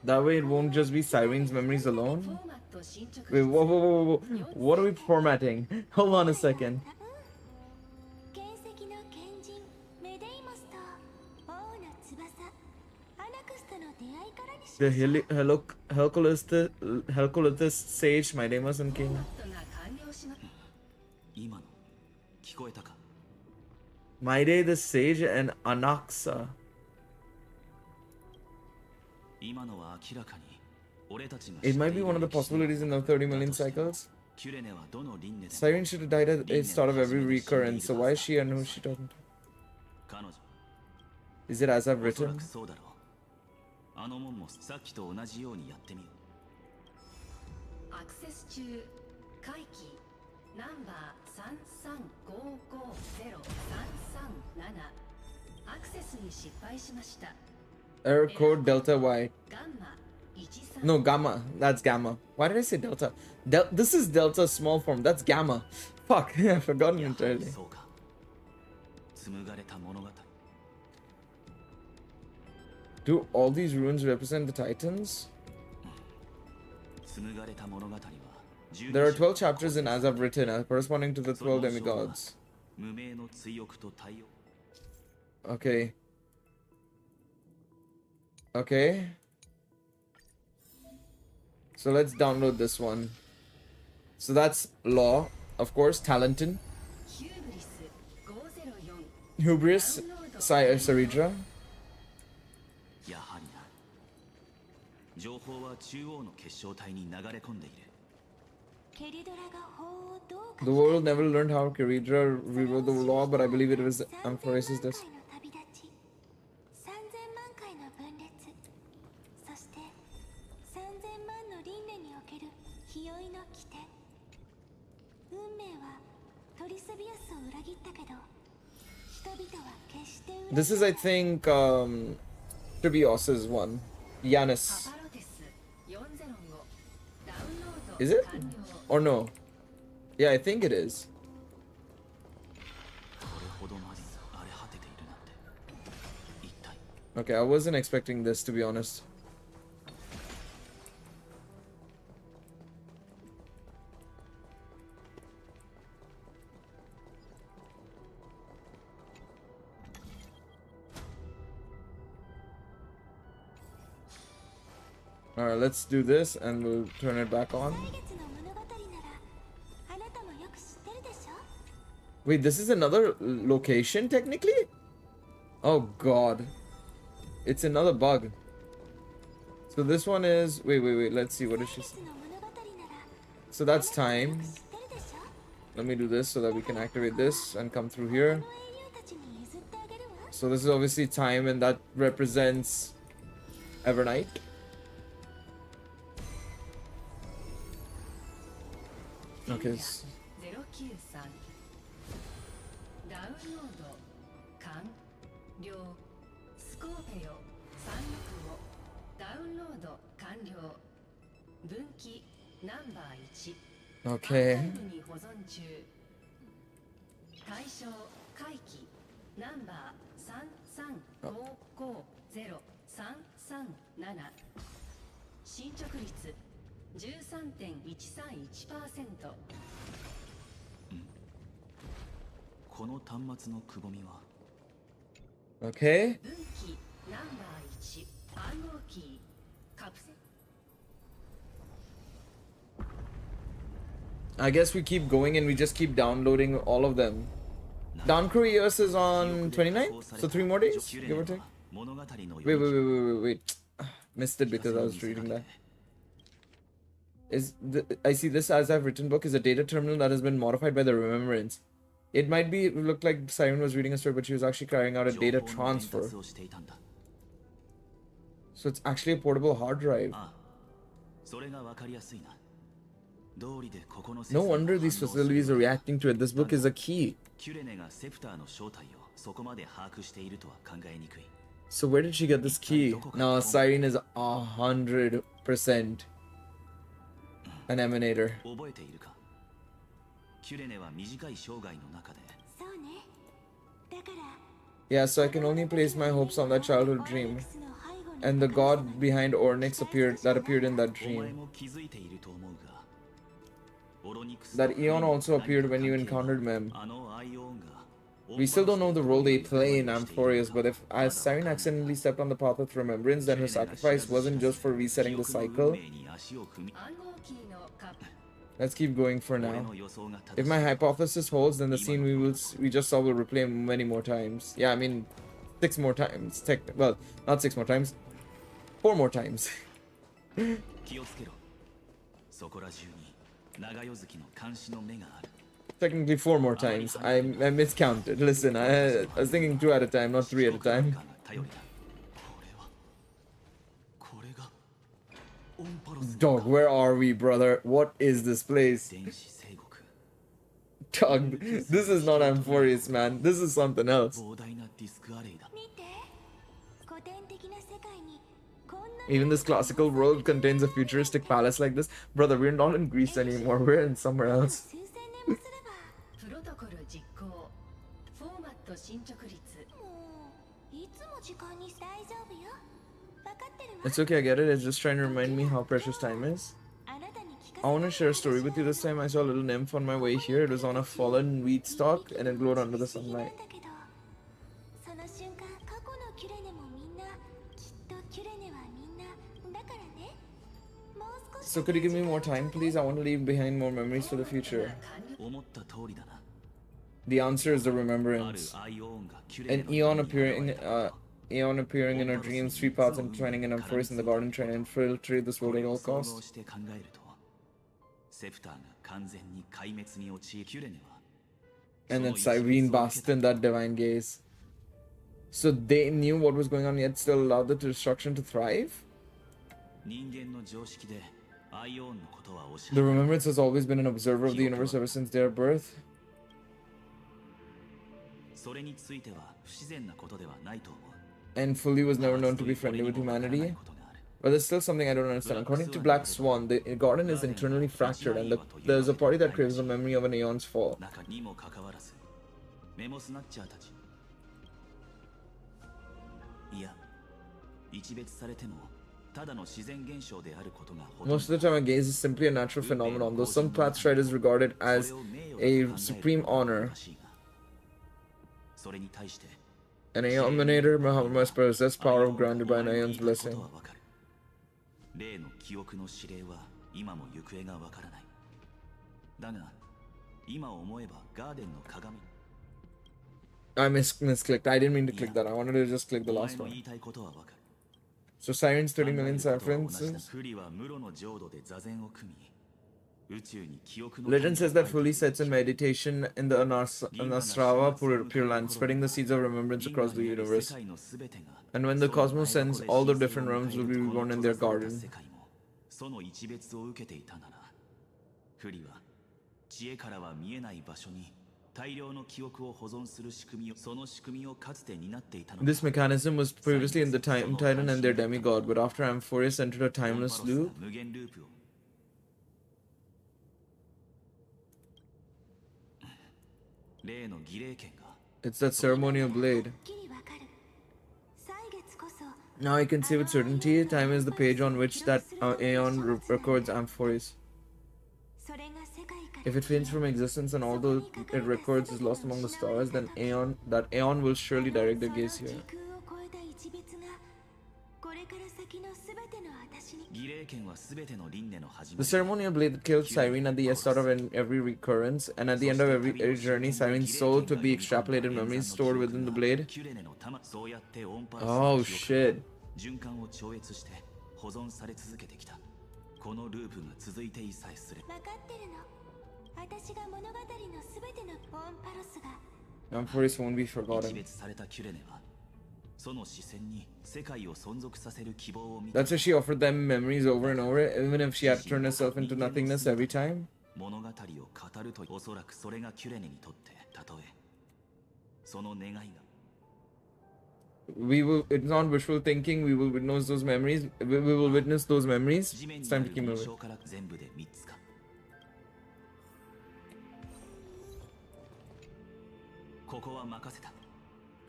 That way it won't just be Cyrene's memories alone? Wait, whoa. What are we formatting? Hold on a second. The Helcolithus sage, my Deimos and King. Maide the sage and Anaxa. It might be one of the possibilities in the 30 million cycles. Cyrene should have died at the start of every recurrence, so why is she and who is she talking to? Is it as I've written? Error code Delta Y. No, Gamma. That's Gamma. Why did I say Delta? This is Delta small form. That's Gamma. Fuck, I've forgotten entirely. Do all these runes represent the Titans? There are 12 chapters in As I've Written, corresponding to the 12 demigods. Okay. Okay. So let's download this one. So that's Law, of course, Talenton, Hubris, Saridra. やはりな。情報は中央の結晶体に流れ込んでいる。 The world never learned how Kiridra rewrote the law, but I believe it was Amphoris's this. This is, I think, Tribios's one. Yanis. Is it? Or no? Yeah, I think it is. Okay, I wasn't expecting this, to be honest. Alright, let's do this and we'll turn it back on. Wait, this is another location technically? Oh god. It's another bug. So this one is... Wait, let's see, what is she saying? So that's time. Let me do this so that we can activate this and come through here. So this is obviously time and that represents Evernight. Okay. Okay. Okay. I guess we keep going and we just keep downloading all of them. Downcrew is on 29th, so 3 more days, give or take. Wait. Missed it because I was reading that. I see this as I've written book is a data terminal that has been modified by the remembrance. It might be looked like Siren was reading a story, but she was actually carrying out a data transfer. So it's actually a portable hard drive. No wonder these facilities are reacting to it. This book is a key. So where did she get this key? No, Siren is 100% an emanator. Yeah, so I can only place my hopes on that childhood dream. And the god behind Ornyx appeared in that dream. That Eon also appeared when you encountered Mem. We still don't know the role they play in Amphorius, but if as Siren accidentally stepped on the path of remembrance, then her sacrifice wasn't just for resetting the cycle. Let's keep going for now. If my hypothesis holds, then the scene we just saw will replay many more times. Yeah, I mean, 6 more times. Well, not 6 more times. 4 more times. Technically 4 more times. I miscounted. Listen, I was thinking 2 at a time, not 3 at a time. Dog, where are we, brother? What is this place? Dog, this is not Amphorius, man. This is something else. Even this classical world contains a futuristic palace like this. Brother, we're not in Greece anymore. We're in somewhere else. It's okay, I get it. It's just trying to remind me how precious time is. I want to share a story with you this time. I saw a little nymph on my way here. It was on a fallen wheat stalk and it glowed under the sunlight. So could you give me more time, please? I want to leave behind more memories for the future. The answer is the remembrance. An Eon appearing in our dreams, three paths entwining in our forest in the garden, trying to infiltrate this world at all costs. And then Cyrene basked in that divine gaze. So they knew what was going on, yet still allowed the destruction to thrive? The remembrance has always been an observer of the universe ever since their birth. And fully was never known to be friendly with humanity. But there's still something I don't understand. According to Black Swan, the garden is internally fractured, and there's a party that craves the memory of an Aeon's fall. Most of the time, a gaze is simply a natural phenomenon, though some pathstrider is regarded as a supreme honor. An Aeon emanator must possess power granted by an Aeon's blessing. I misclicked. I didn't mean to click that. I wanted to just click the last one. So Siren's 30 million references. Legend says that fully sits in meditation in the Anasrava Pure Land, spreading the seeds of remembrance across the universe. And when the cosmos sends, all the different realms will be reborn in their garden. This mechanism was previously in the Time Titan and their demigod, but after Amphoreus entered a timeless loop, it's that ceremonial blade. Now I can say with certainty, time is the page on which that Aeon records Amphoreus. If it fades from existence and although it records is lost among the stars, then that Aeon will surely direct their gaze here. The ceremonial blade that killed Cyrene at the start of every recurrence, and at the end of every journey, Cyrene's soul to be extrapolated memories stored within the blade. Oh shit. Amphoreus won't be forgotten. That's why she offered them memories over and over, even if she had to turn herself into nothingness every time. It's not wishful thinking, we will witness those memories. We will witness those memories. It's time to keep moving.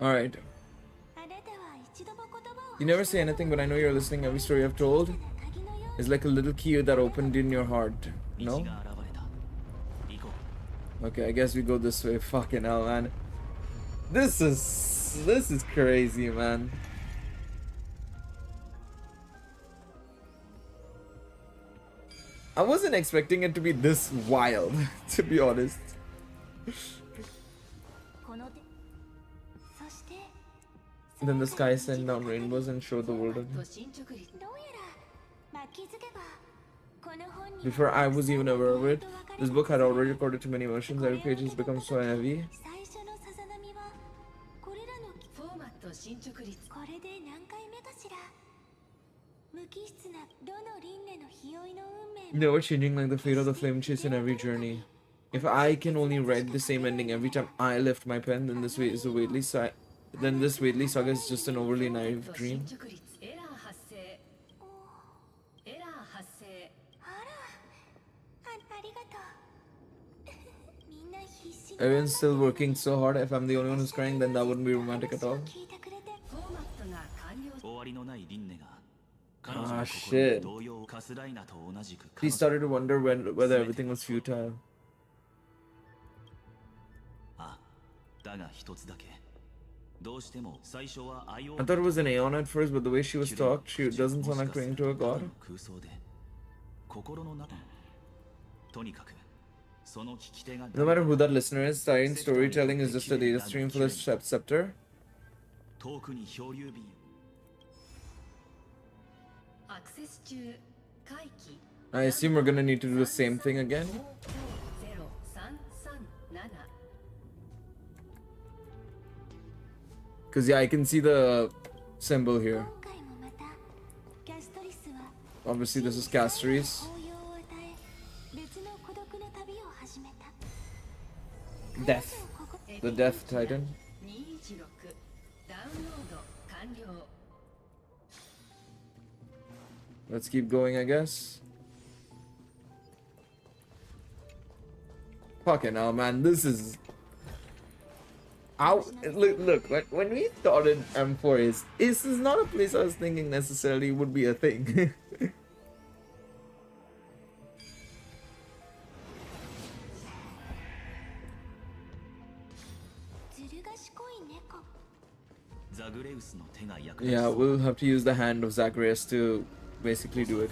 Alright. You never say anything, but I know you're listening. Every story I've told is like a little key that opened in your heart. No? Okay, I guess we go this way. Fucking hell, man. This is crazy, man. I wasn't expecting it to be this wild, to be honest. Then the sky sent down rainbows and showed the world of me. Before I was even aware of it, this book had already recorded too many emotions. Every page has become so heavy. They were changing like the fate of the flame chase in every journey. If I can only write the same ending every time I lift my pen, then this Whately saga is just an overly naive dream. Everyone's still working so hard. If I'm the only one who's crying, then that wouldn't be romantic at all. Ah, shit. He started to wonder whether everything was futile. I thought it was an Aeon at first, but the way she was talked, she doesn't sound like praying to a god. No matter who that listener is, Siren storytelling is just a data stream for the scepter. I assume we're gonna need to do the same thing again. Because yeah, I can see the symbol here. Obviously this is Castoris. Death. The Death Titan. Let's keep going, I guess. Fucking hell, man, this is... Look, when we started M4, this is not a place I was thinking necessarily would be a thing. Yeah, we'll have to use the hand of Zagreus to basically do it.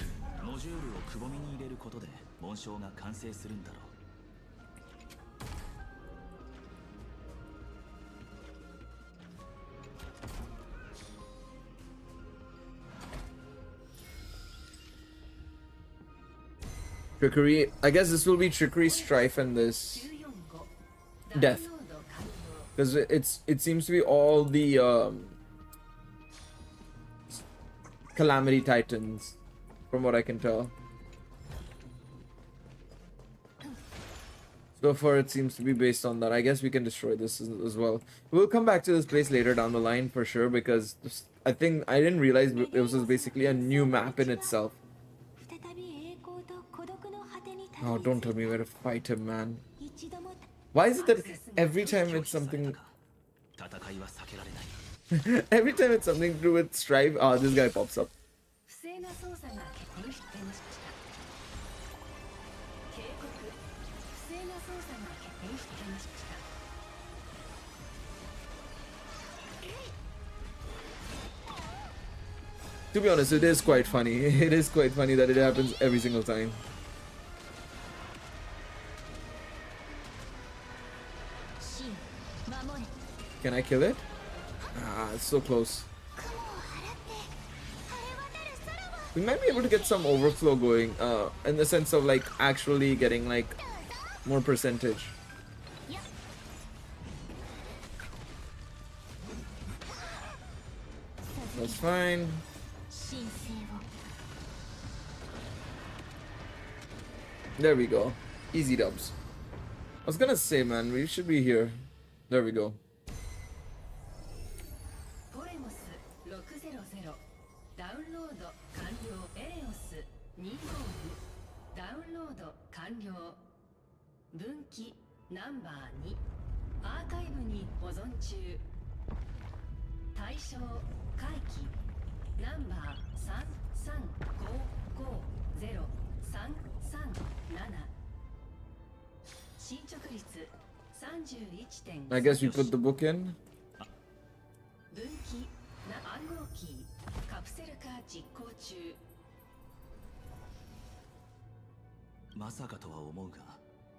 Trickery. I guess this will be Trickery, Strife, and this Death. Because it seems to be all the Calamity Titans, from what I can tell. So far it seems to be based on that. I guess we can destroy this as well. We'll come back to this place later down the line for sure, because I think I didn't realize it was basically a new map in itself. Oh, don't tell me where to fight him, man. Why is it that every time it's something... every time it's something to do with Strife, this guy pops up. To be honest, it is quite funny. It is quite funny that it happens every single time. Can I kill it? Ah, it's so close. We might be able to get some overflow going, in the sense of like actually getting like more percentage. That's fine. There we go. Easy dubs. I was gonna say, man, we should be here. There we go. I guess we put the book in.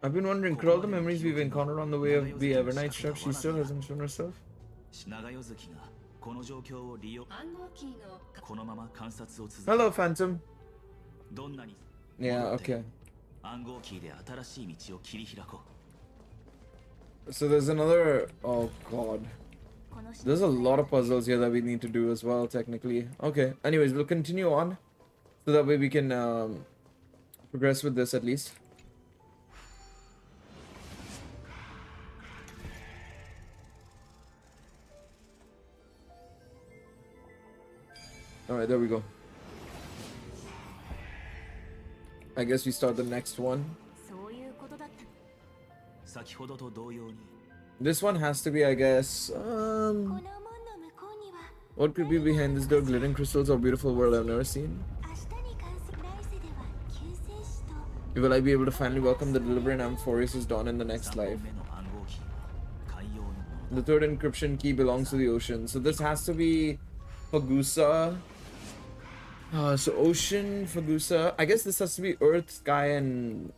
I've been wondering, could all the memories we've encountered on the way of the Evernight stuff, she still hasn't shown herself? Hello, Phantom. Yeah, okay. So there's another... Oh god. There's a lot of puzzles here that we need to do as well, technically. Okay, anyways, we'll continue on. So that way we can progress with this at least. Alright, there we go. I guess we start the next one. This one has to be, I guess, what could be behind this door? Glittering crystals or beautiful world I've never seen? Will I be able to finally welcome the Deliberate Amphoreus' dawn in the next life? The third encryption key belongs to the ocean. So this has to be Pagusa. So ocean, Fagusa. I guess this has to be earth, sky, and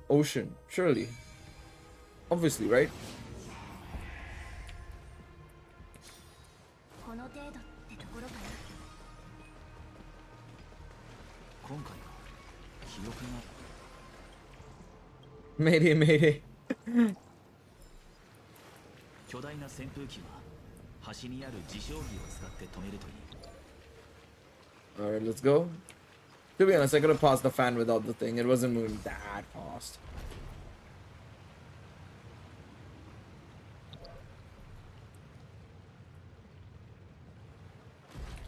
ocean. Surely. Obviously, right? この程度ってところかな。今回は記憶が Mayday, mayday. 巨大な扇風機は端にある自消儀を使って止めるといい。 Alright, let's go. To be honest, I could have passed the fan without the thing. It wasn't moving that fast.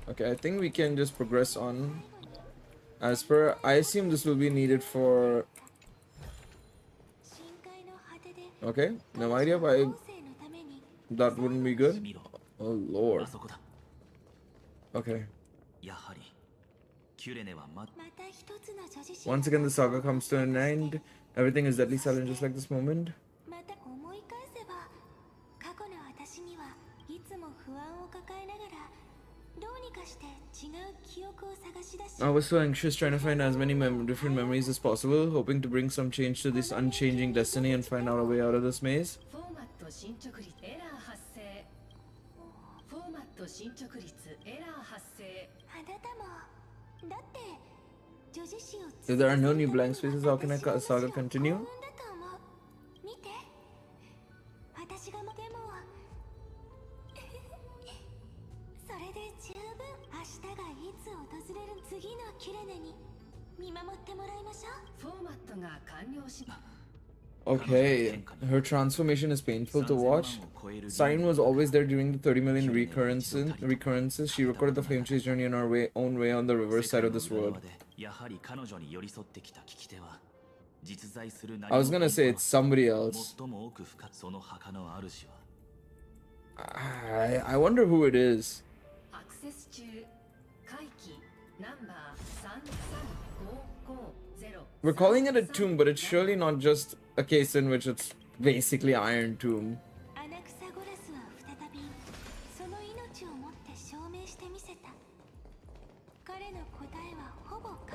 Okay, I think we can just progress on. As per, I assume this will be needed for... Okay, no idea why that wouldn't be good. Oh lord. Okay. Once again, the saga comes to an end. Everything is deadly silent just like this moment. I was so anxious trying to find as many different memories as possible, hoping to bring some change to this unchanging destiny and find out a way out of this maze. If there are no new blank spaces, how can a saga continue? Okay, her transformation is painful to watch. Siren was always there during the 30 million recurrences. She recorded the flame chase journey in her own way on the reverse side of this world. I was gonna say it's somebody else. I wonder who it is. We're calling it a tomb, but it's surely not just a case in which it's basically Iron Tomb.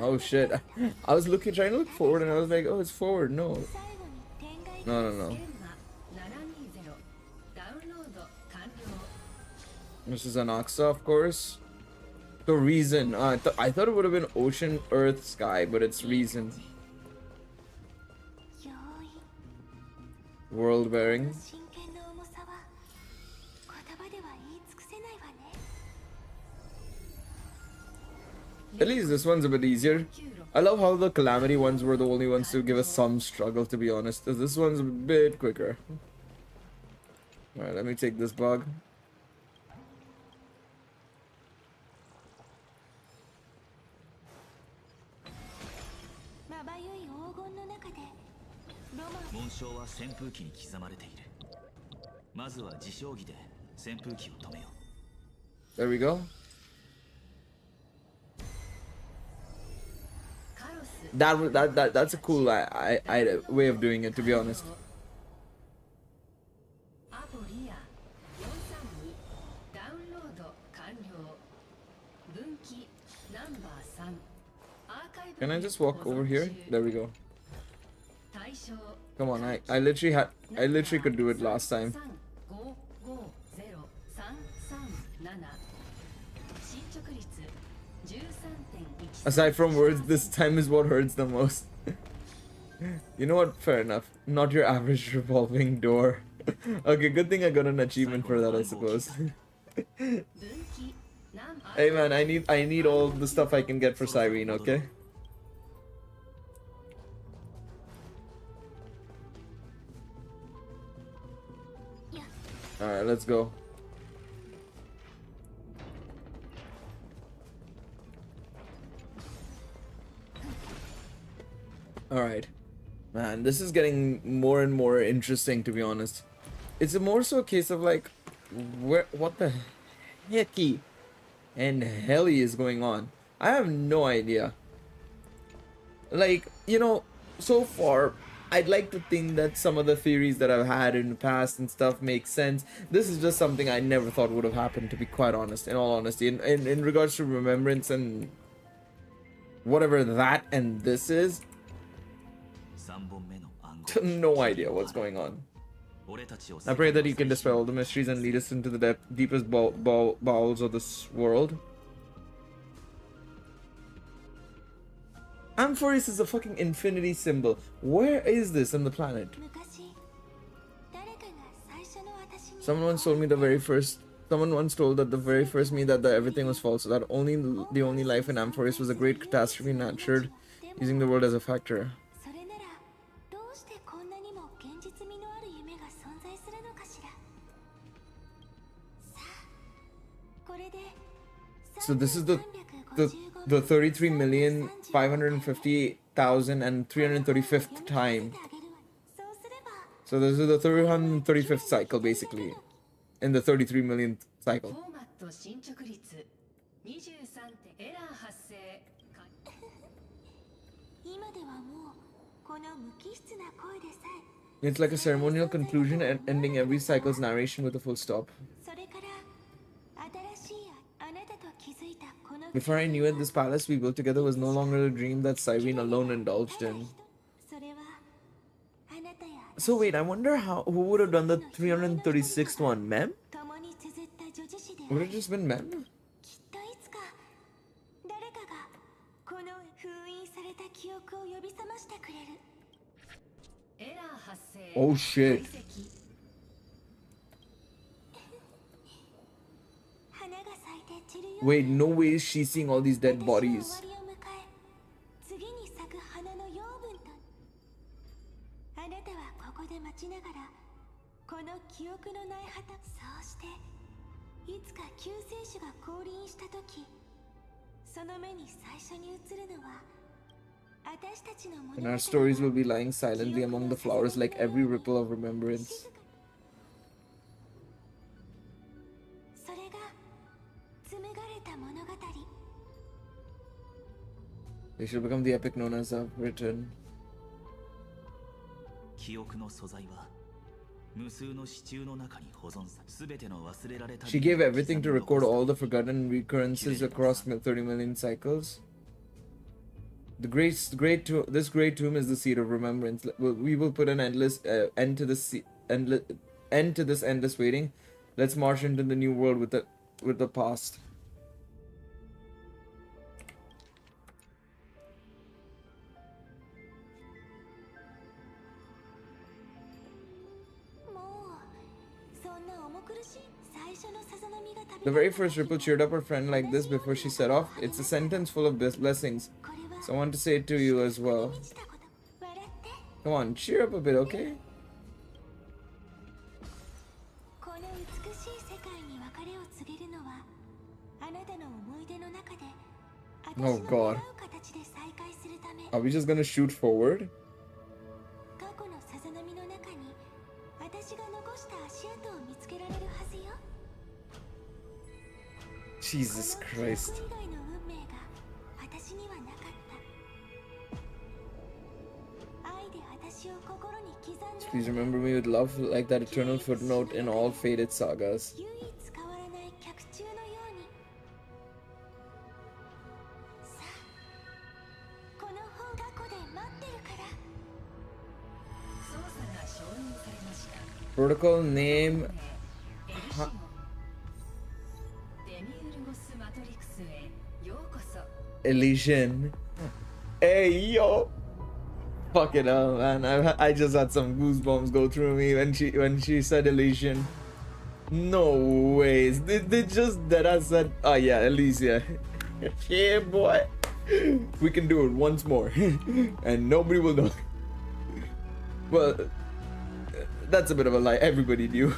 Oh shit. I was trying to look forward and I was like, oh, it's forward. No. No. This is Anaxa, of course. The reason. I thought it would have been ocean, earth, sky, but it's reason. World bearing. At least this one's a bit easier. I love how the Calamity ones were the only ones to give us some struggle, to be honest. This one's a bit quicker. Alright, let me take this bug. There we go. That's a cool way of doing it, to be honest. Can I just walk over here? There we go. Come on, I literally could do it last time. Aside from words, this time is what hurts the most. You know what? Fair enough. Not your average revolving door. Okay, good thing I got an achievement for that, I suppose. Hey man, I need all the stuff I can get for Cyrene, okay? Alright, let's go. Alright. Man, this is getting more and more interesting, to be honest. It's more so a case of like, what the hecky and helly is going on? I have no idea. Like, you know, so far, I'd like to think that some of the theories that I've had in the past and stuff make sense. This is just something I never thought would have happened, to be quite honest, in all honesty. In regards to remembrance and whatever that and this is. No idea what's going on. I pray that you can dispel all the mysteries and lead us into the deepest bowels of this world. Amphoris is a fucking infinity symbol. Where is this on the planet? Someone once told that the very first me that everything was false, so that the only life in Amphoris was a great catastrophe nurtured using the world as a factor. So this is the 33,550,335th time. So this is the 335th cycle basically, in the 33 millionth cycle. It's like a ceremonial conclusion and ending every cycle's narration with a full stop. Before I knew it, this palace we built together was no longer a dream that Cyrene alone indulged in. So wait, I wonder who would have done the 336th one? Mem? Would it have just been Mem? Oh shit. Wait, no way is she seeing all these dead bodies. And our stories will be lying silently among the flowers like every ripple of remembrance. They should become the epic known as I've written. She gave everything to record all the forgotten recurrences across 30 million cycles. This great tomb is the seat of remembrance. We will put an end to this endless waiting. Let's march into the new world with the past. The very first ripple cheered up her friend like this before she set off. It's a sentence full of blessings. So I want to say it to you as well. Come on, cheer up a bit, okay? Oh god. Are we just gonna shoot forward? Jesus Christ. Please remember me with love like that eternal footnote in all faded sagas. Protocol name Elysian. Hey yo, fucking hell, man! I just had some goosebumps go through me when she said Elysian. No ways. They just that I said. Oh yeah, Elysia. Yeah, boy. We can do it once more, and nobody will know. Well, that's a bit of a lie. Everybody knew.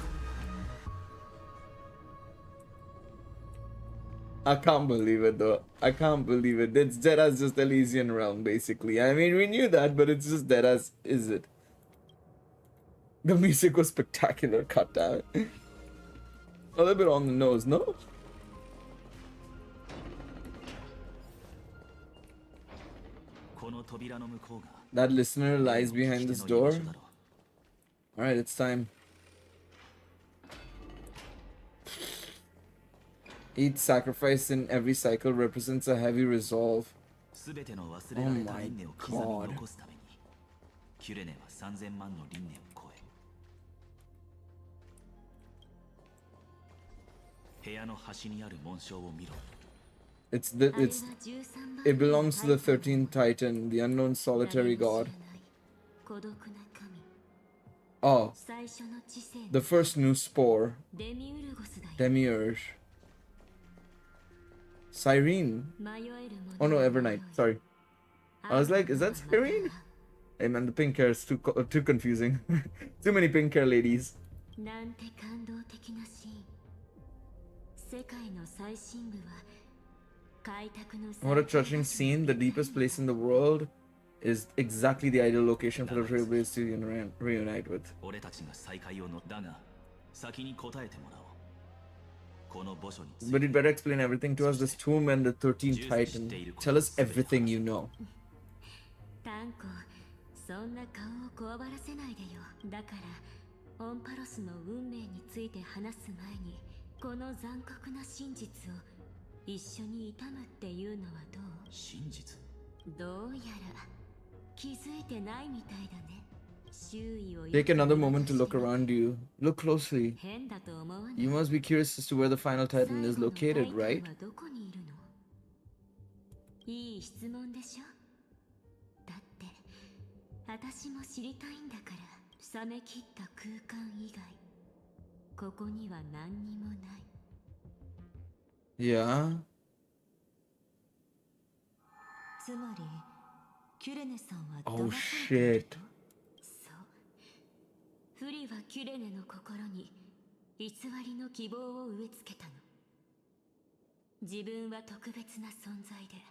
I can't believe it though. I can't believe it. It's dead as just Elysian realm basically. I mean, we knew that, but it's just dead as is it. The music was spectacular, cut out. A little bit on the nose, no? That listener lies behind this door. Alright, it's time. Each sacrifice in every cycle represents a heavy resolve. 全ての忘れられた輪廻を刻み残すために、キュレネは3000万の輪廻を超え、部屋の端にある紋章を見ろ。It belongs to the 13th Titan, the unknown solitary god. Oh, the first new spore. Demiurge. Cyrene. Oh no, Evernight. Sorry. I was like, is that Cyrene? Hey man, the pink hair is too confusing. Too many pink hair ladies. What a touching scene. The deepest place in the world is exactly the ideal location for the Trailblazers to reunite with. But you'd better explain everything to us. This tomb and the 13th Titan. Tell us everything you know. Take another moment to look around you. Look closely. You must be curious as to where the final Titan is located, right? Yeah. Oh shit. フリはキュレネの心に偽りの希望を植え付けたの。自分は特別な存在で、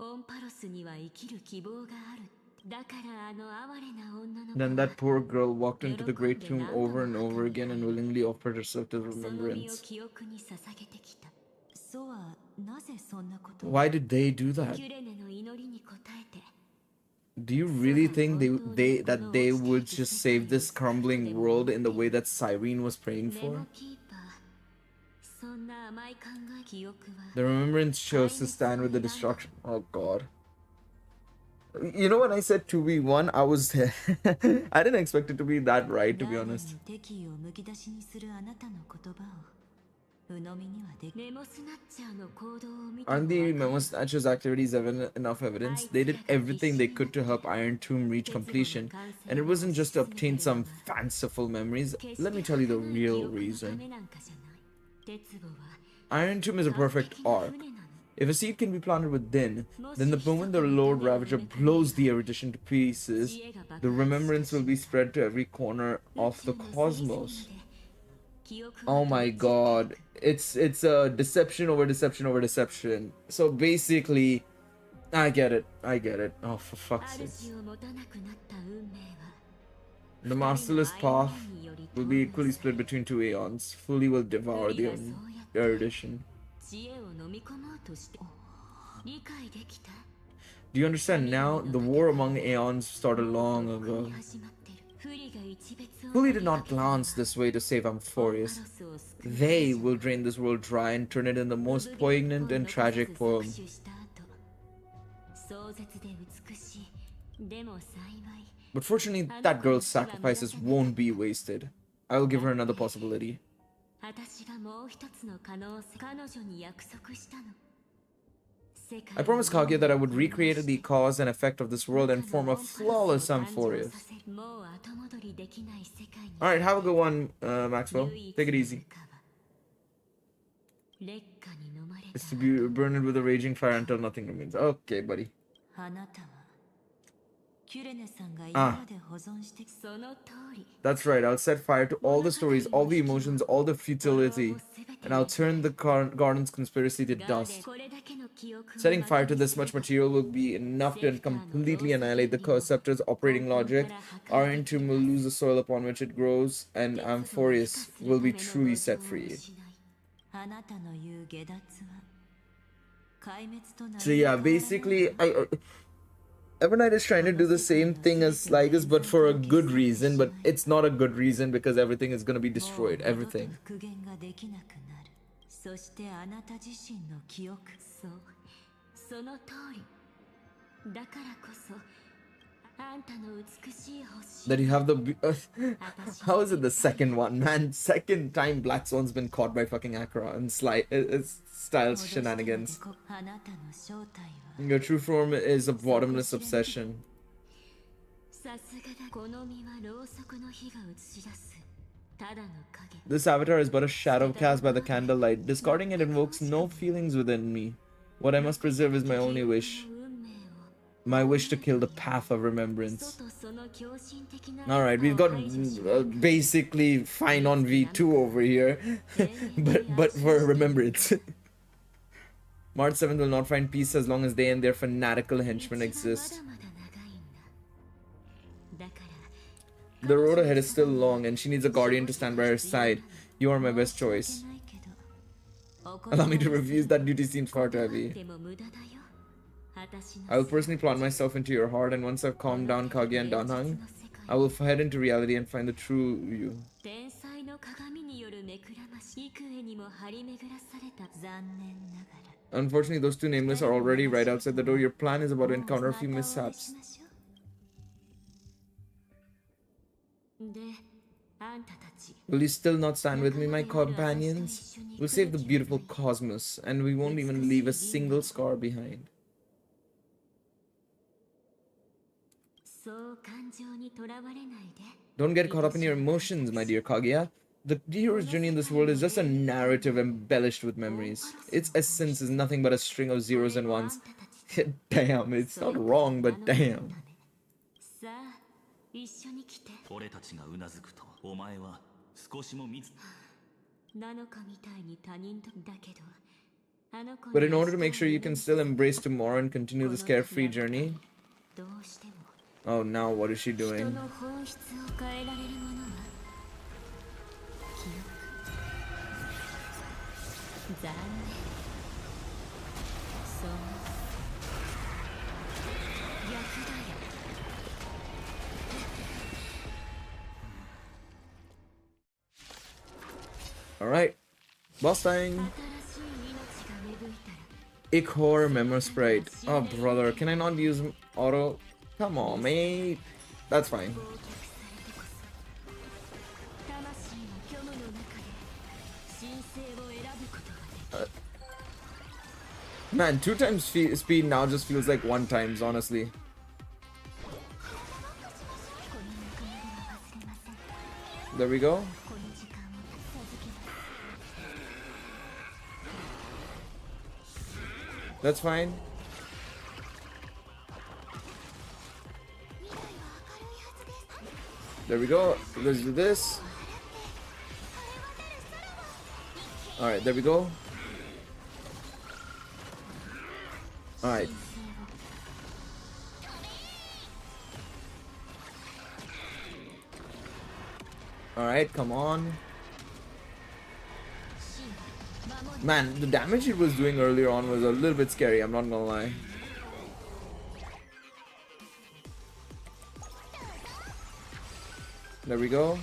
オンパロスには生きる希望がある。だからあの哀れな女の子は Then that poor girl walked into the great tomb over and over again and willingly offered herself to remembrance. Why did they do that? Do you really think they would just save this crumbling world in the way that Cyrene was praying for? The remembrance chose to stand with the destruction. Oh god. You know, when I said 2v1, I was I didn't expect it to be that right, to be honest. Aren't the Memo Snatchers' activities enough evidence? They did everything they could to help Iron Tomb reach completion, and it wasn't just to obtain some fanciful memories. Let me tell you the real reason. Iron Tomb is a perfect arc. If a seed can be planted within, then the moment the Lord Ravager blows the erudition to pieces, the remembrance will be spread to every corner of the cosmos. Oh my god. It's a deception over deception over deception. So basically, I get it. Oh, for fuck's sake. The masterless path will be equally split between two aeons. Fully will devour the erudition. Do you understand now? The war among aeons started long ago. Fully did not glance this way to save Amphorius. They will drain this world dry and turn it into the most poignant and tragic poem. But fortunately, that girl's sacrifices won't be wasted. I will give her another possibility. I promised Kaguya that I would recreate the cause and effect of this world and form a flawless Amphorius. Alright, have a good one, Maxwell. Take it easy. It's to be burned with a raging fire until nothing remains. Okay, buddy. That's right, I'll set fire to all the stories, all the emotions, all the futility, and I'll turn the garden's conspiracy to dust. Setting fire to this much material will be enough to completely annihilate the Scepter's operating logic. Iron Tomb will lose the soil upon which it grows, and Amphorius will be truly set free. So yeah, basically, Evernight is trying to do the same thing as Sligus, but for a good reason, but it's not a good reason because everything is going to be destroyed. Everything. その通り。だからこそ、あんたの美しい星。 That you have the how is it the second one, man? Second time Black Swan's been caught by fucking Akra and Styles shenanigans. あなたの正体は Your true form is a bottomless obsession. さすがだ。この身はろうそくの火が映し出すただの影。 This avatar is but a shadow cast by the candlelight. Discarding it invokes no feelings within me. What I must preserve is my only wish. My wish to kill the path of remembrance. Alright, we've got basically fine on V2 over here. but for remembrance. March 7th will not find peace as long as they and their fanatical henchmen exist. The road ahead is still long and she needs a guardian to stand by her side. You are my best choice. Allow me to refuse, that duty seems far too heavy. I will personally plant myself into your heart, and once I've calmed down Kaguya and Danhang, I will head into reality and find the true you. Unfortunately, those two nameless are already right outside the door. Your plan is about to encounter a few mishaps. Will you still not stand with me, my companions? We'll save the beautiful cosmos, and we won't even leave a single scar behind. Don't get caught up in your emotions, my dear Kaguya. The hero's journey in this world is just a narrative embellished with memories. Its essence is nothing but a string of zeros and ones. Damn, it's not wrong, but damn. 俺たちがうなずくと、お前は少しも見ず。But in order to make sure you can still embrace tomorrow and continue this carefree journey. Oh, now what is she doing? Alright, boss time. Ichor Memo Sprite. Oh brother, can I not use auto? Come on, mate. That's fine. Man, 2 times speed now just feels like 1 times, honestly. There we go. That's fine. There we go. Let's do this. Alright, there we go. Alright. Alright, come on. Man, the damage it was doing earlier on was a little bit scary, I'm not gonna lie. There we go.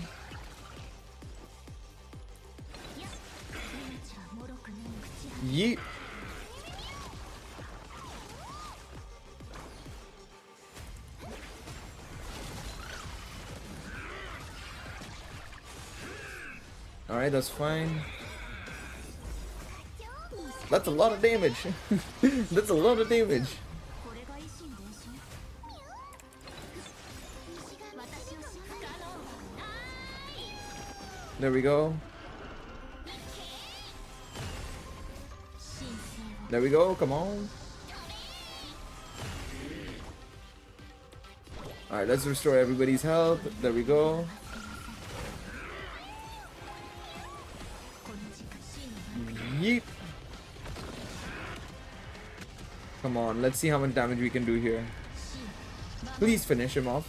Yeet. Alright, that's fine. That's a lot of damage. That's a lot of damage. There we go. There we go, come on. Alright, let's restore everybody's health. There we go. Yeet. Come on, let's see how much damage we can do here. Please finish him off.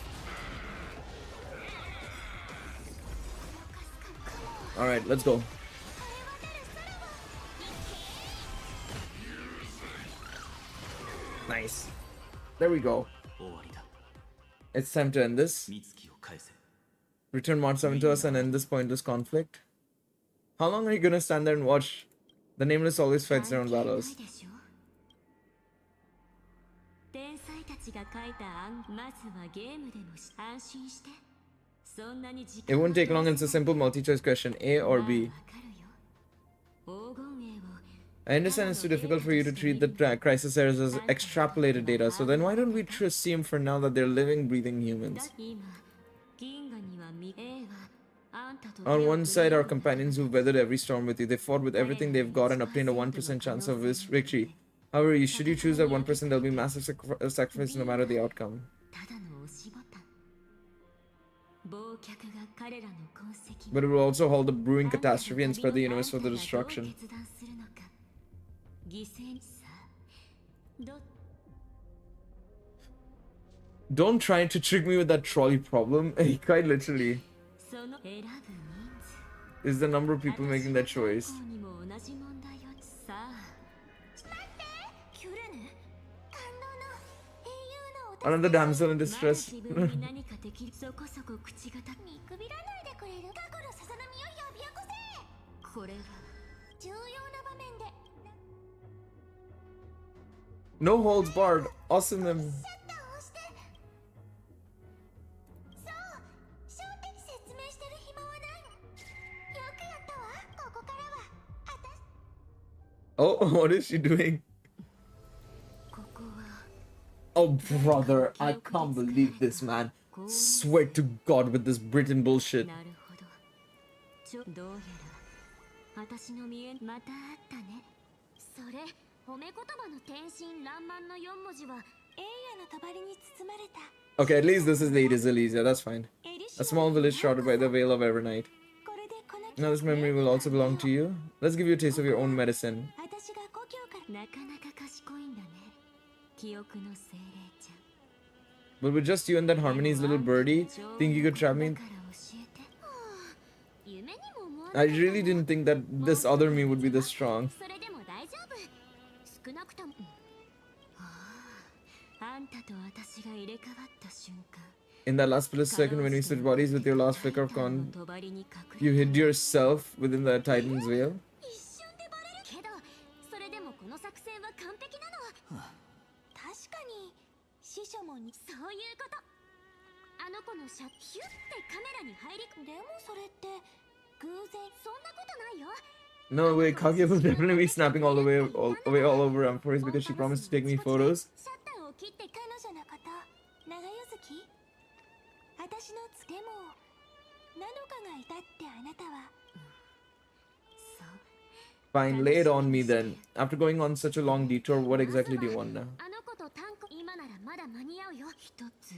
Alright, let's go. Nice. There we go. It's time to end this. Return March 7 to us and end this pointless conflict. How long are you gonna stand there and watch? The Nameless always fights their own battles. 天才たちが書いた案、まずはゲームでも安心して。そんなに時 It 間 won't take long. It's a simple multi-choice question: A or B. 黄金栄を I understand it's too difficult for you to treat the crisis errors as extrapolated data. So then why don't we assume for now that they're living, breathing humans? 今銀河にはA はあんたと On one side are companions who've weathered every storm with you. They fought with everything they've got and obtained a 1% chance of victory. However, should you choose that 1%, there'll be massive sacrifice no matter the outcome. ただの押しボタン。忘却が彼らの痕跡。 But it will also hold a brewing catastrophe and spread the universe for the destruction. 決断するのか。犠牲にさ。Don't try to trick me with that trolley problem. Quite literally. その選ぶ人数。 Is the number of people making that choice. にも同じ問題をさあ。キュレネ。感動の英雄の Another damsel in distress. 自分に何かできるそこそこ口がた見くびらないでくれる過去のささなみを呼び起こせ。これは重要な場面で No holds barred. Awesome them. シャッターを押して。そう焦点説明してる暇はない。よくやったわ。ここからはあたし Oh, what is she doing? ここは Oh, brother, I can't believe this, man. Swear to God with this Britain bullshit. なるほど。どうやら私の見えまたあったね。それ褒め言葉の天真爛漫の4文字は栄夜の帳に包まれた。 Okay, at least this is Lady Elysia. That's fine. A small village shrouded by the veil of Evernight. これでこの Now this memory will also belong to you. Let's give you a taste of your own medicine. 私が故郷からなかなか賢いんだね。記憶の精霊ちゃん。 But with just you and that Harmony's little birdie, think you could trap me? から教えて。夢にも思わ I really didn't think that this other me would be this strong. それでも大丈夫。少なくとも。あんたと私が入れ替わった瞬間。 In that last split second when we switched bodies with your last flicker of con, you hid yourself within the Titan's veil? 一瞬でバレるけど、それでもこの作戦は完璧なの。確かに師匠もにそういうこと。あの子のシャッヒュってカメラに入りでもそれって偶然そんなことないよ。 No way, Kaguya will definitely be snapping all over Amphoris because she promised to take me photos. シャッターを切って彼女のこと長夜月私のつでもナノカがいたってあなたは Fine, lay it on me then. After going on such a long detour, what exactly do you want now? あの子とタンク今ならまだ間に合うよ。一つ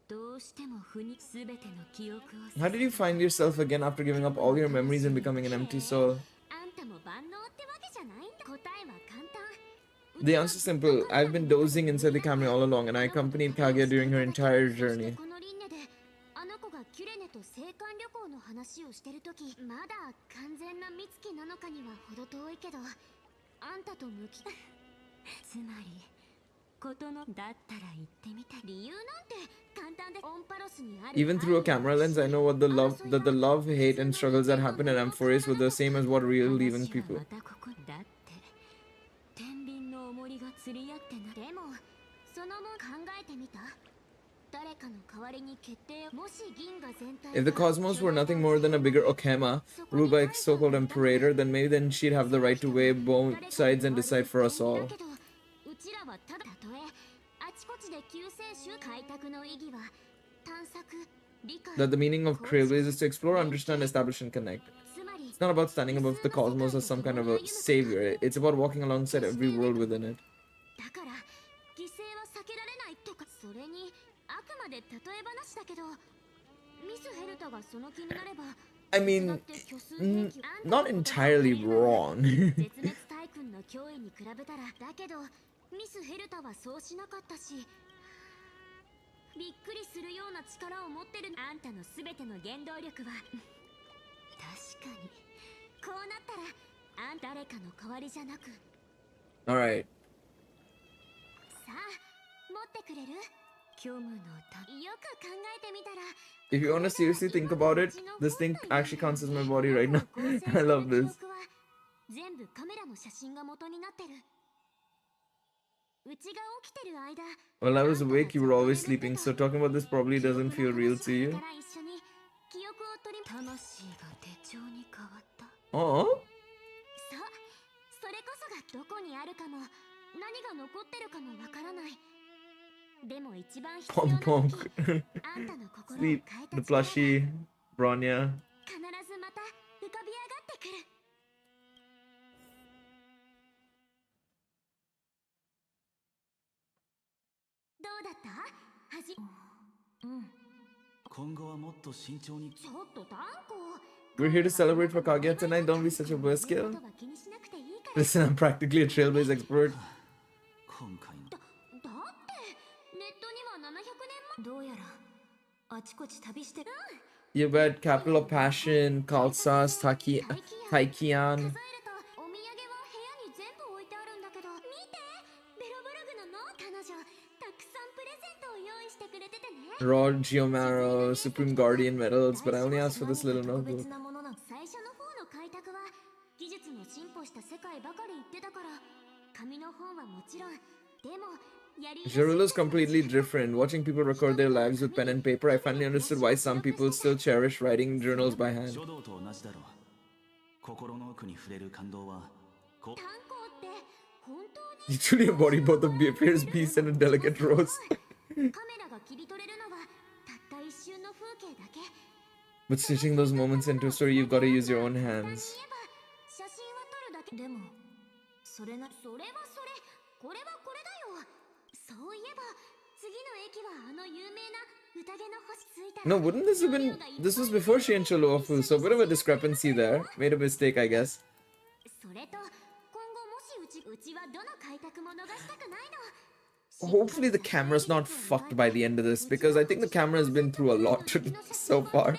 どうしても不に全ての記憶を How did you find yourself again after giving up all your memories and becoming an empty soul? あんたも万能ってわけじゃないんだ。答えは簡単。 The answer's simple. I've been dozing inside the camera all along and I accompanied Kaguya during her entire journey. この輪廻であの子がキュレネと青函旅行の話をしてるとき、まだ完全な美月なのかには程遠いけど、あんたと向きつまりことのだったら言ってみた理由なんて簡単でオンパロスにある。 Even through a camera lens, I know what the love, hate, and struggles that happen in Amphoris were the same as what real leaving people. またここだって天秤の重りが釣り合ってな。でもそのもん考えてみた。誰かの代わりに決定もし銀河全体 If the cosmos were nothing more than a bigger Okema, ruled by a so-called Imperator, then maybe then she'd have the right to weigh both sides and decide for us all. うちらはただたとえあちこちで救世主開拓の意義は探索理解 That the meaning of Trailblaze is to explore, understand, establish, and connect. つまり It's not about standing above the cosmos as some kind of a savior. It's about walking alongside every world within it. だから犠牲は避けられないとか。それにあくまで例え話だけどミス・ヘルタがその気になれば I mean, not entirely wrong. 絶滅大君の脅威に比べたらだけどミス・ヘルタはそうしなかったしびっくりするような力を持ってる。あんたの全ての原動力は確かにこうなったらあんた誰かの代わりじゃなく Alright. さあ持ってくれる虚無のたよく考えてみたら If you want to seriously think about it, this thing actually counts as my body right now. I love this. 全部カメラの写真が元になってる。While I was awake, you were always sleeping, so talking about this probably doesn't feel real to you. Oh? Pom Pom. Sleep, the plushie, Bronya. We're here to celebrate for Kaguya tonight. Don't be such a buzzkill. Listen, I'm practically a trailblaze expert. You've got Capital of Passion, Kalsas, Taikian. Raw Geomaro, Supreme Guardian medals, but I only asked for this little notebook. Gerudo's completely different. Watching people record their lives with pen and paper, I finally understood why some people still cherish writing journals by hand. You truly embody both the fierce beast and a delicate rose. But stitching those moments into a story, you've got to use your own hands. No, wouldn't this have been... This was before she and Cholofu, so a bit of a discrepancy there. Made a mistake, I guess. Hopefully the camera's not fucked by the end of this, because I think the camera's been through a lot so far.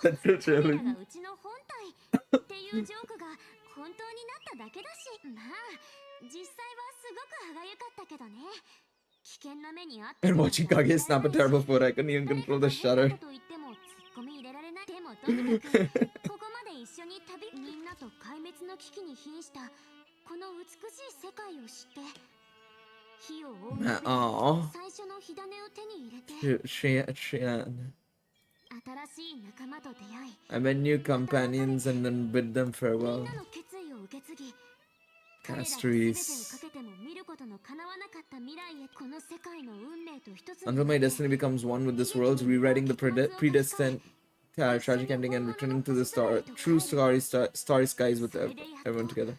That's literally. And watching Kage snap a terrible photo, I couldn't even control the shutter. Aww. I met new companions and then bid them farewell. Castries. Until my destiny becomes one with this world, rewriting the predestined tragic ending and returning to the true starry skies with everyone together.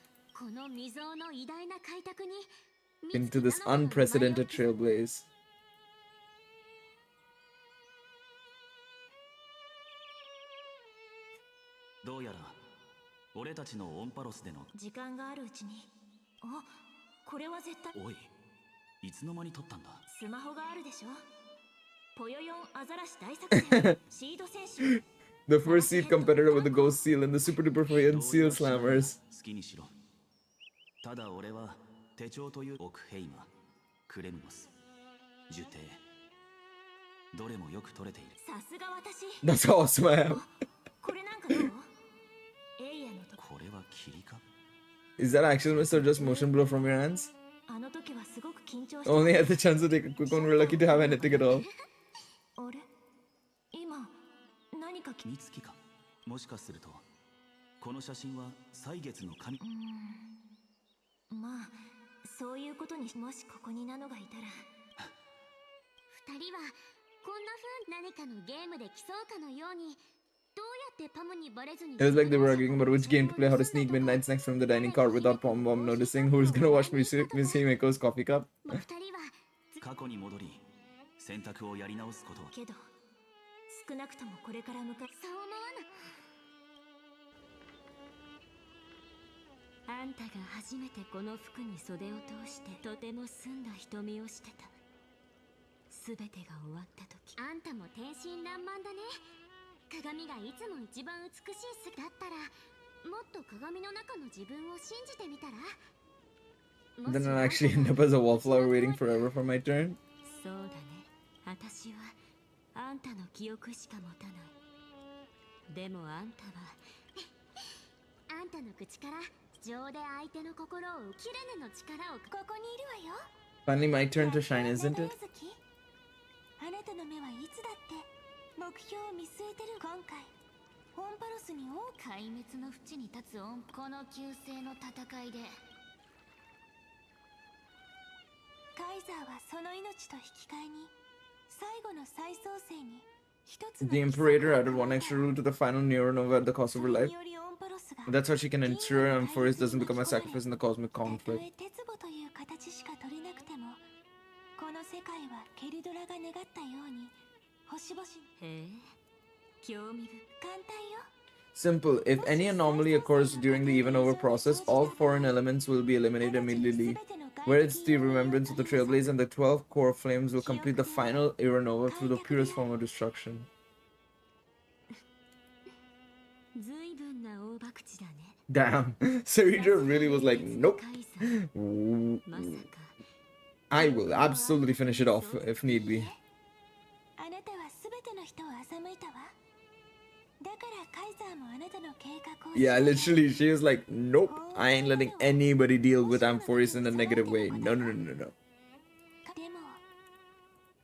Into this unprecedented trailblaze. The first seed competitor with the Ghost Seal and the Super Duper Fluent Seal Slammers. That's how awesome I am. Is that action miss or just motion blow from your hands? Only had the chance to take a quick one. We're lucky to have anything at all. It was like they were arguing about which game to play, how to sneak midnight snacks from the dining car without Pom Pom noticing, who's gonna wash Miss Himeko's coffee cup. Then I'll actually end up as a wallflower waiting forever for my turn. そうだね。私はあんたの記憶しか持たない。でもあんたはあんたの口から情で相手の心をキレネの力をここにいるわよ。 Finally my turn to shine, isn't it? あなたの目はいつだって目標を見据えてる。今回オンパロスに壊滅の淵に立つこの旧世の戦いでカイザーはその命と引き換えに最後の再創生に一つの The Imperator added one extra rule to the final Neuronova at the cost of her life. That's how she can ensure Amphoris doesn't become a sacrifice in the cosmic conflict. 鉄母という形しか取れなくてもこの世界はケリドラが願ったように星々へえ興味深い。簡単よ。 Simple. If any anomaly occurs during the even over process, all foreign elements will be eliminated immediately. Where it's the remembrance of the Trailblaze and the 12 core flames will complete the final Iranova through the purest form of destruction. 随分な大博打だね。 Damn. Sarita really was like, nope. I will absolutely finish it off if need be. あなたはすべての人を欺いたわ。だからカイザーもあなたの計画を。 Yeah, literally, she was like, nope, I ain't letting anybody deal with Amphoris in a negative way. No, no, no, no, no. でも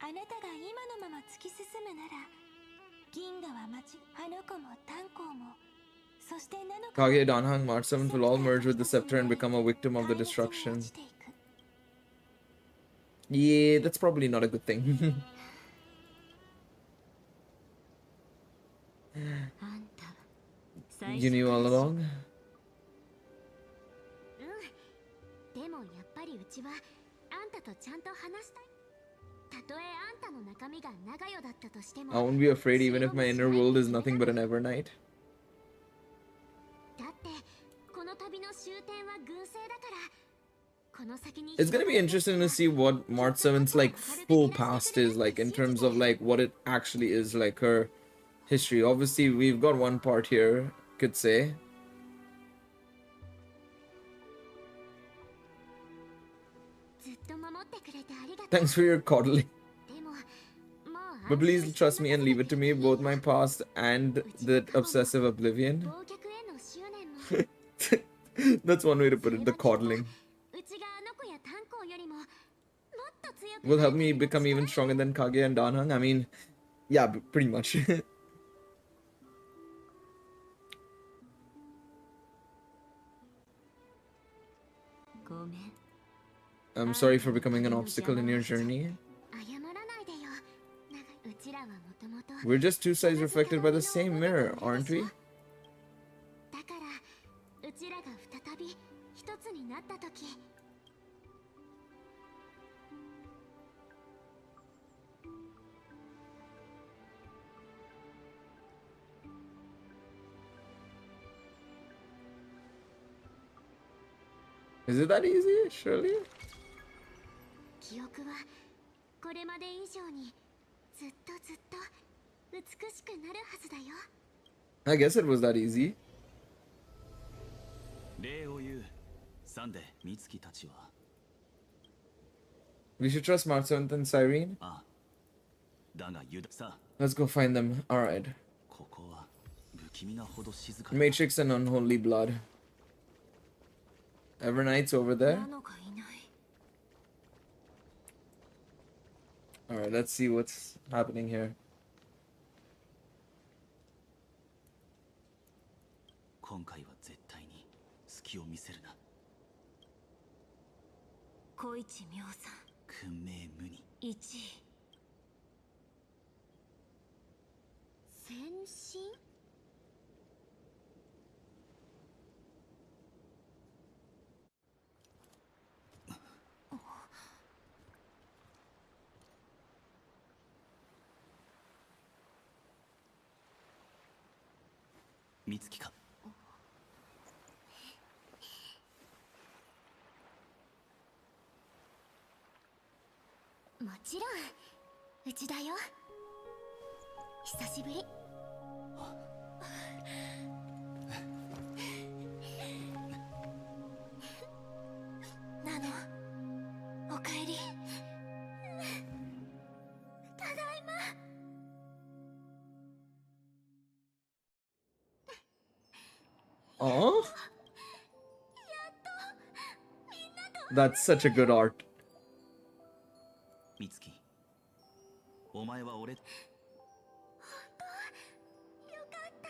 あなたが今のまま突き進むなら銀河は町あの子も炭鉱もそしてナノ Kage, Danhang, March 7th will all merge with the scepter and become a victim of the destruction. Yeah, that's probably not a good thing. You knew all along? でもやっぱりうちはあんたとちゃんと話したい。たとえあんたの中身が長与だったとしても I won't be afraid even if my inner world is nothing but an Evernight. だってこの旅の終点は軍政だからこの先に It's gonna be interesting to see what March 7th's like full past is like in terms of like what it actually is like her history. Obviously we've got one part here, could say. Thanks for your coddling. But please trust me and leave it to me, both my past and the obsessive oblivion. That's one way to put it, the coddling. Will help me become even stronger than Kage and Danhang. I mean, yeah, pretty much. I'm sorry for becoming an obstacle in your journey. We're just two sides reflected by the same mirror, aren't we? Is it that easy? Surely? 記憶はこれまで以上にずっと美しくなるはずだよ。 I guess it was that easy. 礼を言う。サンデ、ミツキたちは。We should trust March 7th and Cyrene. ああ。だがユダさ。 Let's go find them. Alright. ここは不気味なほど静か。 Matrix and Unholy Blood. Evernight's over there. Alright, let's see what's happening here. 今回は絶対に隙を見せるな。小一妙さん。訓命無に。1位。先進？美月か。もちろんうちだよ。久しぶり。ナノ That's such a good art. 美月、お前は俺。よかった。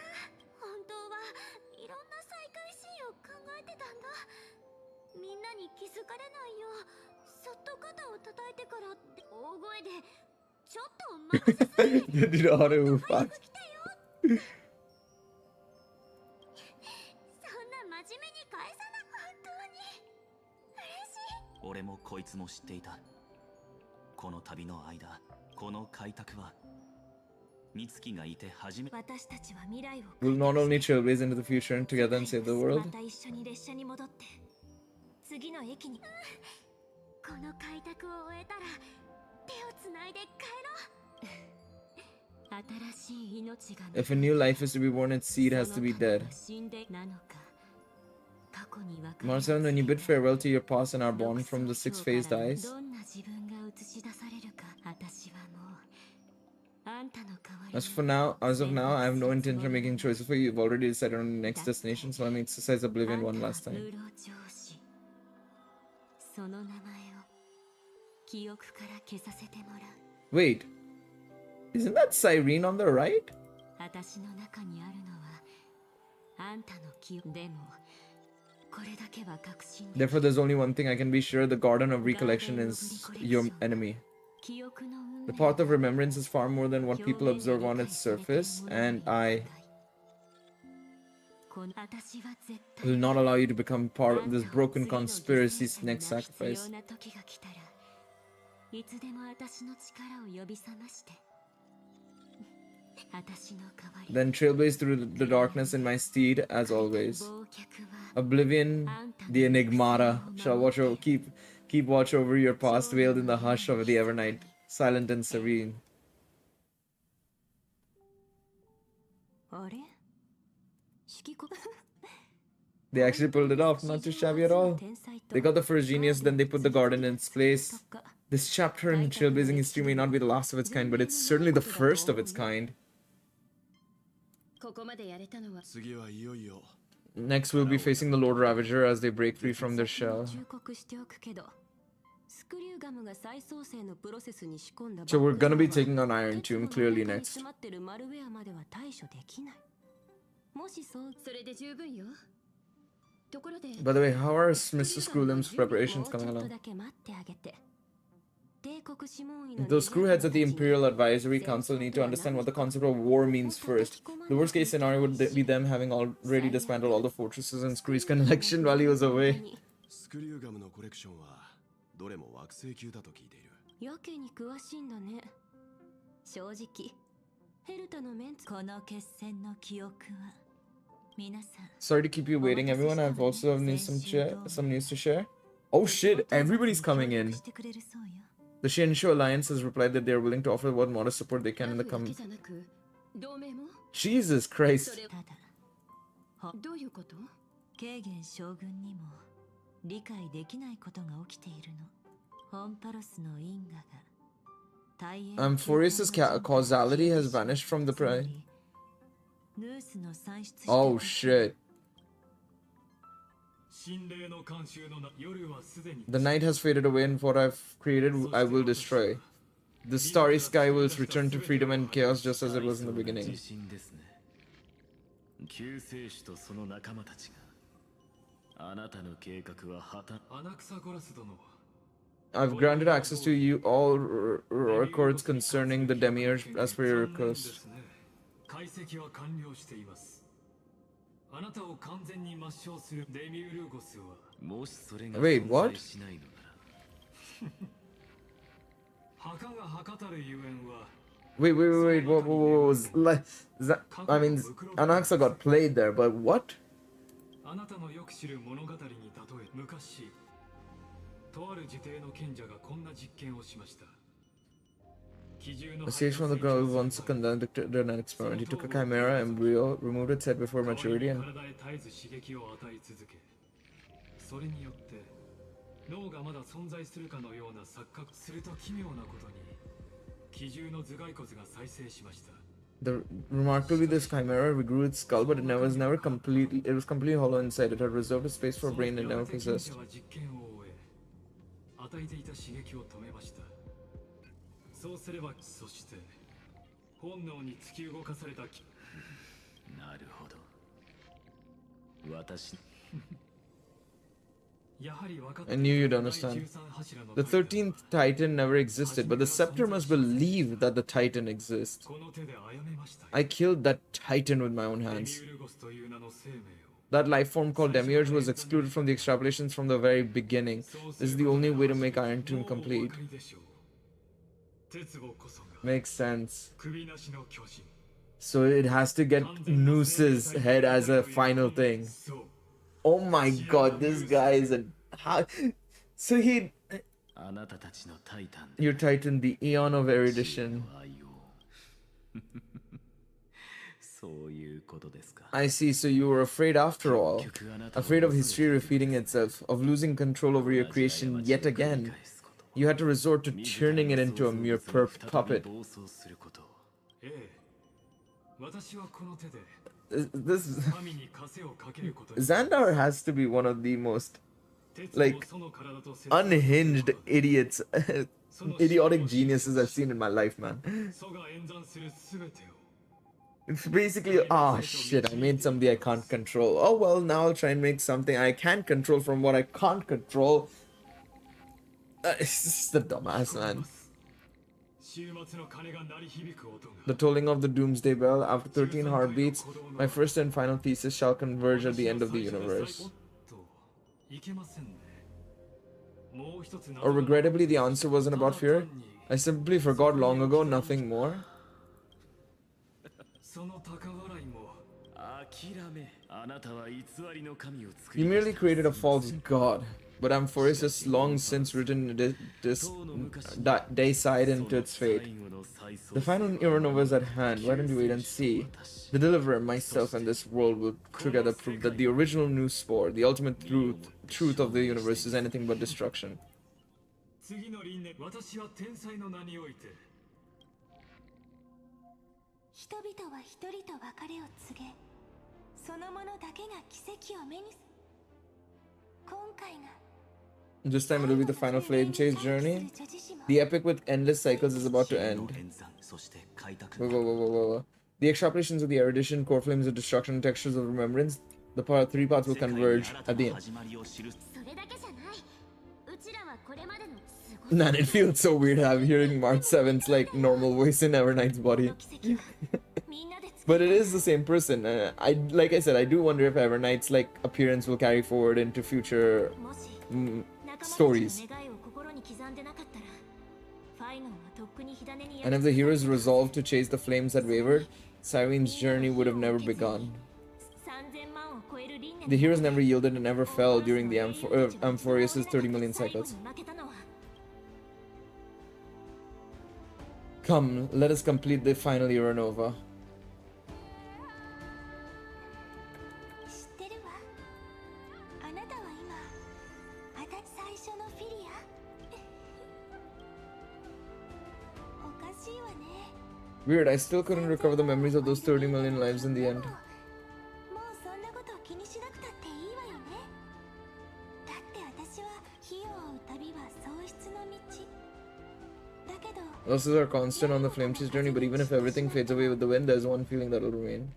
本当はいろんな再会シーンを考えてたんだ。みんなに気づかれないようそっと肩を叩いてからって大声でちょっと待ちなさい。 Did you know how to move 早 fast? く来てよ。そんな真面目に返さな。本当に嬉しい。俺もこいつも知っていた。この旅の間、この開拓は美月がいて初め。私たちは未来を We'll not only trailblaze into the future and together and save the ま world. た一緒に列車に戻って次の駅に、この開拓を終えたら手をつないで帰ろう。新しい命が If a new life is to be born, its seed has to be dead. 死んでなのか過去に分か Marcel, when you bid farewell to your past and our bond from the sixth phase dies, どんな自分が映し出されるか私はもうあんたの代わり as of now, I have no intention of making choices for you. You've already decided on the next destination, so let me exercise oblivion one last time. その名前を記憶から消させてもらう。 Wait, isn't that Cyrene on the right? 私の中にあるのはあんたの記憶でもこれだけは確信で Therefore, there's only one thing I can be sure: the Garden of Recollection is your enemy. 記憶の運 The 命 path of remembrance is far more than what people observe on its surface, and I この私は絶 will 対 not allow you to become part of this broken conspiracy's next 必 sacrifice. 要な時が来たらいつでも私の力を呼び覚まして私の代わり Then trailblaze through the darkness in my steed, as always. 忘却は Oblivion, the enigmata, shall keep watch over your past, veiled in the hush of the evernight, silent and serene. あれ指揮国 They actually pulled it off, not too shabby at all. They got the first genius, then they put the garden in its place. This chapter in trailblazing history may not be the last of its kind, but it's certainly the first of its kind. ここまでやれたのは 次はいよいよ Next, we'll be facing the Lord Ravager as they break free from their shell. 忠告しておくけどスクリューガムが再創生のプロセスに仕込んだ So we're gonna be taking on Iron Tomb clearly next. 詰まってるマルウェアまでは対処できない。もしそうそれで十分よ。ところで By the way, how are Mr. Screwlim's preparations coming ちょっと along? だけ待ってあげて。帝国諮問院 Those screwheads at the Imperial Advisory Council need to understand what the concept of war means first. The worst case scenario would be them having already dismantled all the fortresses and Screw's collection while he was away. スクリューガムのコレクションはどれも惑星級だと聞いている。やけに詳しいんだね。正直ヘルタのメンツこの決戦の記憶は皆さん Sorry to keep you waiting, everyone. I've also some news to share. Oh shit, everybody's coming in. してくれるそうよ。 The Shinshu Alliance has replied that they are willing to offer what modest support they can in the だけじゃなく同盟も Jesus Christ. ただどういうこと？軽減将軍にも理解できないことが起きているの。ホンパロスの因果が大変 Furious' causality has vanished from the pride. ヌースの算出 Oh shit. 心霊の慣習の夜はすでに The night has faded away, and what I've created I will destroy. The starry sky will return to freedom and chaos just as it was in the beginning. 自信ですね。救世主とその仲間たちがあなたの計画は破綻。アナクサゴラス殿 I've granted access to you all records concerning the demiurge as per your 残念で request. すね。解析は完了しています。あなたを完全に抹消するデミウルゴスはもしそれが Wait, 存 what? 在しないのなら。墓が墓たるゆえんは Wait, what was I mean, Anaxa got played there, but what? あなたのよく知る物語に例え昔とある自邸の賢者がこんな実験をしました。 A sage from the girl who wants to conduct an experiment. He took a chimera embryo, removed its head before maturity, and 体へ絶えず刺激を与え続け、それによって脳がまだ存在するかのような錯覚すると奇妙なことに奇獣の頭蓋骨が再生しました。 remarkably, this chimera regrew its skull, but it was completely hollow inside. It had reserved a space for a brain it never possessed. 実験を終え、与えていた刺激を止めました。そうすれば、そして本能に突き動かされた。なるほど。私 I knew you'd understand. The 13th Titan never existed, but the scepter must believe that the Titan exists. I killed that Titan with my own hands. That life form called Demiurge was excluded from the extrapolations from the very beginning. This is the only way to make Iron Tomb complete. Makes sense. So it has to get Noose's head as a final thing. Oh my god, this guy is a... So he... Your Titan, the Eon of Erudition. I see, so you were afraid after all. Afraid of history repeating itself, of losing control over your creation yet again. You had to resort to turning it into a mere puppet. This Xandar has to be one of the most, like, unhinged idiots, idiotic geniuses I've seen in my life, man. It's basically, ah, shit, I made something I can't control. Oh well, now I'll try and make something I can control from what I can't control. It's just a dumbass, man. The tolling of the doomsday bell. After 13 heartbeats, my first and final thesis shall converge at the end of the universe. Or regrettably, the answer wasn't about fear. I simply forgot long ago, nothing more. You merely created a false god. But Amphorius has long since written this Dayside into its fate. The final Ironova is at hand. Why don't you wait and see? The Deliverer, myself, and this world will together prove that the original new spore, the ultimate truth of the universe, is anything but destruction. This time it'll be the final flame chase journey. The epic with endless cycles is about to end. Whoa. The extrapolations of the erudition, core flames of destruction, textures of remembrance. The three paths will converge at the end. Man, it feels so weird hearing March 7's like normal voice in Everknight's body. But it is the same person. Like I said, I do wonder if Everknight's like appearance will carry forward into future stories. And if the heroes resolved to chase the flames that wavered, Cyrene's journey would have never begun. The heroes never yielded and never fell during the Amphorius' 30 million cycles. Come, let us complete the final Ironova. Weird, I still couldn't recover the memories of those 30 million lives in the end. Losses are constant on the flame chase journey, but even if everything fades away with the wind, there's one feeling that will remain.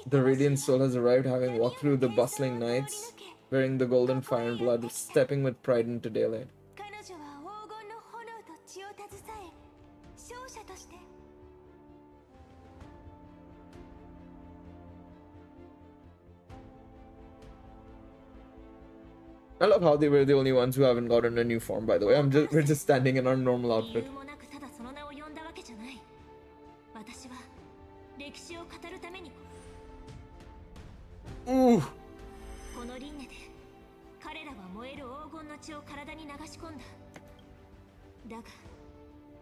The radiant soul has arrived, having walked through the bustling nights, wearing the golden fire and blood, stepping with pride into daylight. I love how they were the only ones who haven't gotten a new form, by the way. We're just standing in our normal outfit. Ooh.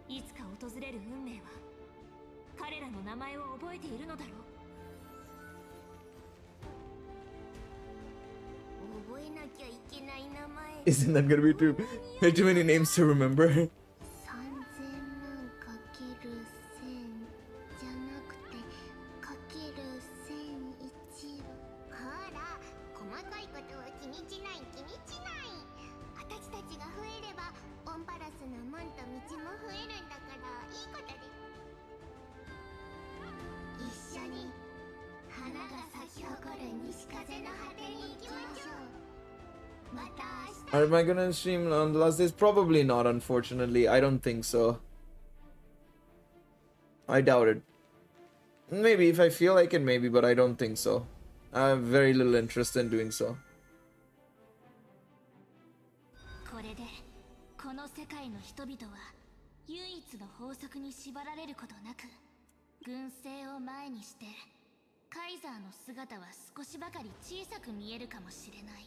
いつか訪れる運命は彼らの名前を覚えているのだろう。覚えなきゃいけない名前。 Isn't that gonna be too many names to remember? 3000万かける1000じゃなくてかける1001。ほら、細かいことは気にしない気にしない。私たちが増えればオンパラスの門と道も増えるんだからいいことです。一緒に花が咲き誇る西風の果てに行きましょう。また明日。 Am I gonna stream on the last days? Probably not, unfortunately. I don't think so. I doubt it. Maybe if I feel like it, maybe, but I don't think so. I have very little interest in doing so. これでこの世界の人々は唯一の法則に縛られることなく、軍政を前にしてカイザーの姿は少しばかり小さく見えるかもしれない。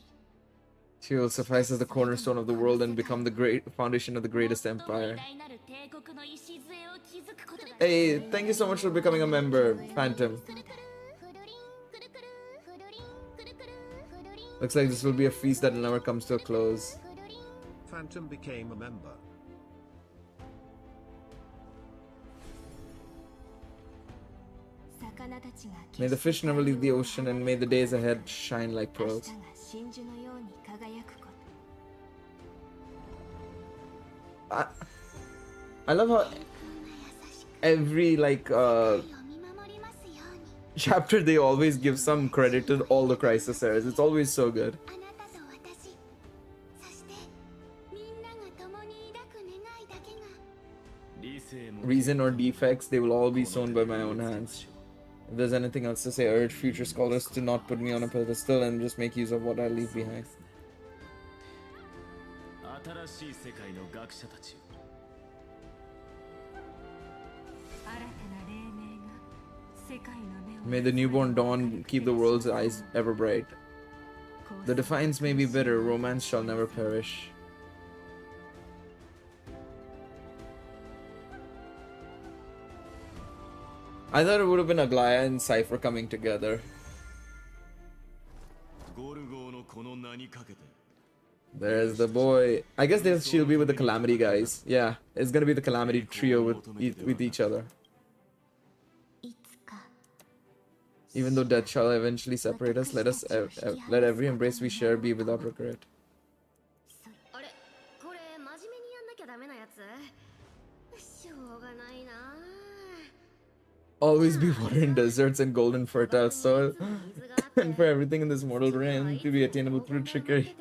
She will suffice as the cornerstone of the world and become the great foundation of the greatest empire. Hey, thank you so much for becoming a member, Phantom. Looks like this will be a feast that never comes to a close. Phantom became a member. May the fish never leave the ocean, and may the days ahead shine like pearls. I love how every chapter they always give some credit to all the crisis errors. It's always so good. Reason or defects, they will all be sown by my own hands. If there's anything else to say, I urge future scholars to not put me on a pedestal and just make use of what I leave behind. May the newborn dawn keep the world's eyes ever bright. The defiance may be bitter, romance shall never perish. I thought it would have been Aglaya and Cypher coming together. There's the boy. I guess she'll be with the Calamity guys. Yeah, it's gonna be the Calamity trio with each other. Even though death shall eventually separate us, let every embrace we share be without regret. Always be water in deserts and golden fertile soil, and for everything in this mortal realm to be attainable through trickery.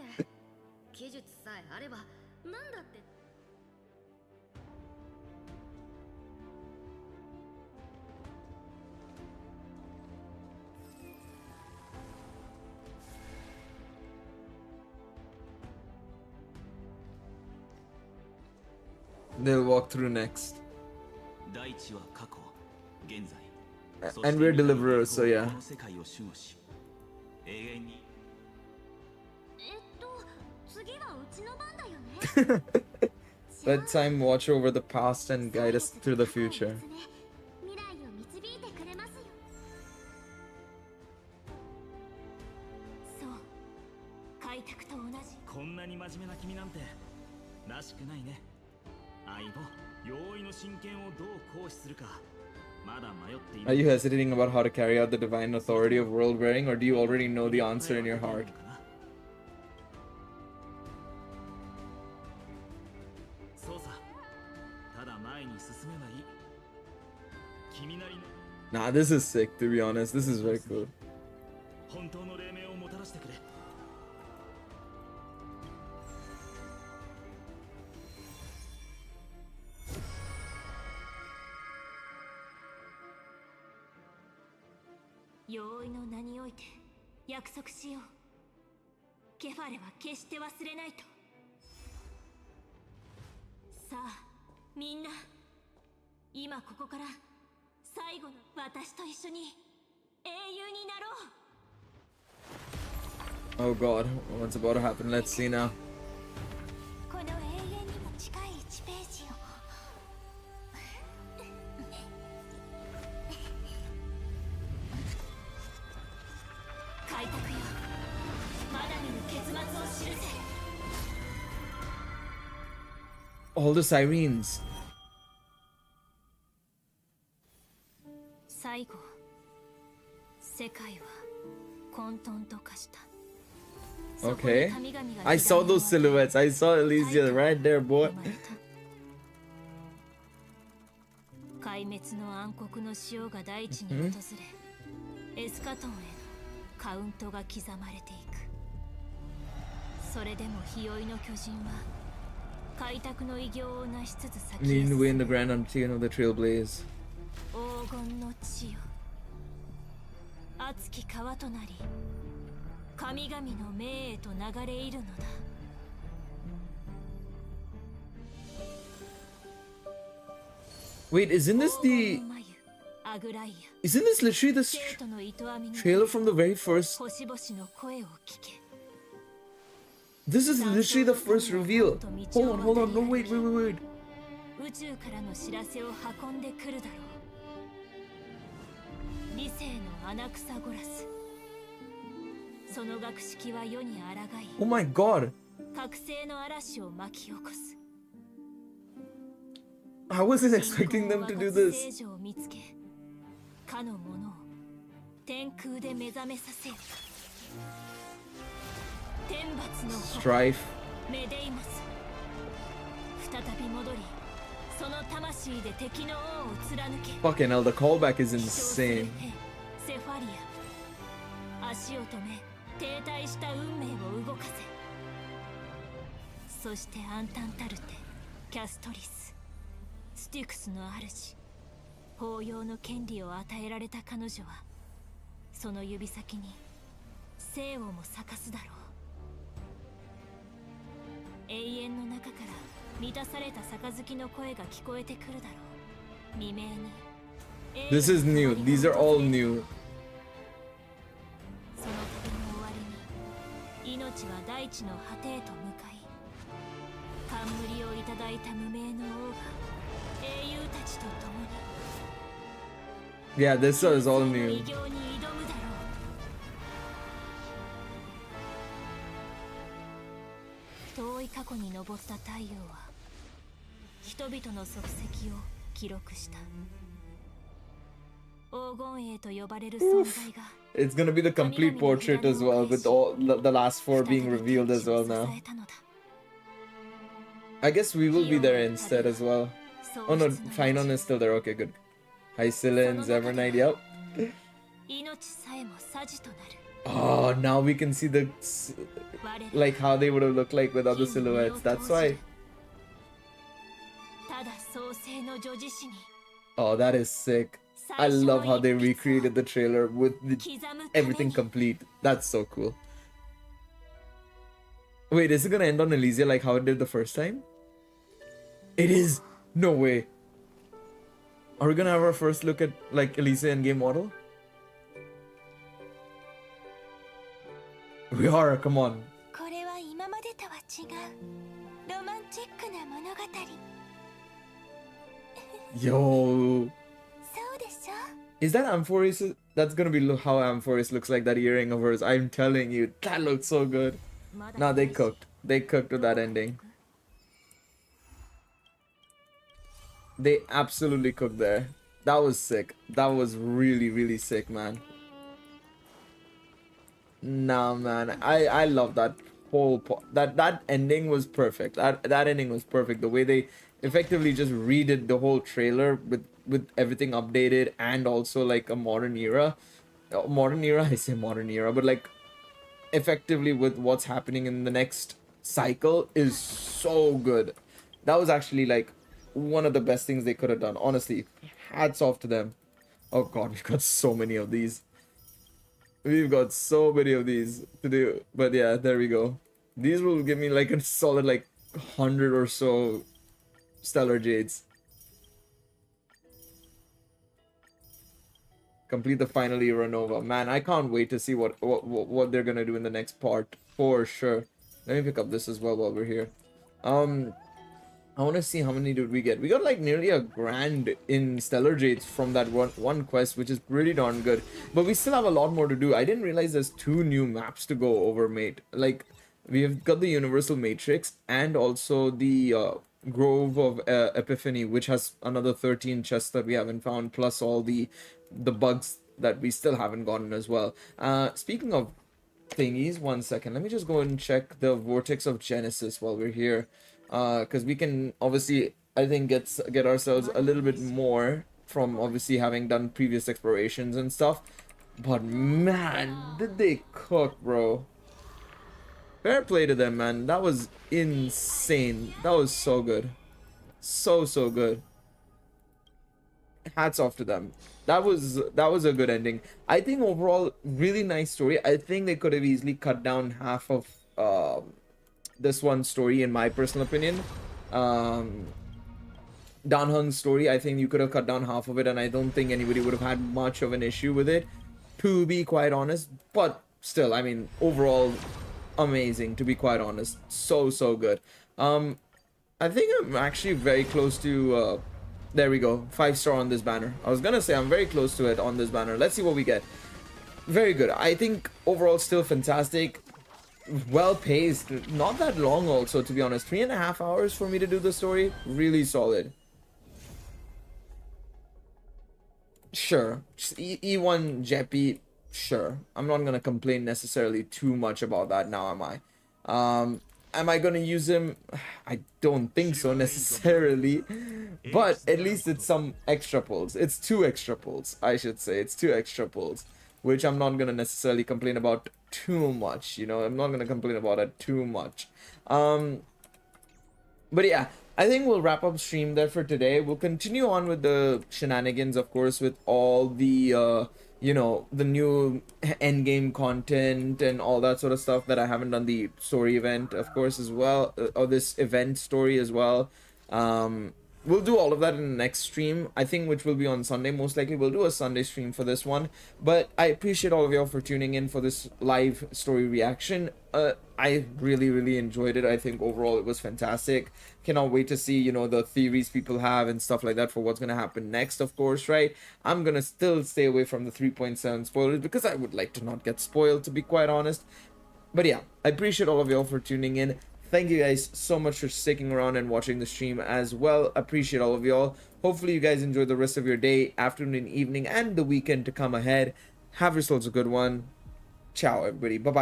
They'll walk through next. And we're deliverers, so yeah. Let time watch over the past and guide us through the future. Are you hesitating about how to carry out the divine authority of world wearing, or do you already know the answer in your heart? Nah, this is sick, to be honest. This is very cool. Oh god, what's about to happen? Let's see now. all the sirens. 最後、世界は混沌と化した。 Okay. I saw those silhouettes. I saw Elysia right there, boy. 壊滅の暗黒の潮が大地に訪れ、エスカトンへのカウントが刻まれていく。それでも日酔いの巨人は開拓の偉業を成しつつ先へ Leading the way in the grand undertaking of the trailblaze. 黄金の地よ、熱き川となり、神々の命へと流れ入るのだ。Wait, isn't this the... Isn't this literally the trailer from the very first... This is literally the first reveal. Hold on, no, wait. 宇宙からの知らせを運んでくるだろう。理性のアナクサゴラス。その学識は世に抗い。Oh my god. 覚醒の嵐を巻き起こす。I wasn't expecting them to do this. 聖女を見つけ、かの者を天空で目覚めさせよ。天罰の Strife. メデイマス。再び戻り、その魂で敵の王を貫け。 Fucking hell, the callback is insane. セファリア。足を止め、停滞した運命を動かせ。そしてアンタンタルテ、キャストリス。スティクスの主、法要の権利を与えられた彼女は、その指先に生をも咲かすだろう。永遠の中から満たされた杯の声が聞こえてくるだろう。未明に。This is new. These are all new. その旅の終わりに、命は大地の果てへと向かい、冠をいただいた無名の王が。Yeah, this is all new. 遠い過去に昇った太陽は人々の足跡を記録した。黄金栄と呼ばれる存在が It's gonna be the complete portrait as well, with all the last four being revealed as well now. I guess we will be there instead as well. Oh no, Finon is still there. Okay, good. Hycillin, Zevernite, yep. Oh, now we can see the... like how they would have looked like with other silhouettes. That's why. Oh, that is sick. I love how they recreated the trailer with everything complete. That's so cool. Wait, is it gonna end on Elysia like how it did the first time? It is! No way. Are we gonna have our first look at like Elysia in-game model? We are, come on. Yo. Is that Amphoris? That's gonna be how Amphoris looks like, that earring of hers. I'm telling you, that looks so good. Nah, they cooked. They cooked with that ending. They absolutely cooked there. That was sick. That was really, really sick, man. Nah, man. I love that whole that ending was perfect. That ending was perfect. The way they effectively just redid the whole trailer with everything updated, and also like a modern era. I say modern era, but like effectively with what's happening in the next cycle is so good. That was actually like one of the best things they could have done, honestly. Hats off to them. Oh god, we've got so many of these. We've got so many of these to do. But yeah, there we go. These will give me like a solid like 100 or so stellar jades. Complete the final era Nova. Man, I can't wait to see what they're gonna do in the next part for sure. Let me pick up this as well while we're here. I want to see how many did we get. We got like nearly $1,000 in stellar jades from that one quest, which is pretty darn good. But we still have a lot more to do. I didn't realize there's 2 new maps to go over, mate. Like, we have got the Universal Matrix and also the Grove of Epiphany, which has another 13 chests that we haven't found, plus all the bugs that we still haven't gotten as well. Speaking of thingies, one second, let me just go and check the Vortex of Genesis while we're here, because we can obviously, I think, get ourselves a little bit more from obviously having done previous explorations and stuff. But man, did they cook, bro. Fair play to them, man. That was insane. That was so good. So good. Hats off to them. That was a good ending. I think overall, really nice story. I think they could have easily cut down half of this one story, in my personal opinion. Danhung's story, I think you could have cut down half of it, and I don't think anybody would have had much of an issue with it, to be quite honest. But still, I mean, overall, amazing, to be quite honest. So good. I think I'm actually very close to there we go, 5-star on this banner. I was gonna say I'm very close to it on this banner. Let's see what we get. Very good. I think overall still fantastic, well paced, not that long also, to be honest. 3.5 hours for me to do the story, really solid. Sure, E1 Jeppy, sure. I'm not gonna complain necessarily too much about that now, am I? Am I gonna use him? I don't think so necessarily, but at least it's some extra pulls. It's 2 extra pulls, I should say. It's 2 extra pulls, which I'm not gonna necessarily complain about too much, you know. I'm not gonna complain about it too much. But yeah, I think we'll wrap up stream there for today. We'll continue on with the shenanigans, of course, with all the you know, the new endgame content and all that sort of stuff that I haven't done the story event, of course, as well, or this event story as well. We'll do all of that in the next stream, I think, which will be on Sunday. Most likely we'll do a Sunday stream for this one. But I appreciate all of y'all for tuning in for this live story reaction. I really enjoyed it. I think overall it was fantastic. Cannot wait to see, you know, the theories people have and stuff like that for what's going to happen next, of course, right? I'm going to still stay away from the 3.7 spoilers because I would like to not get spoiled, to be quite honest. But yeah, I appreciate all of y'all for tuning in. Thank you guys so much for sticking around and watching the stream as well. Appreciate all of y'all. Hopefully you guys enjoy the rest of your day, afternoon, evening, and the weekend to come ahead. Have yourselves a good one. Ciao, everybody. Bye-bye.